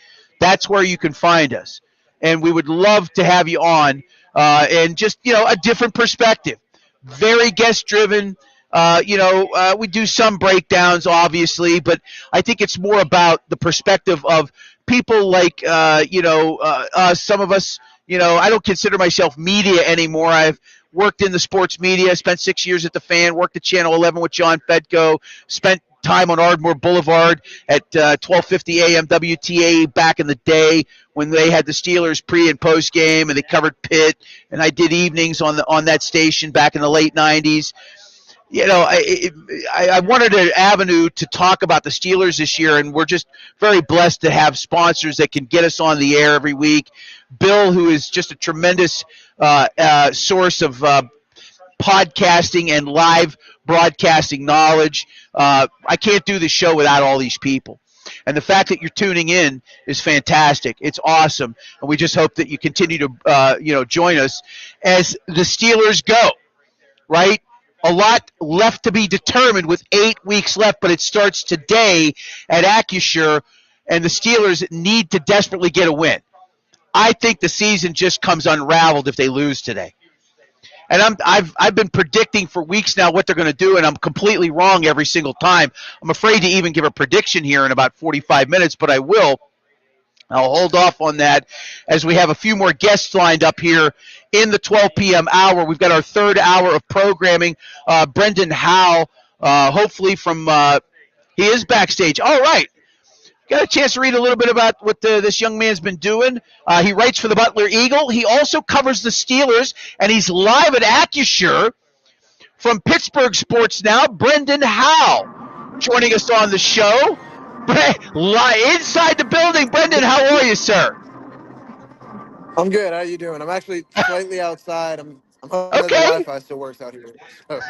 That's where you can find us. And we would love to have you on. And just, a different perspective. Very guest-driven. We do some breakdowns, obviously, but I think it's more about the perspective of people like, us, some of us, I don't consider myself media anymore. I've worked in the sports media, spent 6 years at the Fan, worked at Channel 11 with John Fedko, spent time on Ardmore Boulevard at 12:50 a.m. WTA back in the day when they had the Steelers pre and post game, and they covered Pitt, and I did evenings on that station back in the late 90s. You know, I wanted an avenue to talk about the Steelers this year, and we're just very blessed to have sponsors that can get us on the air every week. Bill, who is just a tremendous source of podcasting and live broadcasting knowledge. I can't do the show without all these people. And the fact that you're tuning in is fantastic. It's awesome. And we just hope that you continue to join us as the Steelers go, right? A lot left to be determined with 8 weeks left, but it starts today at Acrisure, and the Steelers need to desperately get a win. I think the season just comes unraveled if they lose today. And I've been predicting for weeks now what they're going to do, and I'm completely wrong every single time. I'm afraid to even give a prediction here in about 45 minutes, but I will. I'll hold off on that as we have a few more guests lined up here in the 12 p.m. hour. We've got our third hour of programming. Brendan Howe, hopefully from he is backstage. All right. Got a chance to read a little bit about what this young man's been doing. He writes for the Butler Eagle. He also covers the Steelers, and he's live at Acrisure from Pittsburgh Sports Now. Brendan Howe joining us on the show. Inside the building. Brendan, how are you, sir? I'm good. How are you doing? I'm actually slightly outside. I'm hoping that the Wi-Fi still works out here. So.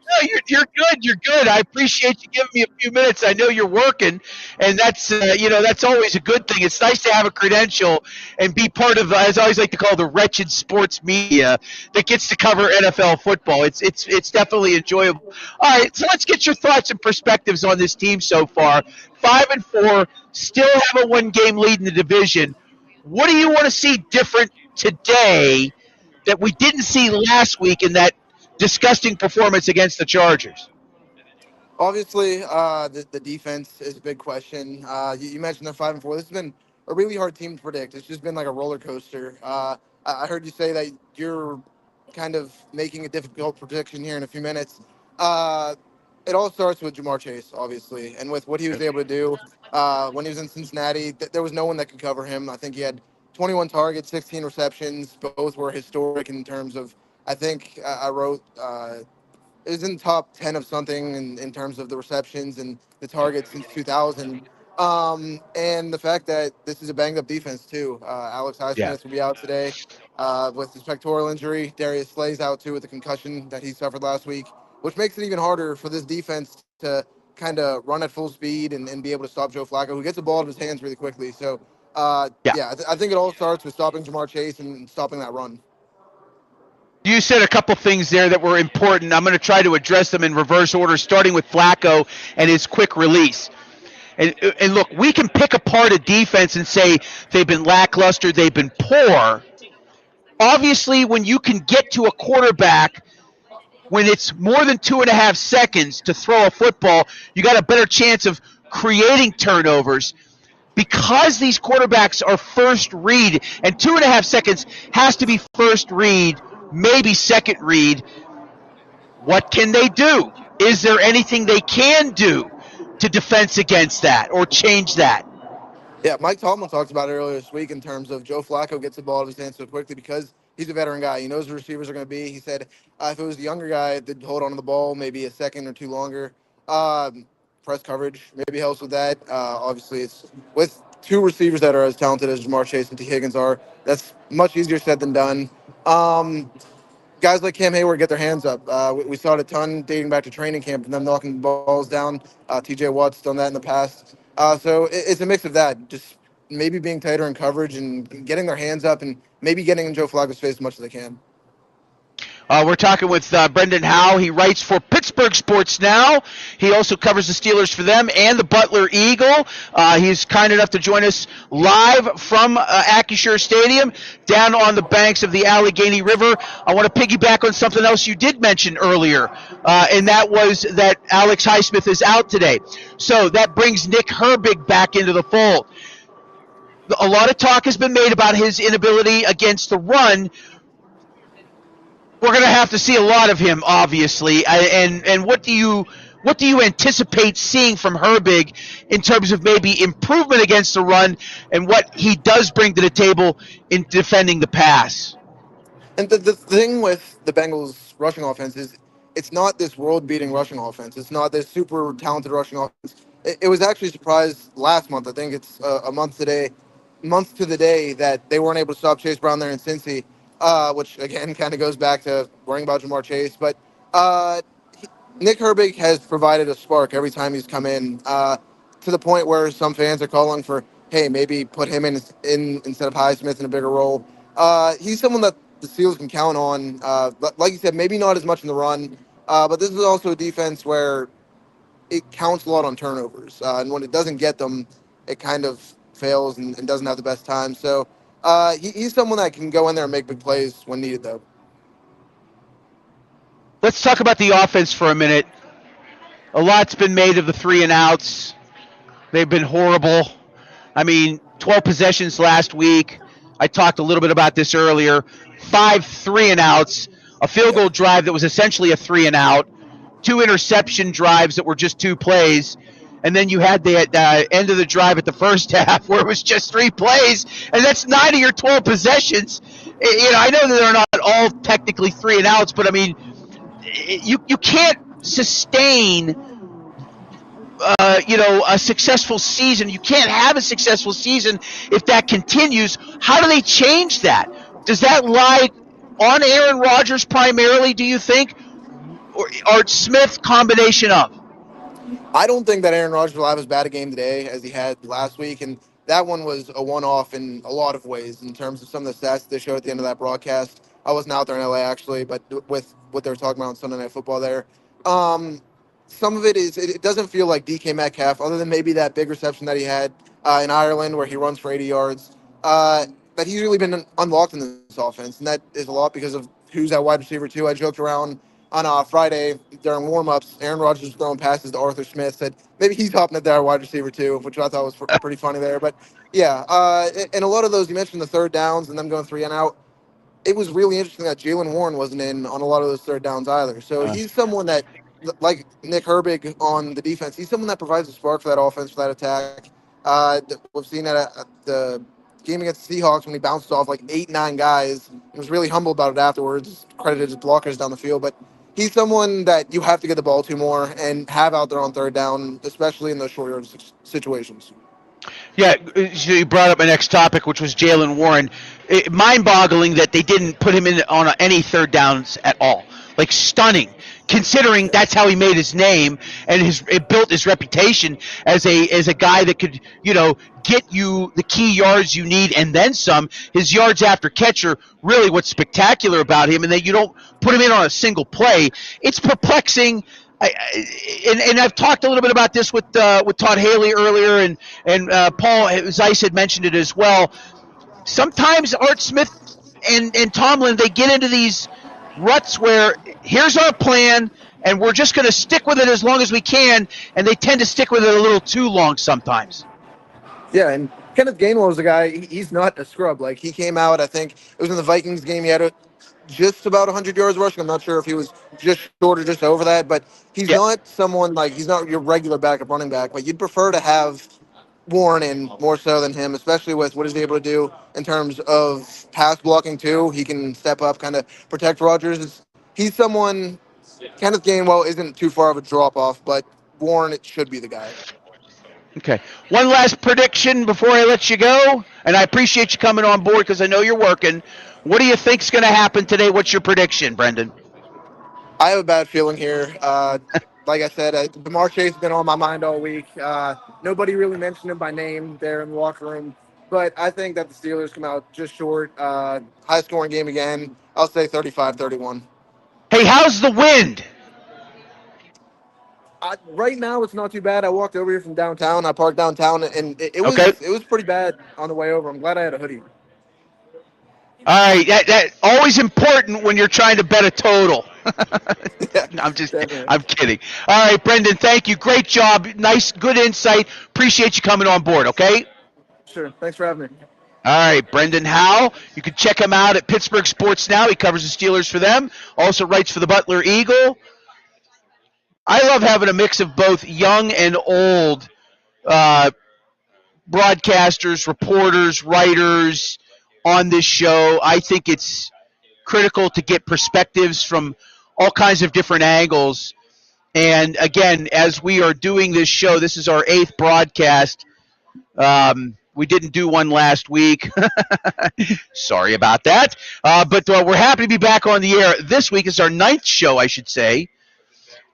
No, you're good. You're good. I appreciate you giving me a few minutes. I know you're working, and that's that's always a good thing. It's nice to have a credential and be part of, as I always like to call, the wretched sports media that gets to cover NFL football. It's definitely enjoyable. All right, so let's get your thoughts and perspectives on this team so far. 5-4, still have a one-game lead in the division. What do you want to see different today that we didn't see last week in that disgusting performance against the Chargers? Obviously, the defense is a big question. You mentioned they're 5-4. This has been a really hard team to predict. It's just been like a roller coaster. I heard you say that you're kind of making a difficult prediction here in a few minutes. It all starts with Ja'Marr Chase, obviously, and with what he was able to do when he was in Cincinnati. There was no one that could cover him. I think he had 21 targets, 16 receptions. Both were historic in terms of, I think I wrote it was in top 10 of something in terms of the receptions and the targets since 2000. And the fact that this is a banged-up defense, too. Alex Highsmith will be out today with his pectoral injury. Darius Slay's out, too, with the concussion that he suffered last week, which makes it even harder for this defense to kind of run at full speed and be able to stop Joe Flacco, who gets the ball out of his hands really quickly. So, I think it all starts with stopping Ja'Marr Chase and stopping that run. You said a couple things there that were important. I'm going to try to address them in reverse order, starting with Flacco and his quick release. And look, we can pick apart a defense and say they've been lackluster, they've been poor. Obviously, when you can get to a quarterback when it's more than 2.5 seconds to throw a football, you got a better chance of creating turnovers. Because these quarterbacks are first read, and 2.5 seconds has to be first read, maybe second read, what can they do? Is there anything they can do to defense against that or change that? Yeah, Mike Tomlin talked about it earlier this week in terms of Joe Flacco gets the ball out of his hands so quickly because he's a veteran guy. He knows the receivers are going to be. He said if it was the younger guy that hold on to the ball maybe a second or two longer, press coverage maybe helps with that. Obviously, it's with two receivers that are as talented as Ja'Marr Chase and T. Higgins are, that's much easier said than done. Guys like Cam Hayward get their hands up. We saw it a ton dating back to training camp and them knocking balls down. TJ Watt's done that in the past. So it's a mix of that, just maybe being tighter in coverage and getting their hands up and maybe getting in Joe Flacco's face as much as they can. We're talking with Brendan Howe. He writes for Pittsburgh Sports Now. He also covers the Steelers for them and the Butler Eagle. He's kind enough to join us live from Acrisure Stadium down on the banks of the Allegheny River. I want to piggyback on something else you did mention earlier, and that was that Alex Highsmith is out today. So that brings Nick Herbig back into the fold. A lot of talk has been made about his inability against the run. We're going to have to see a lot of him, obviously. And what do you what do you anticipate seeing from Herbig in terms of maybe improvement against the run and what he does bring to the table in defending the pass? And the thing with the Bengals rushing offense is it's not this world-beating rushing offense. It's not this super talented rushing offense. It was actually a surprise last month. I think it's a month to the day that they weren't able to stop Chase Brown there in Cincy, which again kind of goes back to worrying about Jamar Chase. But Nick Herbig has provided a spark every time he's come in, to the point where some fans are calling for, hey, maybe put him in instead of Highsmith in a bigger role. He's someone that the Steelers can count on. Like you said, maybe not as much in the run, but this is also a defense where it counts a lot on turnovers. And when it doesn't get them, it kind of fails and doesn't have the best time. So he's someone that can go in there and make big plays when needed, though. Let's talk about the offense for a minute. A lot's been made of the 3 and outs. They've been horrible. I mean, 12 possessions last week. I talked a little bit about this earlier. 5 3 and outs, a field goal drive that was essentially a 3 and out, 2 interception drives that were just 2 plays, and then you had the end of the drive at the first half where it was just 3 plays, and that's 9 of your 12 possessions. I know that they're not all technically 3 and outs, but I mean, you can't sustain a successful season. You can't have a successful season if that continues. How do they change that? Does that lie on Aaron Rodgers primarily, do you think, or Art Smith, combination of? I don't think that Aaron Rodgers will have as bad a game today as he had last week, and that one was a one-off in a lot of ways in terms of some of the stats they showed at the end of that broadcast. I wasn't out there in LA actually, but with what they were talking about on Sunday Night Football there, some of it is it doesn't feel like DK Metcalf, other than maybe that big reception that he had in Ireland where he runs for 80 yards. That he's really been unlocked in this offense, and that is a lot because of who's at wide receiver too. I joked around on Friday during warm-ups. Aaron Rodgers was throwing passes to Arthur Smith, said maybe he's hopping at that wide receiver too, which I thought was pretty funny there. But yeah, and a lot of those, you mentioned the third downs and them going 3 and out. It was really interesting that Jaylen Warren wasn't in on a lot of those third downs either. So he's someone that, like Nick Herbig on the defense, he's someone that provides a spark for that offense, for that attack. We've seen that at the game against the Seahawks when he bounced off like 8-9 guys. He was really humble about it afterwards, credited his blockers down the field. But he's someone that you have to get the ball to more and have out there on third down, especially in those short yard situations. Yeah, you brought up my next topic, which was Jaylen Warren. Mind-boggling that they didn't put him in on any third downs at all. Like, stunning, considering that's how he made his name and it built his reputation as a guy that could, get you the key yards you need and then some. His yards after catch are really what's spectacular about him, and that you don't put him in on a single play. It's perplexing. And I've talked a little bit about this with Todd Haley earlier, and Paul Zeiss had mentioned it as well. Sometimes Art Smith and Tomlin, they get into these ruts where here's our plan, and we're just going to stick with it as long as we can, and they tend to stick with it a little too long sometimes. Yeah, and Kenneth Gainwell is a guy, he's not a scrub. Like, he came out, I think it was in the Vikings game, he had just about 100 yards rushing. I'm not sure if he was just short or just over that, but he's not someone like, he's not your regular backup running back, but you'd prefer to have Warren in more so than him, especially with what he's able to do in terms of pass blocking too. He can step up, kind of protect Rodgers. He's someone, Kenneth Gainwell isn't too far of a drop-off, but Warren, it should be the guy. Okay. One last prediction before I let you go, and I appreciate you coming on board because I know you're working. What do you think's going to happen today? What's your prediction, Brendan? I have a bad feeling here. Like I said, Jamar Chase has been on my mind all week. Nobody really mentioned him by name there in the locker room, but I think that the Steelers come out just short. High-scoring game again. I'll say 35-31. Hey, how's the wind? Right now, it's not too bad. I walked over here from downtown. I parked downtown, and it was pretty bad on the way over. I'm glad I had a hoodie. All right, that always important when you're trying to bet a total. I'm kidding. All right, Brendan, thank you. Great job. Nice, good insight. Appreciate you coming on board, okay? Sure. Thanks for having me. All right, Brendan Howe. You can check him out at Pittsburgh Sports Now. He covers the Steelers for them. Also writes for the Butler Eagle. I love having a mix of both young and old broadcasters, reporters, writers on this show. I think it's critical to get perspectives from all kinds of different angles. And again, as we are doing this show, this is our 8th broadcast. We didn't do one last week. Sorry about that. But we're happy to be back on the air. This week is our 9th show, I should say.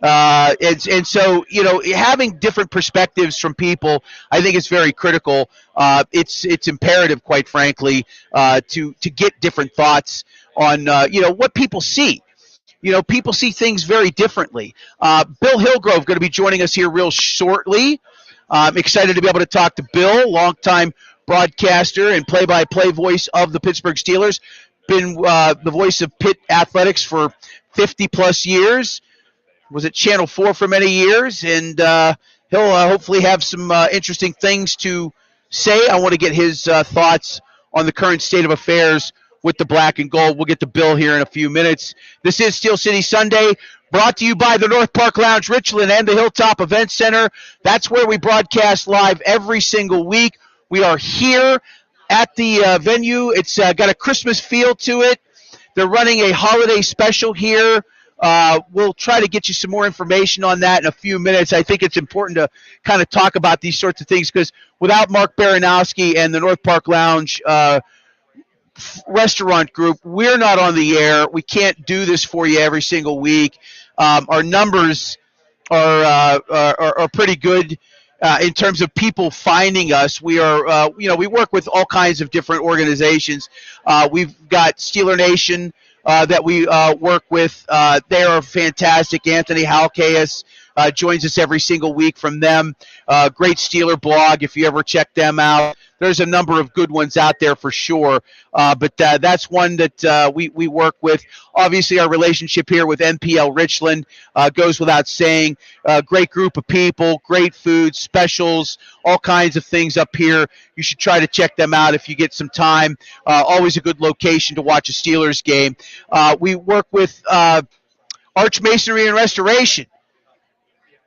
And so, having different perspectives from people, I think it's very critical. It's imperative, quite frankly, to get different thoughts on, what people see. People see things very differently. Bill Hillgrove going to be joining us here real shortly. I'm excited to be able to talk to Bill, longtime broadcaster and play-by-play voice of the Pittsburgh Steelers. Been the voice of Pitt Athletics for 50-plus years. Was at Channel 4 for many years, and he'll hopefully have some interesting things to say. I want to get his thoughts on the current state of affairs with the black and gold. We'll get to Bill here in a few minutes. This is Steel City Sunday, brought to you by the North Park Lounge, Richland, and the Hilltop Event Center. That's where we broadcast live every single week. We are here at the venue. It's got a Christmas feel to it. They're running a holiday special here. We'll try to get you some more information on that in a few minutes. I think it's important to kind of talk about these sorts of things because without Mark Baranowski and the North Park Lounge restaurant group, we're not on the air. We can't do this for you every single week. Our numbers are pretty good in terms of people finding us. We are, we work with all kinds of different organizations. We've got Steeler Nation that we work with. They are fantastic. Anthony Halkeas joins us every single week from them. Great Steeler blog if you ever check them out. There's a number of good ones out there for sure, but that's one that we work with. Obviously, our relationship here with NPL Richland goes without saying. Great group of people, great food, specials, all kinds of things up here. You should try to check them out if you get some time. Always a good location to watch a Steelers game. We work with Arch Masonry and Restoration.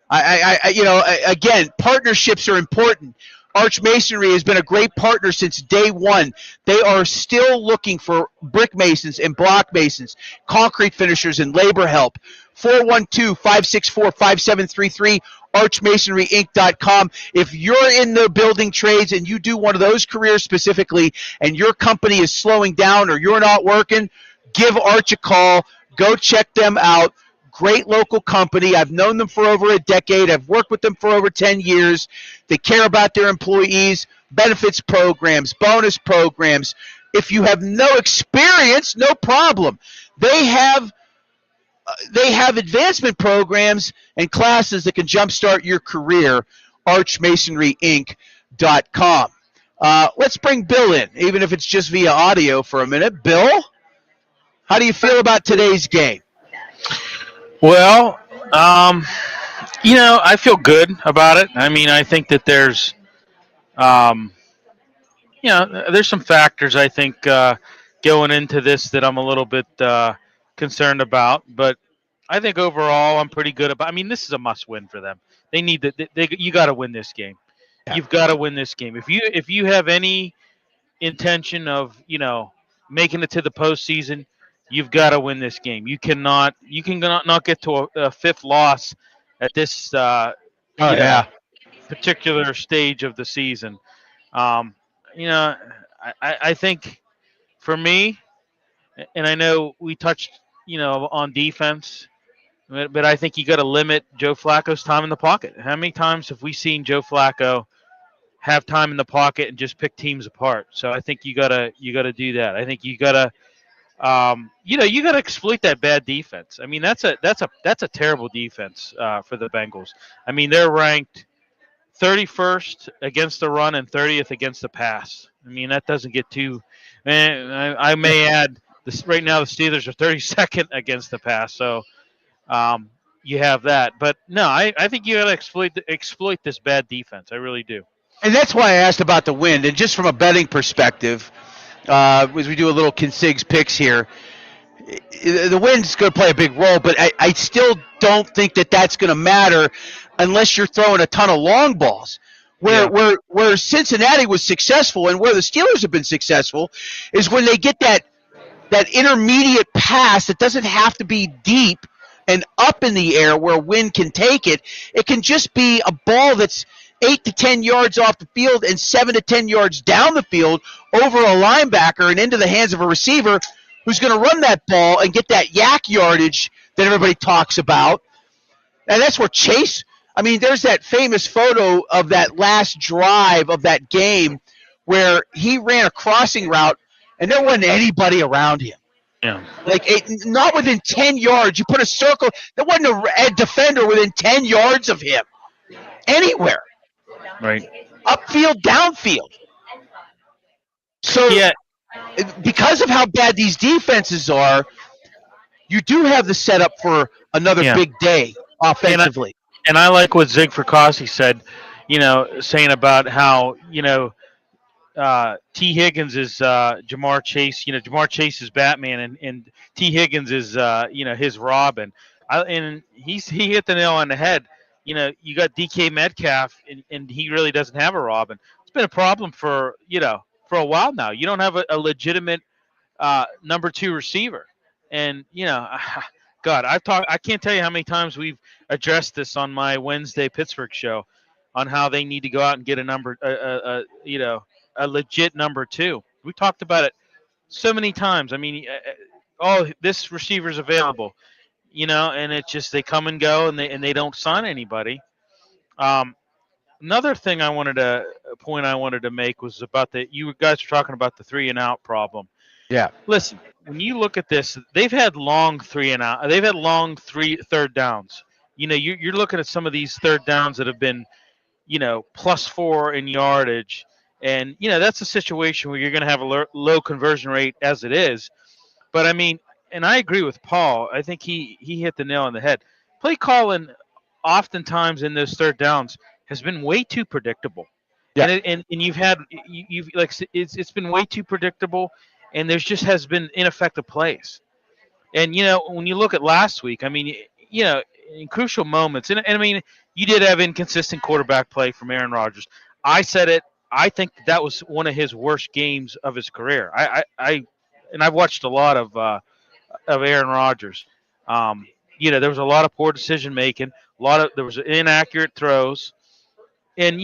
Again, partnerships are important. Arch Masonry has been a great partner since day one. They are still looking for brick masons and block masons, concrete finishers, and labor help. 412-564-5733, archmasonryinc.com. If you're in the building trades and you do one of those careers specifically and your company is slowing down or you're not working, give Arch a call. Go check them out. Great local company. I've known them for over a decade. I've worked with them for over 10 years. They care about their employees, benefits programs, bonus programs. If you have no experience, no problem. They have advancement programs and classes that can jumpstart your career. archmasonryinc.com. Let's bring Bill in, even if it's just via audio for a minute. Bill, how do you feel about today's game? Well, I feel good about it. I mean, I think that there's, there's some factors I think going into this that I'm a little bit concerned about. But I think overall I'm pretty good about. I mean, this is a must-win for them. They need to. You got to win this game. Yeah. You've got to win this game. If you have any intention of making it to the postseason, you've got to win this game. You cannot get to a fifth loss at this particular stage of the season. I think for me, and I know we touched, on defense, but I think you got to limit Joe Flacco's time in the pocket. How many times have we seen Joe Flacco have time in the pocket and just pick teams apart? So I think you gotta do that. I think you gotta. You got to exploit that bad defense. I mean, that's a terrible defense for the Bengals. I mean, they're ranked 31st against the run and 30th against the pass. I mean, that doesn't get too. I may add this right now. The Steelers are 32nd against the pass, so you have that. But no, I think you got to exploit this bad defense. I really do. And that's why I asked about the wind. And just from a betting perspective. As we do a little Consigs picks here, the wind's going to play a big role, but I still don't think that that's going to matter unless you're throwing a ton of long balls. Where Cincinnati was successful and where the Steelers have been successful is when they get that intermediate pass that doesn't have to be deep and up in the air where wind can take it. It can just be a ball that's 8 to 10 yards off the field and 7 to 10 yards down the field over a linebacker and into the hands of a receiver who's going to run that ball and get that yak yardage that everybody talks about. And that's where Chase – I mean, there's that famous photo of that last drive of that game where he ran a crossing route and there wasn't anybody around him. Yeah. Not within 10 yards. You put a circle. There wasn't a defender within 10 yards of him anywhere. Right. Upfield, downfield. So because of how bad these defenses are, you do have the setup for another big day offensively. And I like what Zig Fracassi said, saying about how, T. Higgins is Jamar Chase. Jamar Chase is Batman, and T. Higgins is his Robin. And he hit the nail on the head. You got DK Metcalf, and he really doesn't have a Robin. It's been a problem for a while now. You don't have a legitimate number 2 receiver, and God, I can't tell you how many times we've addressed this on my Wednesday Pittsburgh show, on how they need to go out and get a legit number 2. We talked about it so many times. I mean, this receiver's available, and it's just they come and go, and they don't sign anybody. Another thing I wanted to make was about you guys were talking about the 3-and-out problem. Yeah. Listen, when you look at this, they've had long 3-and-out. They've had long third downs. You're looking at some of these third downs that have been, +4 in yardage. And, that's a situation where you're going to have a low conversion rate as it is. But, I mean, and I agree with Paul. I think he hit the nail on the head. Play calling oftentimes in those third downs has been way too predictable. Yeah. And you've it's been way too predictable, and there's just has been ineffective plays. And, when you look at last week, I mean, in crucial moments, and I mean, you did have inconsistent quarterback play from Aaron Rodgers. I said it. I think that was one of his worst games of his career. I've watched a lot of Aaron Rodgers. There was a lot of poor decision making. There was inaccurate throws, and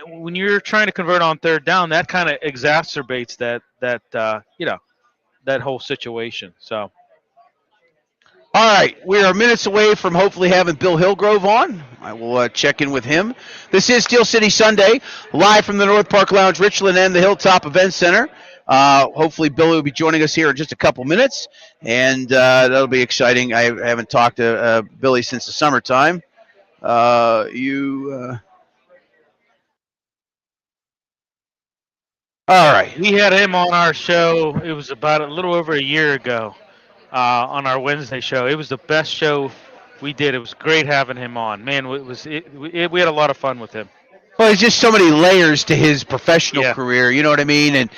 when you're trying to convert on third down, that kind of exacerbates that whole situation. So. All right, we are minutes away from hopefully having Bill Hillgrove on. I will check in with him. This is Steel City Sunday, live from the North Park Lounge, Richland, and the Hilltop Event Center. Hopefully Bill will be joining us here in just a couple minutes, and that'll be exciting. I haven't talked to Billy since the summertime. All right. We had him on our show. It was about a little over a year ago. On our Wednesday show. It was the best show we did. It was great having him on. Man, we had a lot of fun with him. Well, there's just so many layers to his professional career, you know what I mean? And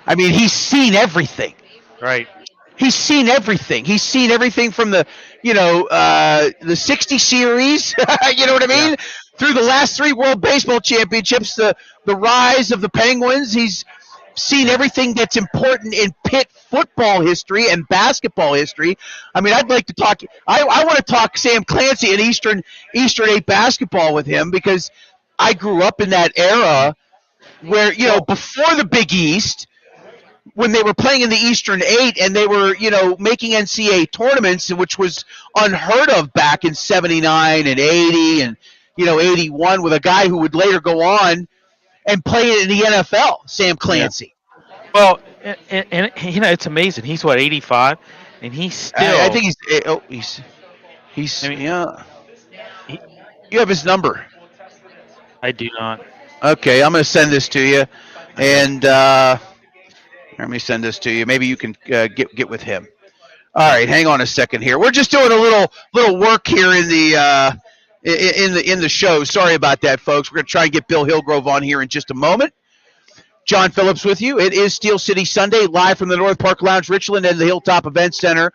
I mean, he's seen everything. Right. He's seen everything. He's seen everything from the 60 series, you know what I mean? Yeah. Through the last 3 World Baseball Championships, the rise of the Penguins. He's seen everything that's important in Pitt football history and basketball history. I mean, I'd like to talk. I want to talk Sam Clancy and Eastern 8 basketball with him, because I grew up in that era where before the Big East, when they were playing in the Eastern 8 and they were making NCAA tournaments, which was unheard of back in 79 and 80 and 81, with a guy who would later go on and play in the NFL, Sam Clancy. Yeah. Well, and it's amazing. He's 85, and he's still. I think he's. I mean, yeah. You have his number. I do not. Okay, I'm going to send this to you, and let me send this to you. Maybe you can get with him. All right, hang on a second here. We're just doing a little work here in the show. Sorry about that, folks. We're going to try and get Bill Hillgrove on here in just a moment. John Phillips with you. It is Steel City Sunday, live from the North Park Lounge, Richland, and the Hilltop Event Center.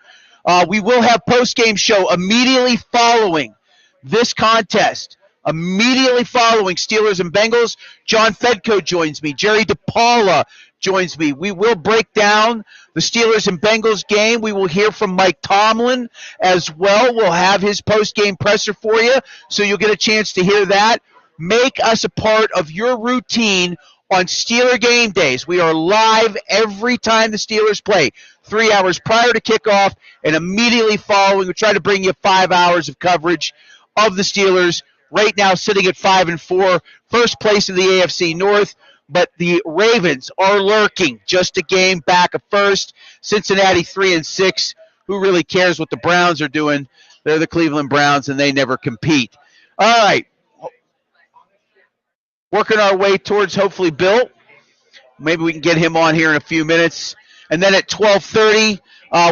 We will have post-game show immediately following this contest. Immediately following Steelers and Bengals, John Fedko joins me. Jerry DePaula joins me. We will break down the Steelers and Bengals game. We will hear from Mike Tomlin as well. We'll have his post-game presser for you, so you'll get a chance to hear that. Make us a part of your routine on Steeler game days. We are live every time the Steelers play, 3 hours prior to kickoff and immediately following. We try to bring you 5 hours of coverage of the Steelers. Right now sitting at 5-4, first place in the AFC North, but the Ravens are lurking, just a game back of first. Cincinnati 3-6. Who really cares what the Browns are doing? They're the Cleveland Browns, and they never compete. All right. Working our way towards hopefully Bill. Maybe we can get him on here in a few minutes. And then at 12:30,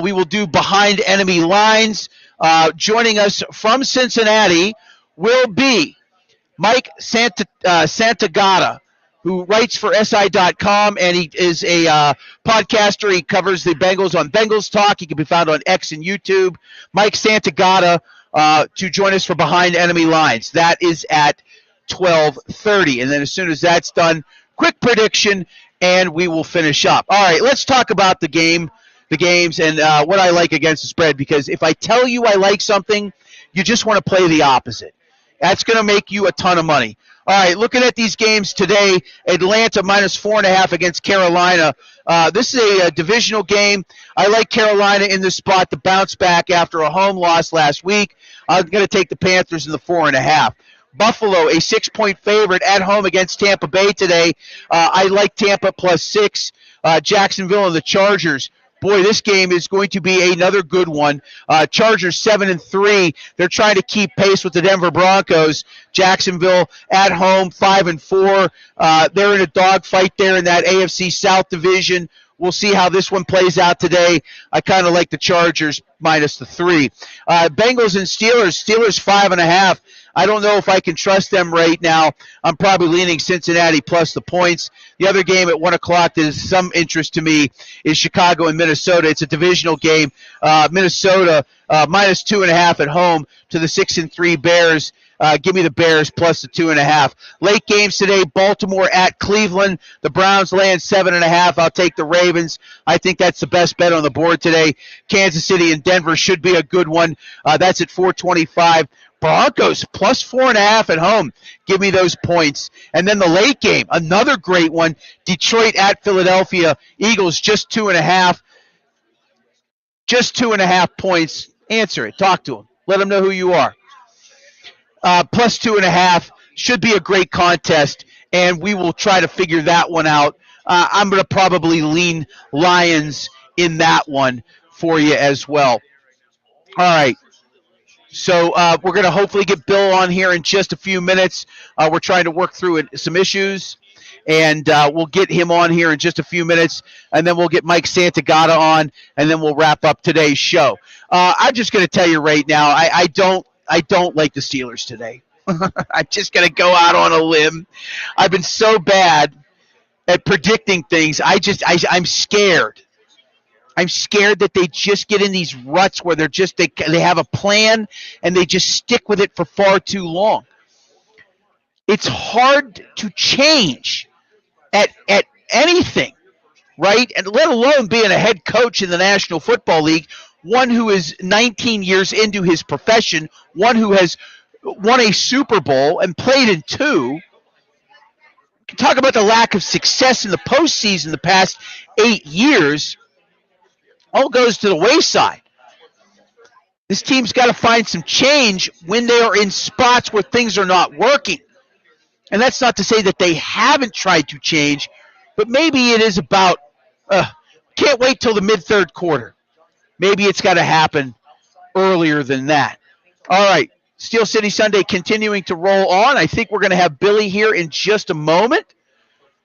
we will do Behind Enemy Lines. Joining us from Cincinnati will be Mike Santagata, who writes for SI.com, and he is a podcaster. He covers the Bengals on Bengals Talk. He can be found on X and YouTube. Mike Santagata to join us for Behind Enemy Lines. That is at 12:30. And then as soon as that's done, quick prediction, and we will finish up. All right, let's talk about the games, and what I like against the spread, because if I tell you I like something, you just want to play the opposite. That's going to make you a ton of money. All right, looking at these games today, Atlanta -4.5 against Carolina. This is a divisional game. I like Carolina in this spot to bounce back after a home loss last week. I'm going to take the Panthers in the 4.5. Buffalo, a 6-point favorite at home against Tampa Bay today. I like Tampa +6. Jacksonville and the Chargers. Boy, this game is going to be another good one. Chargers 7-3. They're trying to keep pace with the Denver Broncos. Jacksonville at home 5-4. They're in a dogfight there in that AFC South division. We'll see how this one plays out today. I kind of like the Chargers -3. Bengals and Steelers. Steelers 5.5. I don't know if I can trust them right now. I'm probably leaning Cincinnati plus the points. The other game at 1 o'clock that is some interest to me is Chicago and Minnesota. It's a divisional game. Minnesota -2.5 at home to the 6-3 Bears. Give me the Bears plus the 2.5. Late games today, Baltimore at Cleveland. The Browns laying 7.5. I'll take the Ravens. I think that's the best bet on the board today. Kansas City and Denver should be a good one. That's at 425. Broncos +4.5 at home. Give me those points. And then the late game, another great one. Detroit at Philadelphia. Eagles just 2.5. Just 2.5 points. Answer it. Talk to them. Let them know who you are. +2.5 should be a great contest, and we will try to figure that one out. I'm going to probably lean Lions in that one for you as well. All right. So we're going to hopefully get Bill on here in just a few minutes. We're trying to work through some issues, and we'll get him on here in just a few minutes, and then we'll get Mike Santagata on, and then we'll wrap up today's show. I'm just going to tell you right now, I don't like the Steelers today. I'm just going to go out on a limb. I've been so bad at predicting things. I'm scared. I'm scared that they just get in these ruts where they have a plan and they just stick with it for far too long. It's hard to change at anything, right? And let alone being a head coach in the National Football League, one who is 19 years into his profession, one who has won a Super Bowl and played in 2. Talk about the lack of success in the postseason the past 8 years. All goes to the wayside. This team's got to find some change when they are in spots where things are not working. And that's not to say that they haven't tried to change, but maybe it is about, can't wait till the mid-third quarter. Maybe it's got to happen earlier than that. All right, Steel City Sunday continuing to roll on. I think we're going to have Billy here in just a moment,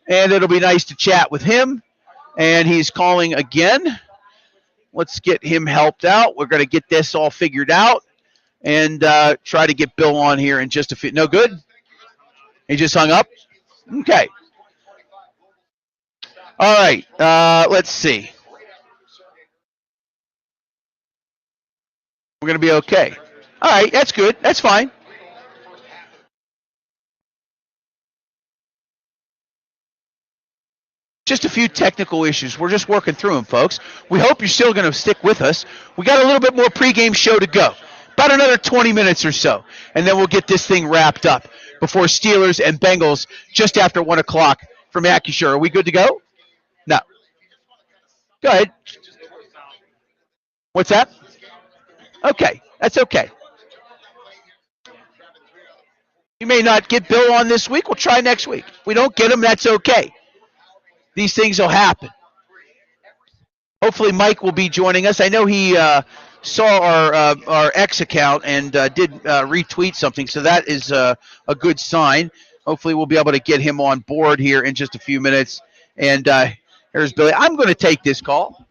and it'll be nice to chat with him. And he's calling again. Let's get him helped out. We're going to get this all figured out and try to get Bill on here in just a few. No good? He just hung up? Okay. All right. Let's see. We're going to be okay. All right, that's good. That's fine. Just a few technical issues. We're just working through them, folks. We hope you're still going to stick with us. We got a little bit more pregame show to go. About another 20 minutes or so, and then we'll get this thing wrapped up before Steelers and Bengals just after 1 o'clock from Acrisure. Are we good to go? No. Go ahead. What's that? Okay, that's okay. You may not get Bill on this week. We'll try next week. If we don't get him, that's okay. These things will happen. Hopefully Mike will be joining us. I know he saw our X account and did retweet something, so that is a good sign. Hopefully we'll be able to get him on board here in just a few minutes. And here's Billy. I'm going to take this call.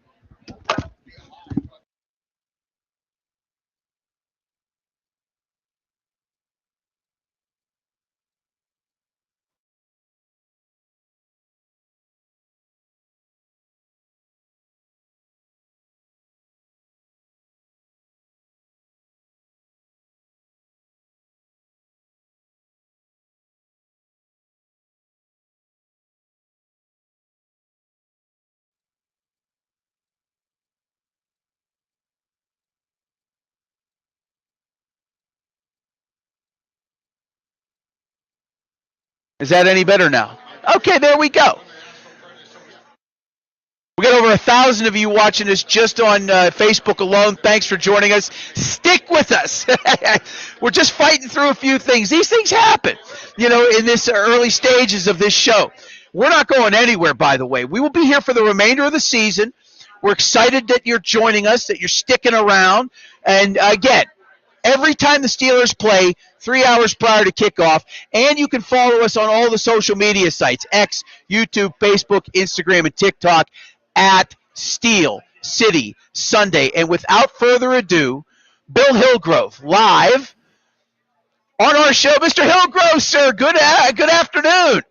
Is that any better now? Okay, there we go. We got over 1,000 of you watching us just on Facebook alone. Thanks for joining us. Stick with us. We're just fighting through a few things. These things happen, in this early stages of this show. We're not going anywhere, by the way. We will be here for the remainder of the season. We're excited that you're joining us, that you're sticking around. And again, every time the Steelers play, 3 hours prior to kickoff, and you can follow us on all the social media sites, X, YouTube, Facebook, Instagram, and TikTok, at Steel City Sunday. And without further ado, Bill Hillgrove, live on our show. Mr. Hillgrove, sir, good afternoon.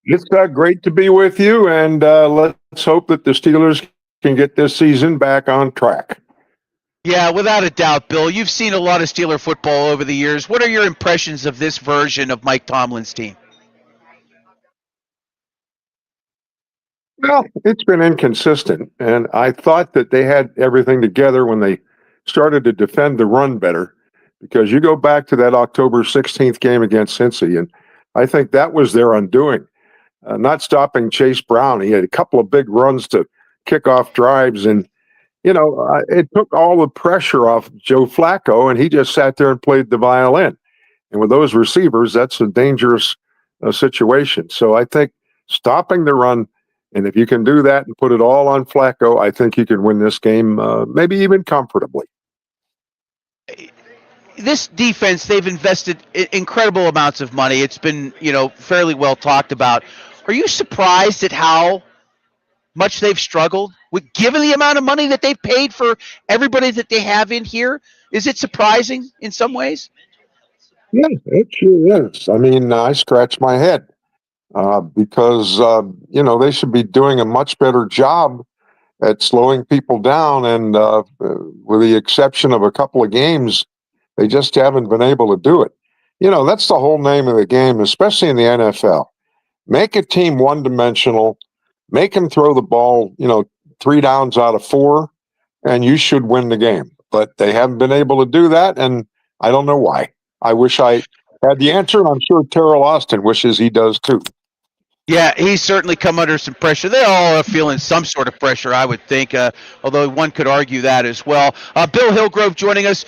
It's great to be with you, and let's hope that the Steelers can get this season back on track. Yeah, without a doubt, Bill. You've seen a lot of Steeler football over the years. What are your impressions of this version of Mike Tomlin's team? Well, it's been inconsistent, and I thought that they had everything together when they started to defend the run better, because you go back to that October 16th game against Cincy, and I think that was their undoing. Not stopping Chase Brown. He had a couple of big runs to kick off drives, and it took all the pressure off Joe Flacco, and he just sat there and played the violin. And with those receivers, that's a dangerous situation. So I think stopping the run, and if you can do that and put it all on Flacco, I think you can win this game, maybe even comfortably. This defense, they've invested incredible amounts of money. It's been, fairly well talked about. Are you surprised at how much they've struggled given the amount of money that they've paid for everybody that they have in here? Is it surprising in some ways? Yeah, it sure is. I mean, I scratch my head because, they should be doing a much better job at slowing people down. And with the exception of a couple of games, they just haven't been able to do it. That's the whole name of the game, especially in the NFL. Make a team one-dimensional, make them throw the ball, 3 downs out of 4, and you should win the game. But they haven't been able to do that, and I don't know why. I wish I had the answer, and I'm sure Terrell Austin wishes he does too. Yeah, he's certainly come under some pressure. They all are feeling some sort of pressure, I would think, although one could argue that as well. Bill Hillgrove joining us,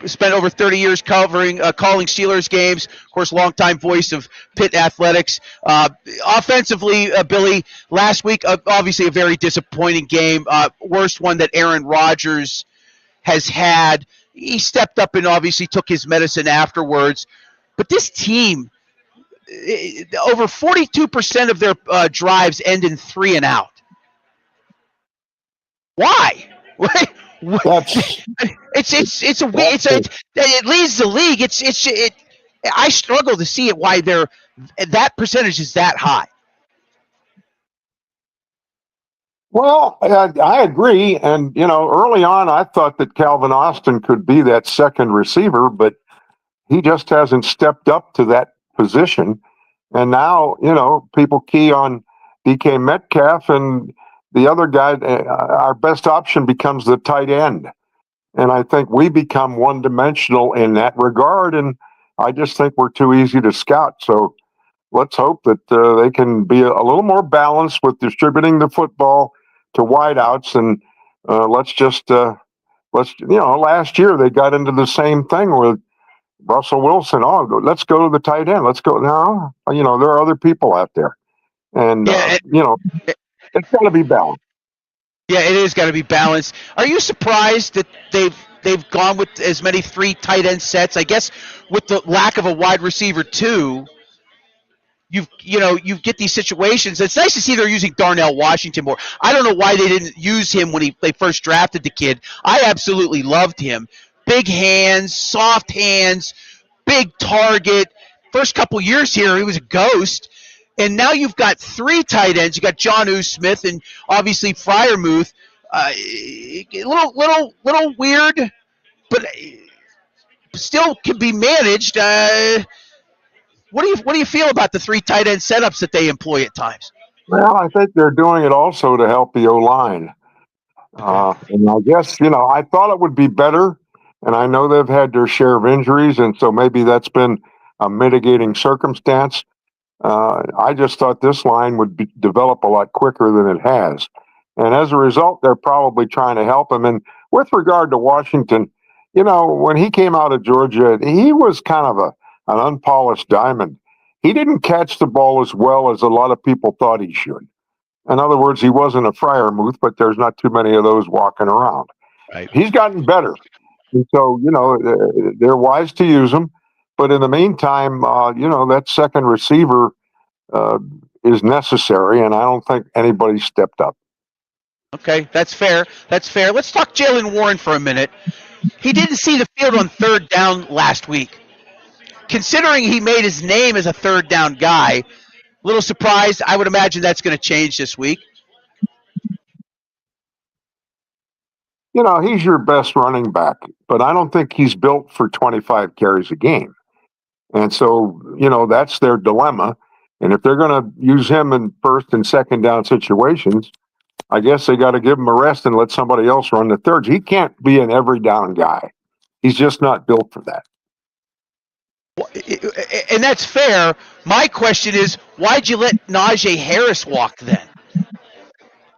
spent over 30 years calling Steelers games, of course, longtime voice of Pitt Athletics. Offensively, Billy, last week, obviously a very disappointing game, worst one that Aaron Rodgers has had. He stepped up and obviously took his medicine afterwards. But this team, over 42% of their drives end in 3 and out. Why? It leads the league. I struggle to see it why that percentage is that high. Well, I agree. And, early on, I thought that Calvin Austin could be that second receiver, but he just hasn't stepped up to that position. And now, people key on DK Metcalf, and the other guy, our best option becomes the tight end. And I think we become one dimensional in that regard. And I just think we're too easy to scout. So let's hope that they can be a little more balanced with distributing the football to wideouts. And last year they got into the same thing with Russell Wilson. Oh, let's go to the tight end. Let's go now. There are other people out there, and it's got to be balanced. Yeah, it is got to be balanced. Are you surprised that they've gone with as many 3 tight end sets? I guess with the lack of a wide receiver too, you get these situations. It's nice to see they're using Darnell Washington more. I don't know why they didn't use him when they first drafted the kid. I absolutely loved him. Big hands, soft hands, big target. First couple years here, he was a ghost. And now you've got 3 tight ends. You got John Smith and obviously Freiermuth. A little weird, but still can be managed. What do you feel about the 3 tight end setups that they employ at times? Well, I think they're doing it also to help the O-line. And I guess, I thought it would be better, and I know they've had their share of injuries, and so maybe that's been a mitigating circumstance. I just thought this line would develop a lot quicker than it has. And as a result, they're probably trying to help him. And with regard to Washington, when he came out of Georgia, he was kind of an unpolished diamond. He didn't catch the ball as well as a lot of people thought he should. In other words, he wasn't a Freiermuth, but there's not too many of those walking around. Right. He's gotten better. And so, they're wise to use him. But in the meantime, that second receiver is necessary, and I don't think anybody stepped up. Okay, that's fair. That's fair. Let's talk Jaylen Warren for a minute. He didn't see the field on 3rd down last week. Considering he made his name as a 3rd down guy, a little surprised. I would imagine that's going to change this week. He's your best running back, but I don't think he's built for 25 carries a game. And so, that's their dilemma. And if they're going to use him in 1st and 2nd down situations, I guess they got to give him a rest and let somebody else run the thirds. He can't be an every down guy. He's just not built for that. And that's fair. My question is, why'd you let Najee Harris walk then?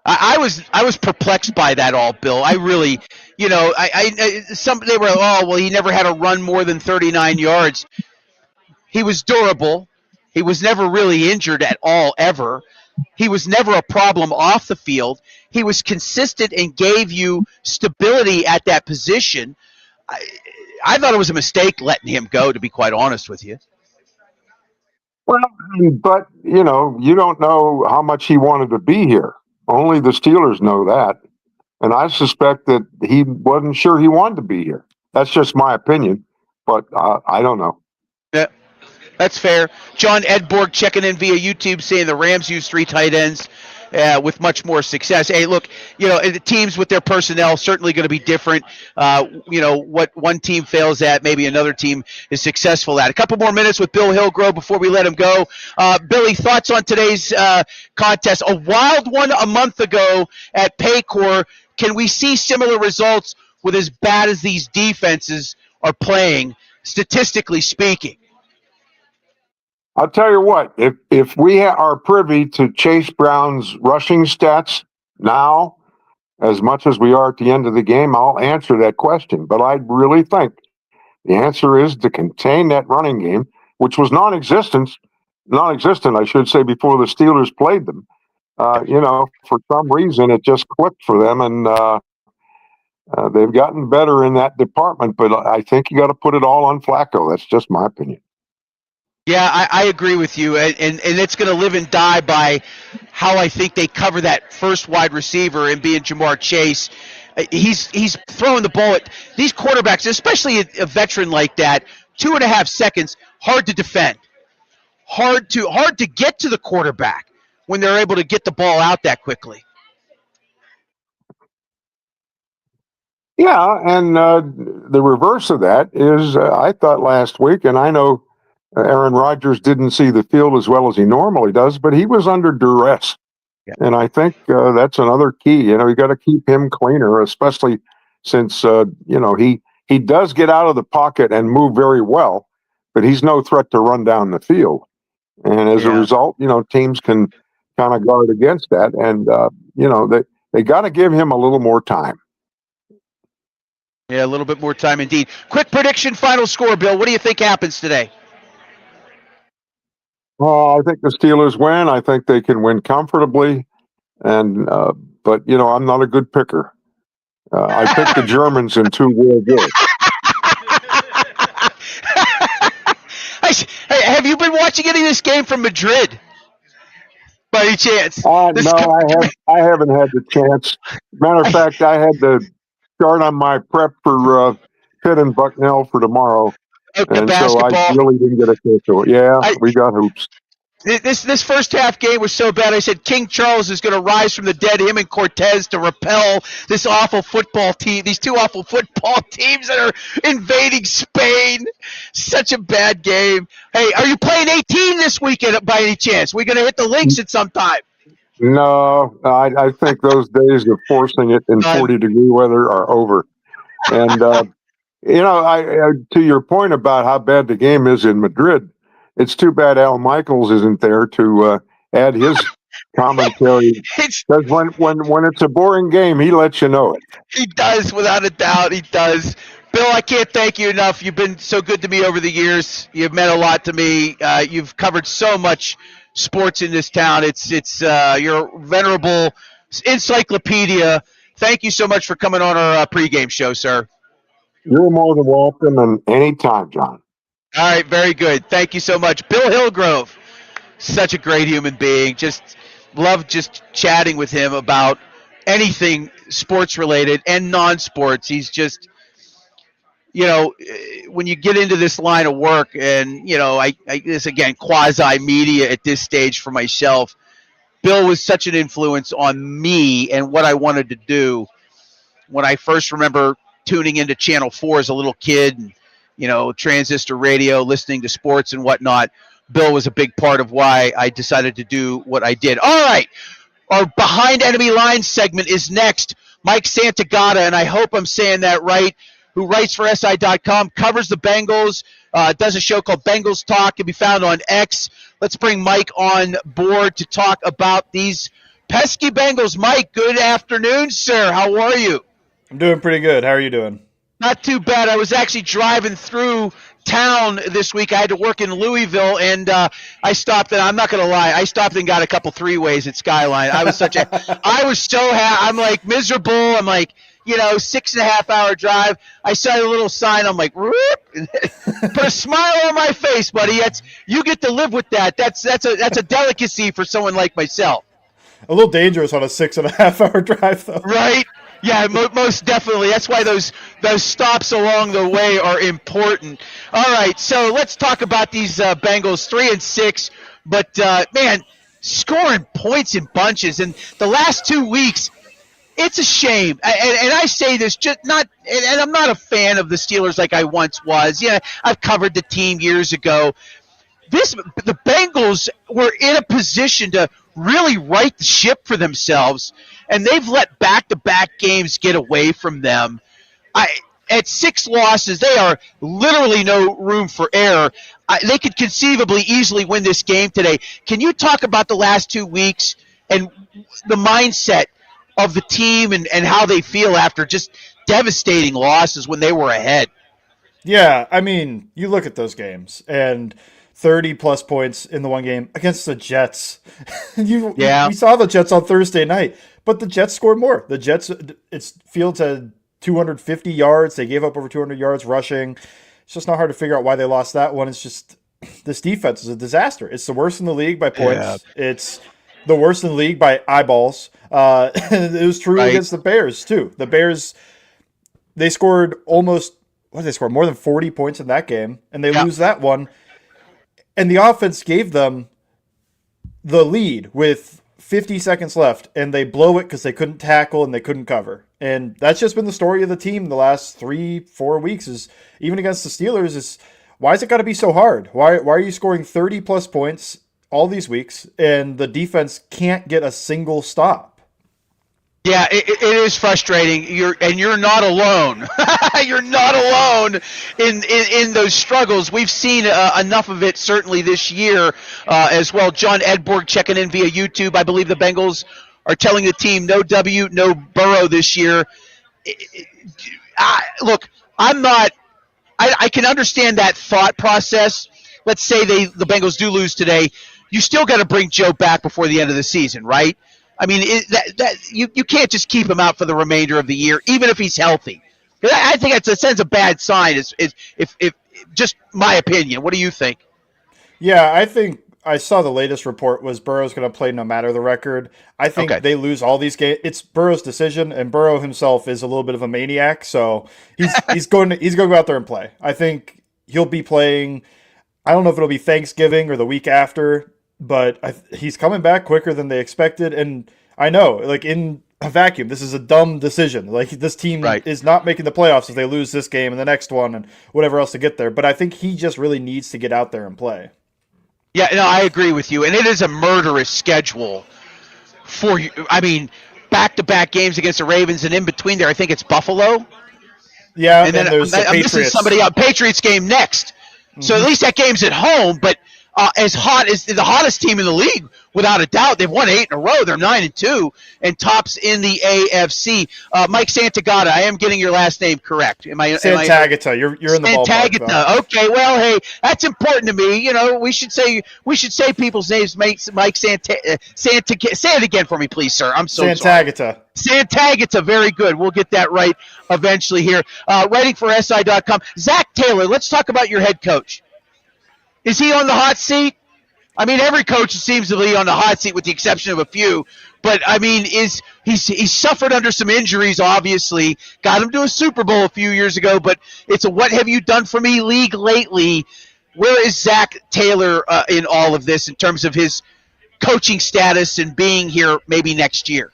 I was perplexed by that all, Bill. I really, they were, he never had a run more than 39 yards. He was durable. He was never really injured at all, ever. He was never a problem off the field. He was consistent and gave you stability at that position. I thought it was a mistake letting him go, to be quite honest with you. Well, but, you don't know how much he wanted to be here. Only the Steelers know that. And I suspect that he wasn't sure he wanted to be here. That's just my opinion, but I don't know. Yeah, that's fair. John Edborg checking in via YouTube saying the Rams use 3 tight ends with much more success. Hey, look, the teams with their personnel certainly going to be different. What one team fails at, maybe another team is successful at. A couple more minutes with Bill Hillgrove before we let him go. Billy, thoughts on today's contest? A wild one a month ago at Paycor. Can we see similar results with as bad as these defenses are playing, statistically speaking? I'll tell you what, if we are privy to Chase Brown's rushing stats now, as much as we are at the end of the game, I'll answer that question. But I really think the answer is to contain that running game, which was non-existent, I should say, before the Steelers played them. For some reason, it just clicked for them, and they've gotten better in that department. But I think you got to put it all on Flacco. That's just my opinion. Yeah, I agree with you, and it's going to live and die by how I think they cover that first wide receiver and being Jamar Chase. He's throwing the ball at these quarterbacks, especially a veteran like that. 2.5 seconds, hard to defend, hard to get to the quarterback when they're able to get the ball out that quickly. Yeah, and the reverse of that is I thought last week, and I know Aaron Rodgers didn't see the field as well as he normally does, but he was under duress. Yeah. And I think that's another key. You got to keep him cleaner, especially since, he does get out of the pocket and move very well, but he's no threat to run down the field. And as a result, teams can kind of guard against that. And, they got to give him a little more time. Yeah, a little bit more time indeed. Quick prediction, final score, Bill. What do you think happens today? I think the Steelers win. I think they can win comfortably. And, but, I'm not a good picker. I picked the Germans in 2 World Wars. Hey, have you been watching any of this game from Madrid? By any chance? No, I haven't had the chance. Matter of fact, I had to start on my prep for Pitt and Bucknell for tomorrow. Okay, and basketball. So I really didn't get a chance to it. Yeah, we got hoops. This first half game was so bad. I said King Charles is going to rise from the dead, him and Cortez, to repel this awful football team, these 2 awful football teams that are invading Spain. Such a bad game. Hey, are you playing 18 this weekend by any chance? We're going to hit the links at some time. No, I think those days of forcing it in 40-degree weather are over. And, to your point about how bad the game is in Madrid, it's too bad Al Michaels isn't there to add his commentary. Because when it's a boring game, he lets you know it. He does, without a doubt. He does. Bill, I can't thank you enough. You've been so good to me over the years. You've meant a lot to me. You've covered so much sports in this town. It's your venerable encyclopedia. Thank you so much for coming on our pregame show, sir. You're more than welcome, and anytime, John. All right, very good. Thank you so much. Bill Hillgrove, such a great human being. Just love just chatting with him about anything sports related and non-sports. He's just, when you get into this line of work, and I this again quasi media at this stage for myself, Bill was such an influence on me and what I wanted to do. When I first remember tuning into Channel 4 as a little kid, and transistor radio, listening to sports and whatnot, Bill was a big part of why I decided to do what I did. All right, our Behind Enemy Lines segment is next. Mike Santagata, and I hope I'm saying that right, who writes for SI.com, covers the Bengals, does a show called Bengals Talk, can be found on X. Let's bring Mike on board to talk about these pesky Bengals. Mike, good afternoon, sir. How are you? I'm doing pretty good. How are you doing? Not too bad. I was actually driving through town this week. I had to work in Louisville, and I stopped, and I'm not going to lie, I stopped and got a couple 3-ways at Skyline. I was so happy. I'm like miserable. I'm like, 6.5 hour drive. I saw a little sign. I'm like, whoop, put a smile on my face, buddy. You get to live with that. That's a delicacy for someone like myself. A little dangerous on a 6.5 hour drive, though. Right? Yeah, most definitely. That's why those stops along the way are important. All right, so let's talk about these Bengals, 3-6. But, man, scoring points in bunches. And the last 2 weeks, it's a shame. And I say this just not – and I'm not a fan of the Steelers like I once was. Yeah, I've covered the team years ago. The Bengals were in a position to really right the ship for themselves, and they've let back-to-back games get away from them. At 6 losses, they are literally no room for error. They could conceivably easily win this game today. Can you talk about the last 2 weeks and the mindset of the team and how they feel after just devastating losses when they were ahead? Yeah, I mean, you look at those games, and 30-plus points in the one game against the Jets. We saw the Jets on Thursday night, but the Jets scored more. The Jets, Fields had 250 yards. They gave up over 200 yards rushing. It's just not hard to figure out why they lost that one. It's just this defense is a disaster. It's the worst in the league by points. Yeah. It's the worst in the league by eyeballs. It was true against the Bears, too. The Bears, they scored more than 40 points in that game, and they lose that one. And the offense gave them the lead with 50 seconds left, and they blow it because they couldn't tackle and they couldn't cover. And that's just been the story of the team the last 3-4 weeks, is even against the Steelers, is why is it got to be so hard? Why are you scoring 30 plus points all these weeks and the defense can't get a single stop? Yeah, it is frustrating. You're not alone. You're not alone in those struggles. We've seen enough of it certainly this year as well. John Edborg checking in via YouTube. I believe the Bengals are telling the team no W, no Burrow this year. Look, I'm not. I can understand that thought process. Let's say the Bengals do lose today. You still got to bring Joe back before the end of the season, right? I mean, you can't just keep him out for the remainder of the year, even if he's healthy. I think it sends a bad sign. If just my opinion. What do you think? Yeah, I think I saw the latest report was Burrow's going to play no matter the record. I think they lose all these games. It's Burrow's decision, and Burrow himself is a little bit of a maniac, so he's going to go out there and play. I think he'll be playing. I don't know if it'll be Thanksgiving or the week after, but he's coming back quicker than they expected. And I know, like, in a vacuum, this is a dumb decision. Like, this team is not making the playoffs if they lose this game and the next one and whatever else to get there. But I think he just really needs to get out there and play. Yeah, no, I agree with you. And it is a murderous schedule for you. I mean, back-to-back games against the Ravens, and in between there, I think it's Buffalo. Yeah, and then there's the I'm missing somebody out. Patriots game next. Mm-hmm. So at least that game's at home, but as hot as the hottest team in the league, without a doubt. They've won 8 in a row. They're 9-2 and tops in the AFC. Mike Santagata, I am getting your last name correct. Santagata. You're in the ballpark. Santagata. Okay. Well, hey, that's important to me. You know, we should say people's names. Mike Santagata. Say it again for me, please, sir. I'm so Santagata. Sorry. Santagata. Very good. We'll get that right eventually here. Writing for SI.com. Zach Taylor. Let's talk about your head coach. Is he on the hot seat? I mean, every coach seems to be on the hot seat with the exception of a few. But, I mean, he's suffered under some injuries, obviously. Got him to a Super Bowl a few years ago. But it's a what have you done for me league lately. Where is Zach Taylor in all of this in terms of his coaching status and being here maybe next year?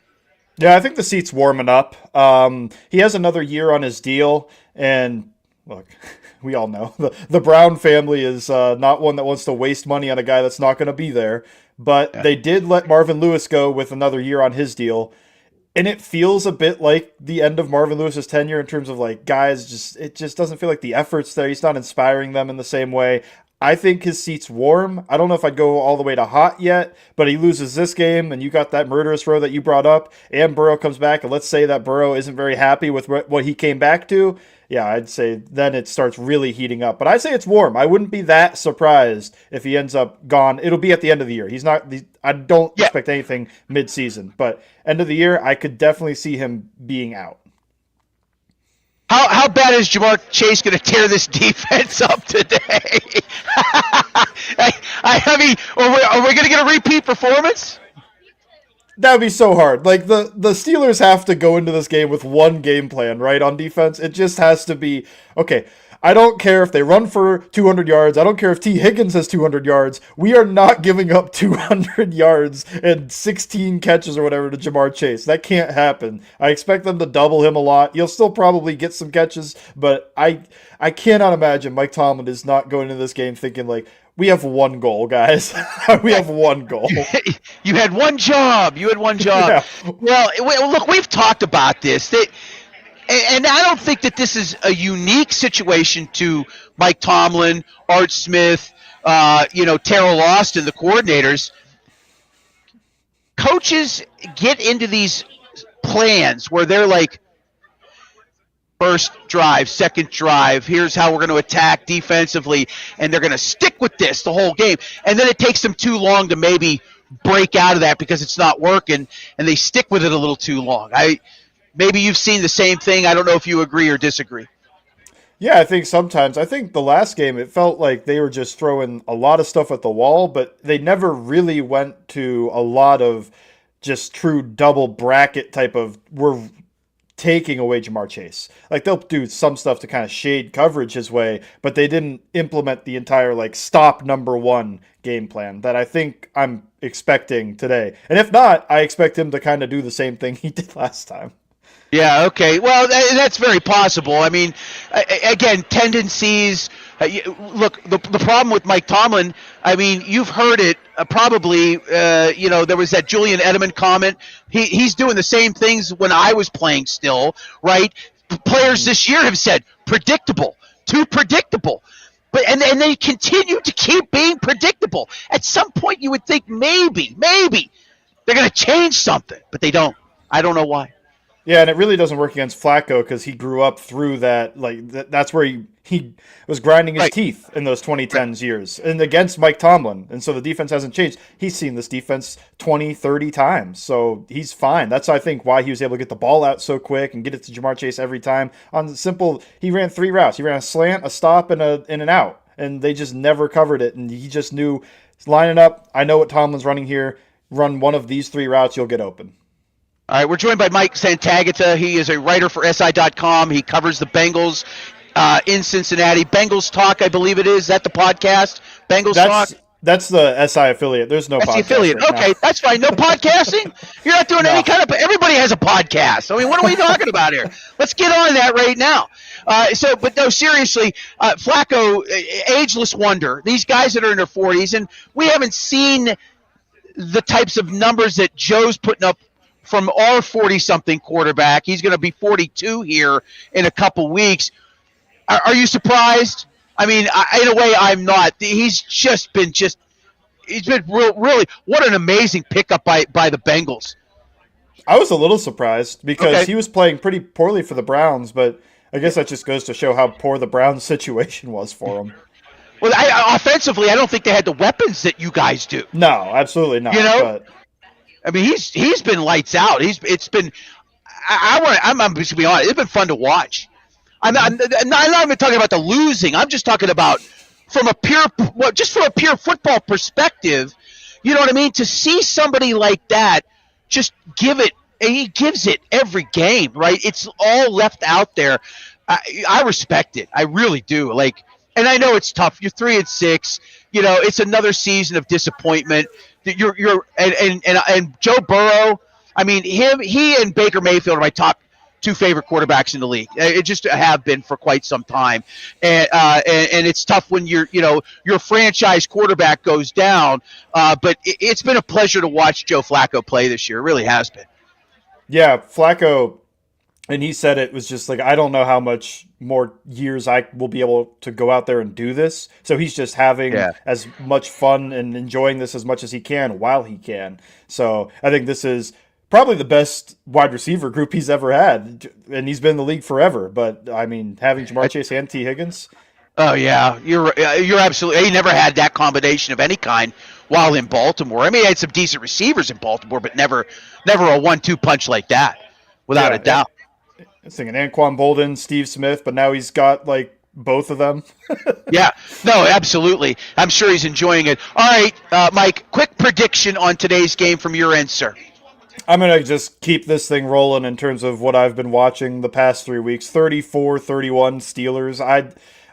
Yeah, I think the seat's warming up. He has another year on his deal. And, look, we all know the Brown family is not one that wants to waste money on a guy that's not going to be there. But they did let Marvin Lewis go with another year on his deal. And it feels a bit like the end of Marvin Lewis's tenure in terms of, like, guys, it just doesn't feel like the effort's there. He's not inspiring them in the same way. I think his seat's warm. I don't know if I'd go all the way to hot yet, but he loses this game, and you got that murderous row that you brought up, and Burrow comes back, and let's say that Burrow isn't very happy with what he came back to. Yeah, I'd say then it starts really heating up. But I'd say it's warm. I wouldn't be that surprised if he ends up gone. It'll be at the end of the year. I don't expect anything mid-season. But end of the year, I could definitely see him being out. How bad is Jamar Chase going to tear this defense up today? I mean, are we going to get a repeat performance? That would be so hard. Like, the Steelers have to go into this game with one game plan, right, on defense. It just has to be, okay, I don't care if they run for 200 yards. I don't care if T. Higgins has 200 yards. We are not giving up 200 yards and 16 catches or whatever to Jamar Chase. That can't happen. I expect them to double him a lot. You'll still probably get some catches, but I cannot imagine Mike Tomlin is not going into this game thinking, like, we have one goal, guys. We have one goal. You had one job. Yeah. Well, look, we've talked about this. And I don't think that this is a unique situation to Mike Tomlin, Art Smith, Terrell Austin, the coordinators. Coaches get into these plans where they're like, first drive, second drive, here's how we're going to attack defensively, and they're going to stick with this the whole game. And then it takes them too long to maybe break out of that because it's not working, and they stick with it a little too long. Maybe you've seen the same thing. I don't know if you agree or disagree. Yeah, I think sometimes. I think the last game, it felt like they were just throwing a lot of stuff at the wall, but they never really went to a lot of just true double bracket type of, we're taking away Jamar Chase. Like, they'll do some stuff to kind of shade coverage his way, but they didn't implement the entire like stop number one game plan that I think I'm expecting today. And if not, I expect him to kind of do the same thing he did last time. Yeah, okay. Well, that's very possible. I mean, again, tendencies. Look, the problem with Mike Tomlin, I mean, you've heard it probably. There was that Julian Edelman comment. He's doing the same things when I was playing still, right? Players this year have said predictable, too predictable. But and they continue to keep being predictable. At some point, you would think maybe they're going to change something, but they don't. I don't know why. Yeah, and it really doesn't work against Flacco because he grew up through that. Like that's where he was grinding his teeth in those 2010s years, and against Mike Tomlin. And so the defense hasn't changed. He's seen this defense 20, 30 times, so he's fine. That's, I think, why he was able to get the ball out so quick and get it to Jamar Chase every time. On the simple, he ran 3 routes. He ran a slant, a stop, and an out, and they just never covered it. And he just knew, lining up, I know what Tomlin's running here. Run one of these 3 routes, you'll get open. All right, we're joined by Mike Santagata. He is a writer for SI.com. He covers the Bengals in Cincinnati. Bengals Talk, I believe it is. Is that the podcast? Bengals Talk? That's the SI affiliate. There's no podcast. That's the affiliate. Right okay, that's fine. No podcasting? You're not doing any kind of – everybody has a podcast. I mean, what are we talking about here? Let's get on that right now. But no, seriously, Flacco, ageless wonder. These guys that are in their 40s, and we haven't seen the types of numbers that Joe's putting up from our 40-something quarterback. He's going to be 42 here in a couple weeks. Are you surprised? I mean, in a way, I'm not. He's been really, what an amazing pickup by the Bengals. I was a little surprised because he was playing pretty poorly for the Browns, but I guess that just goes to show how poor the Browns situation was for him. Well, offensively, I don't think they had the weapons that you guys do. No, absolutely not. I mean, he's been lights out. I'm just going to be honest. It's been fun to watch. I'm not even talking about the losing. I'm just talking about from a pure football perspective. You know what I mean? To see somebody like that just give it, and he gives it every game, right? It's all left out there. I respect it. I really do. And I know it's tough. You're 3-6. It's another season of disappointment. And Joe Burrow, I mean, he and Baker Mayfield are my top 2 favorite quarterbacks in the league. It just have been for quite some time. And it's tough when your franchise quarterback goes down. But it's been a pleasure to watch Joe Flacco play this year. It really has been. Yeah, Flacco, and he said it was just like, I don't know how much more years I will be able to go out there and do this. So he's just having as much fun and enjoying this as much as he can while he can. So I think this is probably the best wide receiver group he's ever had, and he's been in the league forever. But, I mean, having Jamar Chase and T. Higgins. Oh, yeah, you're absolutely – he never had that combination of any kind while in Baltimore. I mean, he had some decent receivers in Baltimore, but never a 1-2 punch like that, without a doubt. I was thinking Anquan Bolden, Steve Smith, but now he's got, both of them. Yeah, no, absolutely. I'm sure he's enjoying it. All right, Mike, quick prediction on today's game from your end, sir. I'm going to just keep this thing rolling in terms of what I've been watching the past 3 weeks. 34-31 Steelers.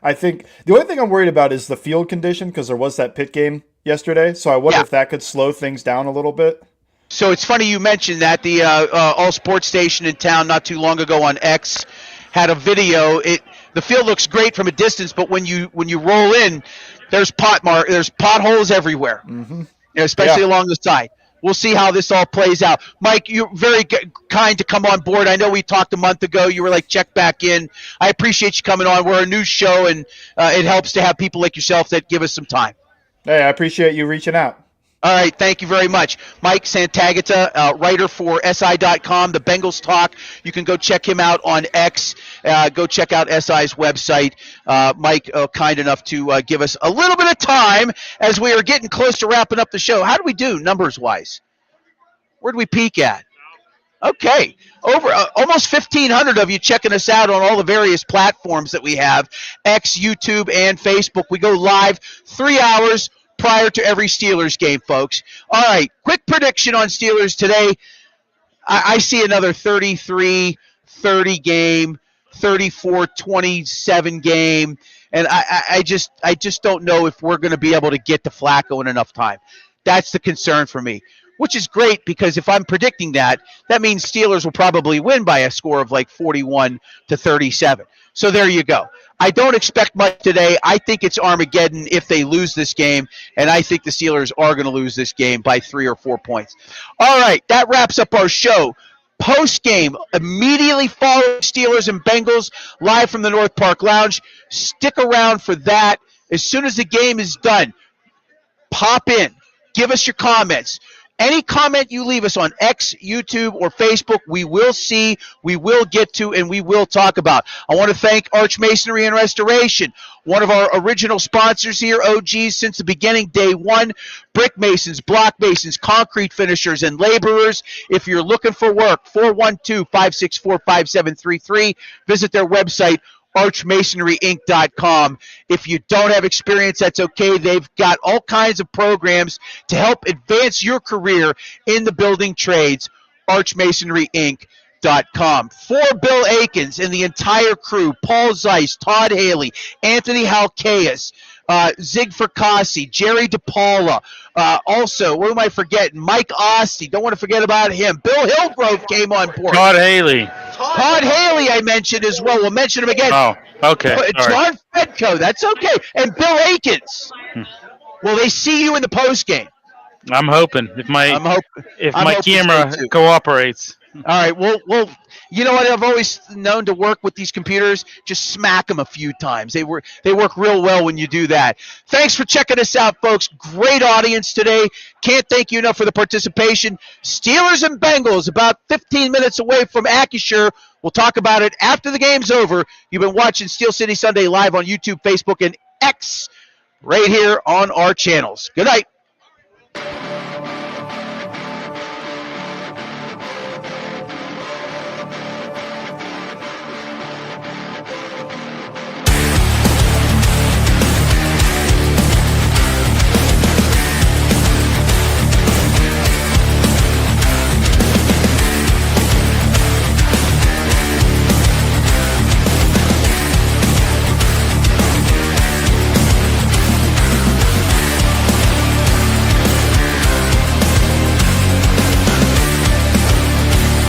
I think the only thing I'm worried about is the field condition because there was that Pitt game yesterday. So I wonder if that could slow things down a little bit. So it's funny you mentioned that. The all sports station in town not too long ago on X had a video. The field looks great from a distance, but when you roll in, there's potholes everywhere, especially along the side. We'll see how this all plays out. Mike, you're very kind to come on board. I know we talked a month ago. You were like, check back in. I appreciate you coming on. We're a news show, and it helps to have people like yourself that give us some time. Hey, I appreciate you reaching out. All right, thank you very much. Mike Santagata, writer for SI.com, the Bengals Talk. You can go check him out on X. Go check out SI's website. Mike, kind enough to give us a little bit of time as we are getting close to wrapping up the show. How do we do numbers-wise? Where do we peak at? Okay, over almost 1,500 of you checking us out on all the various platforms that we have, X, YouTube, and Facebook. We go live 3 hours prior to every Steelers game, folks. All right, quick prediction on Steelers today. I see another 33-14 30 game, 34-27 game. And I just don't know if we're going to be able to get to Flacco in enough time. That's the concern for me, which is great because if I'm predicting that means Steelers will probably win by a score of like 41-37. So there you go. I don't expect much today. I think it's Armageddon if they lose this game, and I think the Steelers are going to lose this game by 3 or 4 points. All right, that wraps up our show. Post-game, immediately following Steelers and Bengals, live from the North Park Lounge. Stick around for that. As soon as the game is done, pop in. Give us your comments. Any comment you leave us on X, YouTube, or Facebook, we will see, we will get to, and we will talk about. I want to thank Arch Masonry and Restoration, one of our original sponsors here, OGs since the beginning, day one. Brick masons, block masons, concrete finishers, and laborers. If you're looking for work, 412-564-5733. Visit their website, archmasonryinc.com. If you don't have experience, that's okay. They've got all kinds of programs to help advance your career in the building trades. archmasonryinc.com. For Bill Akins and the entire crew, Paul Zeiss, Todd Haley, Anthony Halkeas, Zig Fracassi, Jerry DePaula, also, what am I forgetting? Mike Osti, don't want to forget about him. Bill Hillgrove came on board. Todd Haley, I mentioned as well. We'll mention him again. Oh, okay. John Fedko, that's okay. And Bill Akins. Will they see you in the post game? I'm hoping if my camera so cooperates. All right. Well, you know what? I've always known to work with these computers. Just smack them a few times. They work real well when you do that. Thanks for checking us out, folks. Great audience today. Can't thank you enough for the participation. Steelers and Bengals about 15 minutes away from Acrisure. We'll talk about it after the game's over. You've been watching Steel City Sunday live on YouTube, Facebook, and X right here on our channels. Good night.